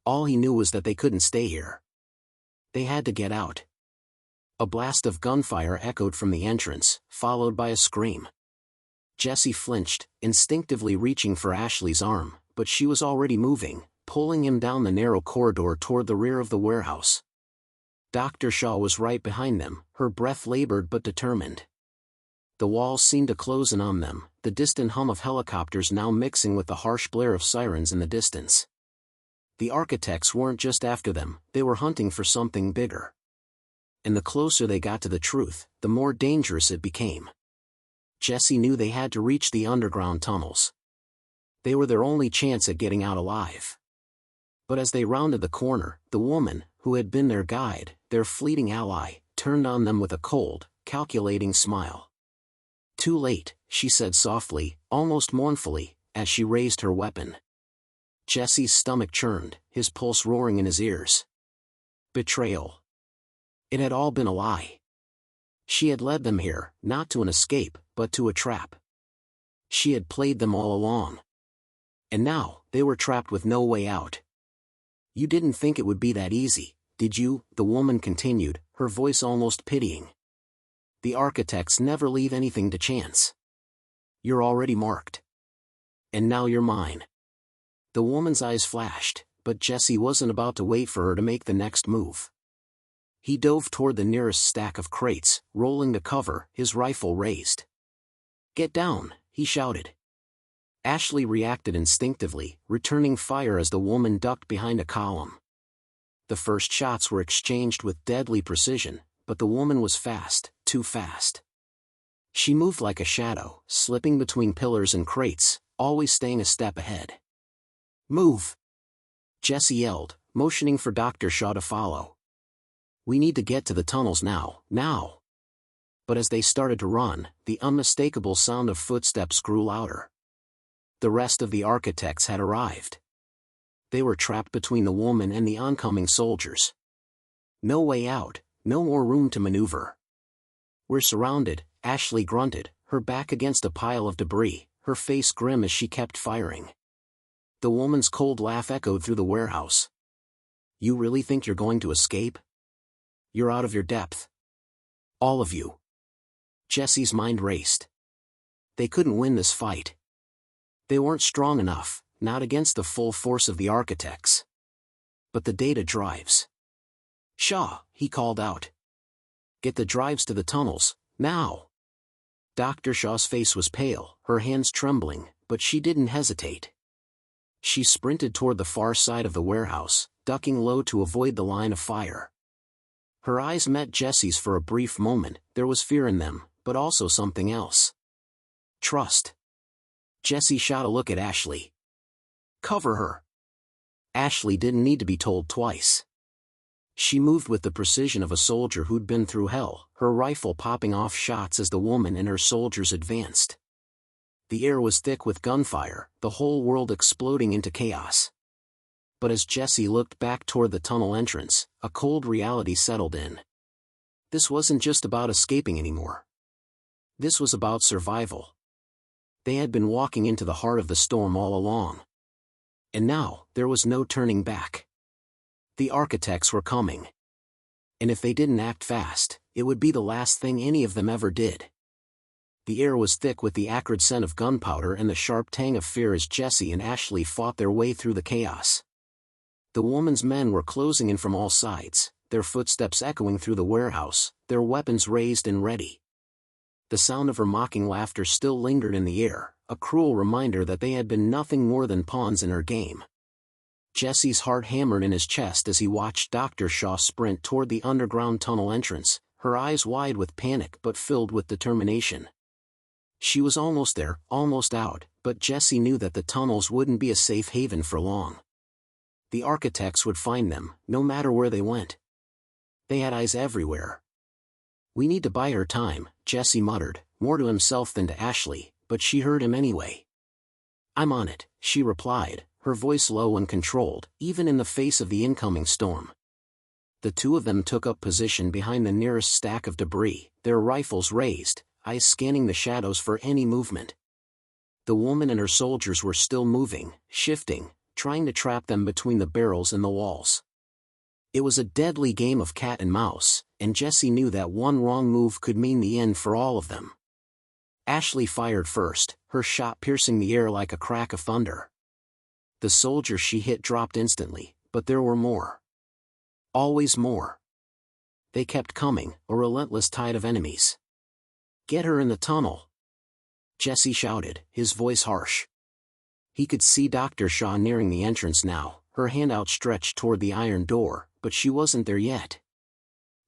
All he knew was that they couldn't stay here. They had to get out. A blast of gunfire echoed from the entrance, followed by a scream. Jesse flinched, instinctively reaching for Ashley's arm, but she was already moving, pulling him down the narrow corridor toward the rear of the warehouse. Dr. Shaw was right behind them, her breath labored but determined. The walls seemed to close in on them, the distant hum of helicopters now mixing with the harsh blare of sirens in the distance. The architects weren't just after them, they were hunting for something bigger. And the closer they got to the truth, the more dangerous it became. Jesse knew they had to reach the underground tunnels. They were their only chance at getting out alive. But as they rounded the corner, the woman, who had been their guide, their fleeting ally, turned on them with a cold, calculating smile. "Too late," she said softly, almost mournfully, as she raised her weapon. Jesse's stomach churned, his pulse roaring in his ears. Betrayal. It had all been a lie. She had led them here, not to an escape, but to a trap. She had played them all along. And now, they were trapped with no way out. "You didn't think it would be that easy, did you?" the woman continued, her voice almost pitying. "The architects never leave anything to chance. You're already marked. And now you're mine." The woman's eyes flashed, but Jesse wasn't about to wait for her to make the next move. He dove toward the nearest stack of crates, rolling the cover, his rifle raised. "Get down," he shouted. Ashley reacted instinctively, returning fire as the woman ducked behind a column. The first shots were exchanged with deadly precision, but the woman was fast, too fast. She moved like a shadow, slipping between pillars and crates, always staying a step ahead. "Move!" Jesse yelled, motioning for Dr. Shaw to follow. "We need to get to the tunnels now, now!" But as they started to run, the unmistakable sound of footsteps grew louder. The rest of the architects had arrived. They were trapped between the woman and the oncoming soldiers. No way out, no more room to maneuver. "We're surrounded," Ashley grunted, her back against a pile of debris, her face grim as she kept firing. The woman's cold laugh echoed through the warehouse. "You really think you're going to escape? You're out of your depth. All of you." Jesse's mind raced. They couldn't win this fight. They weren't strong enough, not against the full force of the architects. But the data drives. "Shaw," he called out. "Get the drives to the tunnels, now." Dr. Shaw's face was pale, her hands trembling, but she didn't hesitate. She sprinted toward the far side of the warehouse, ducking low to avoid the line of fire. Her eyes met Jesse's for a brief moment. There was fear in them, but also something else. Trust. Jesse shot a look at Ashley. "Cover her." Ashley didn't need to be told twice. She moved with the precision of a soldier who'd been through hell, her rifle popping off shots as the woman and her soldiers advanced. The air was thick with gunfire, the whole world exploding into chaos. But as Jesse looked back toward the tunnel entrance, a cold reality settled in. This wasn't just about escaping anymore. This was about survival. They had been walking into the heart of the storm all along. And now, there was no turning back. The architects were coming. And if they didn't act fast, it would be the last thing any of them ever did. The air was thick with the acrid scent of gunpowder and the sharp tang of fear as Jesse and Ashley fought their way through the chaos. The woman's men were closing in from all sides, their footsteps echoing through the warehouse, their weapons raised and ready. The sound of her mocking laughter still lingered in the air, a cruel reminder that they had been nothing more than pawns in her game. Jesse's heart hammered in his chest as he watched Dr. Shaw sprint toward the underground tunnel entrance, her eyes wide with panic but filled with determination. She was almost there, almost out, but Jesse knew that the tunnels wouldn't be a safe haven for long. The architects would find them, no matter where they went. They had eyes everywhere. "We need to buy her time," Jesse muttered, more to himself than to Ashley, but she heard him anyway. "I'm on it," she replied, her voice low and controlled, even in the face of the incoming storm. The two of them took up position behind the nearest stack of debris, their rifles raised, eyes scanning the shadows for any movement. The woman and her soldiers were still moving, shifting, trying to trap them between the barrels and the walls. It was a deadly game of cat and mouse, and Jesse knew that one wrong move could mean the end for all of them. Ashley fired first, her shot piercing the air like a crack of thunder. The soldier she hit dropped instantly, but there were more. Always more. They kept coming, a relentless tide of enemies. "Get her in the tunnel!" Jesse shouted, his voice harsh. He could see Dr. Shaw nearing the entrance now, her hand outstretched toward the iron door, but she wasn't there yet.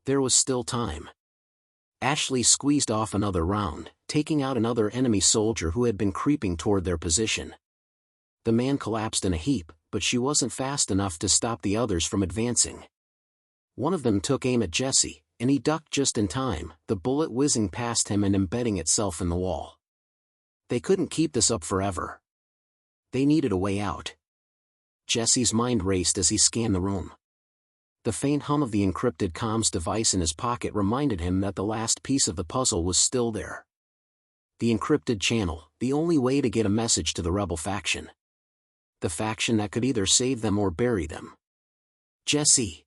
There was still time. Ashley squeezed off another round, taking out another enemy soldier who had been creeping toward their position. The man collapsed in a heap, but she wasn't fast enough to stop the others from advancing. One of them took aim at Jesse, and he ducked just in time, the bullet whizzing past him and embedding itself in the wall. They couldn't keep this up forever. They needed a way out. Jesse's mind raced as he scanned the room. The faint hum of the encrypted comms device in his pocket reminded him that the last piece of the puzzle was still there. The encrypted channel, the only way to get a message to the rebel faction. The faction that could either save them or bury them. Jesse!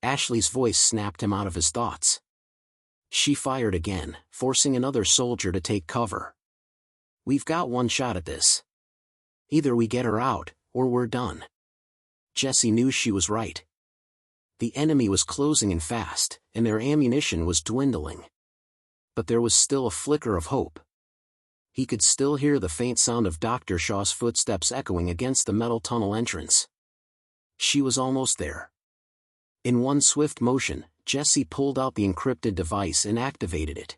Ashley's voice snapped him out of his thoughts. She fired again, forcing another soldier to take cover. We've got one shot at this. Either we get her out, or we're done. Jesse knew she was right. The enemy was closing in fast, and their ammunition was dwindling. But there was still a flicker of hope. He could still hear the faint sound of Dr. Shaw's footsteps echoing against the metal tunnel entrance. She was almost there. In one swift motion, Jesse pulled out the encrypted device and activated it.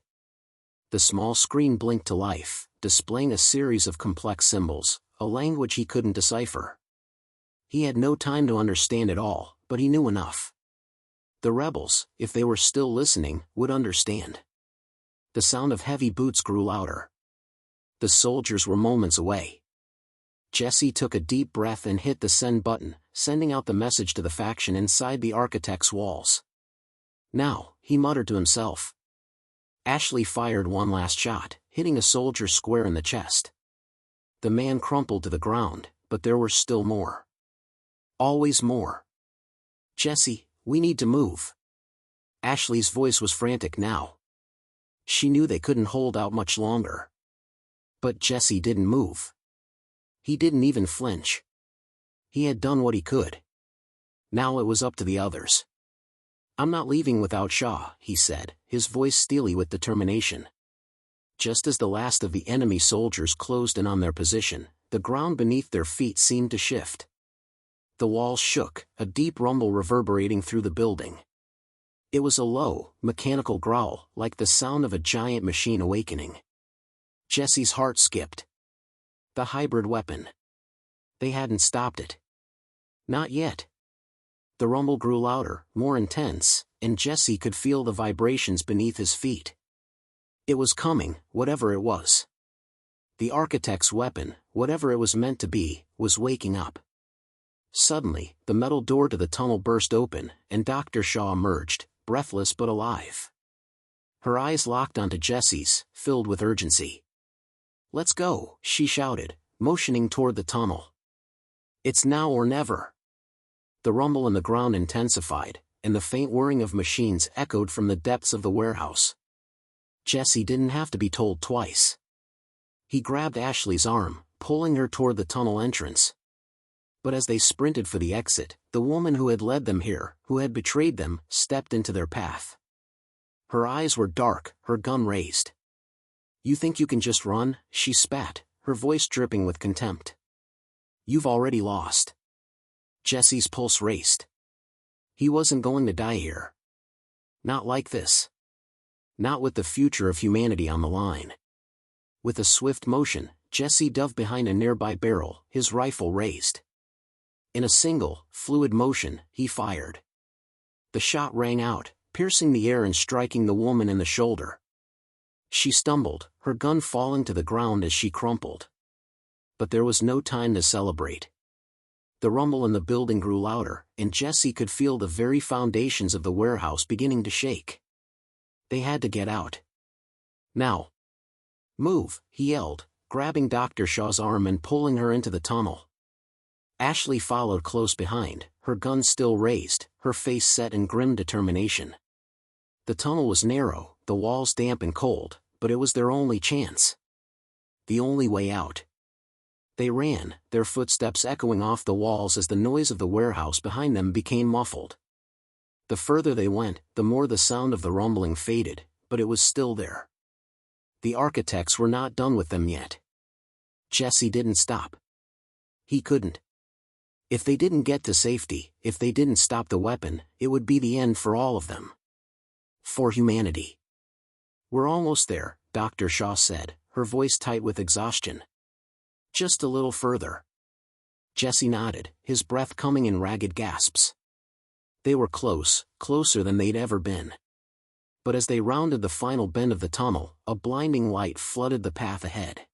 The small screen blinked to life, displaying a series of complex symbols, a language he couldn't decipher. He had no time to understand it all, but he knew enough. The rebels, if they were still listening, would understand. The sound of heavy boots grew louder. The soldiers were moments away. Jesse took a deep breath and hit the send button, sending out the message to the faction inside the architect's walls. Now, he muttered to himself. Ashley fired one last shot, hitting a soldier square in the chest. The man crumpled to the ground, but there were still more. Always more. Jesse, we need to move. Ashley's voice was frantic now. She knew they couldn't hold out much longer. But Jesse didn't move. He didn't even flinch. He had done what he could. Now it was up to the others. I'm not leaving without Shaw, he said, his voice steely with determination. Just as the last of the enemy soldiers closed in on their position, the ground beneath their feet seemed to shift. The walls shook, a deep rumble reverberating through the building. It was a low, mechanical growl, like the sound of a giant machine awakening. Jesse's heart skipped. The hybrid weapon. They hadn't stopped it. Not yet. The rumble grew louder, more intense, and Jesse could feel the vibrations beneath his feet. It was coming, whatever it was. The architect's weapon, whatever it was meant to be, was waking up. Suddenly, the metal door to the tunnel burst open, and Dr. Shaw emerged, breathless but alive. Her eyes locked onto Jesse's, filled with urgency. Let's go, she shouted, motioning toward the tunnel. It's now or never. The rumble in the ground intensified, and the faint whirring of machines echoed from the depths of the warehouse. Jesse didn't have to be told twice. He grabbed Ashley's arm, pulling her toward the tunnel entrance. But as they sprinted for the exit, the woman who had led them here, who had betrayed them, stepped into their path. Her eyes were dark, her gun raised. You think you can just run? She spat, her voice dripping with contempt. You've already lost. Jesse's pulse raced. He wasn't going to die here. Not like this. Not with the future of humanity on the line. With a swift motion, Jesse dove behind a nearby barrel, his rifle raised. In a single, fluid motion, he fired. The shot rang out, piercing the air and striking the woman in the shoulder. She stumbled, her gun falling to the ground as she crumpled. But there was no time to celebrate. The rumble in the building grew louder, and Jesse could feel the very foundations of the warehouse beginning to shake. They had to get out. Now. Move, he yelled, grabbing Dr. Shaw's arm and pulling her into the tunnel. Ashley followed close behind, her gun still raised, her face set in grim determination. The tunnel was narrow, the walls damp and cold, but it was their only chance. The only way out. They ran, their footsteps echoing off the walls as the noise of the warehouse behind them became muffled. The further they went, the more the sound of the rumbling faded, but it was still there. The architects were not done with them yet. Jesse didn't stop. He couldn't. If they didn't get to safety, if they didn't stop the weapon, it would be the end for all of them. For humanity. "We're almost there," Dr. Shaw said, her voice tight with exhaustion. "Just a little further." Jesse nodded, his breath coming in ragged gasps. They were close, closer than they'd ever been. But as they rounded the final bend of the tunnel, a blinding light flooded the path ahead.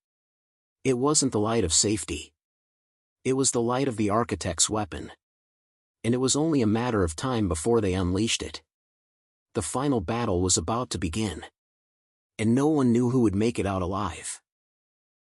It wasn't the light of safety. It was the light of the architect's weapon. And it was only a matter of time before they unleashed it. The final battle was about to begin. And no one knew who would make it out alive.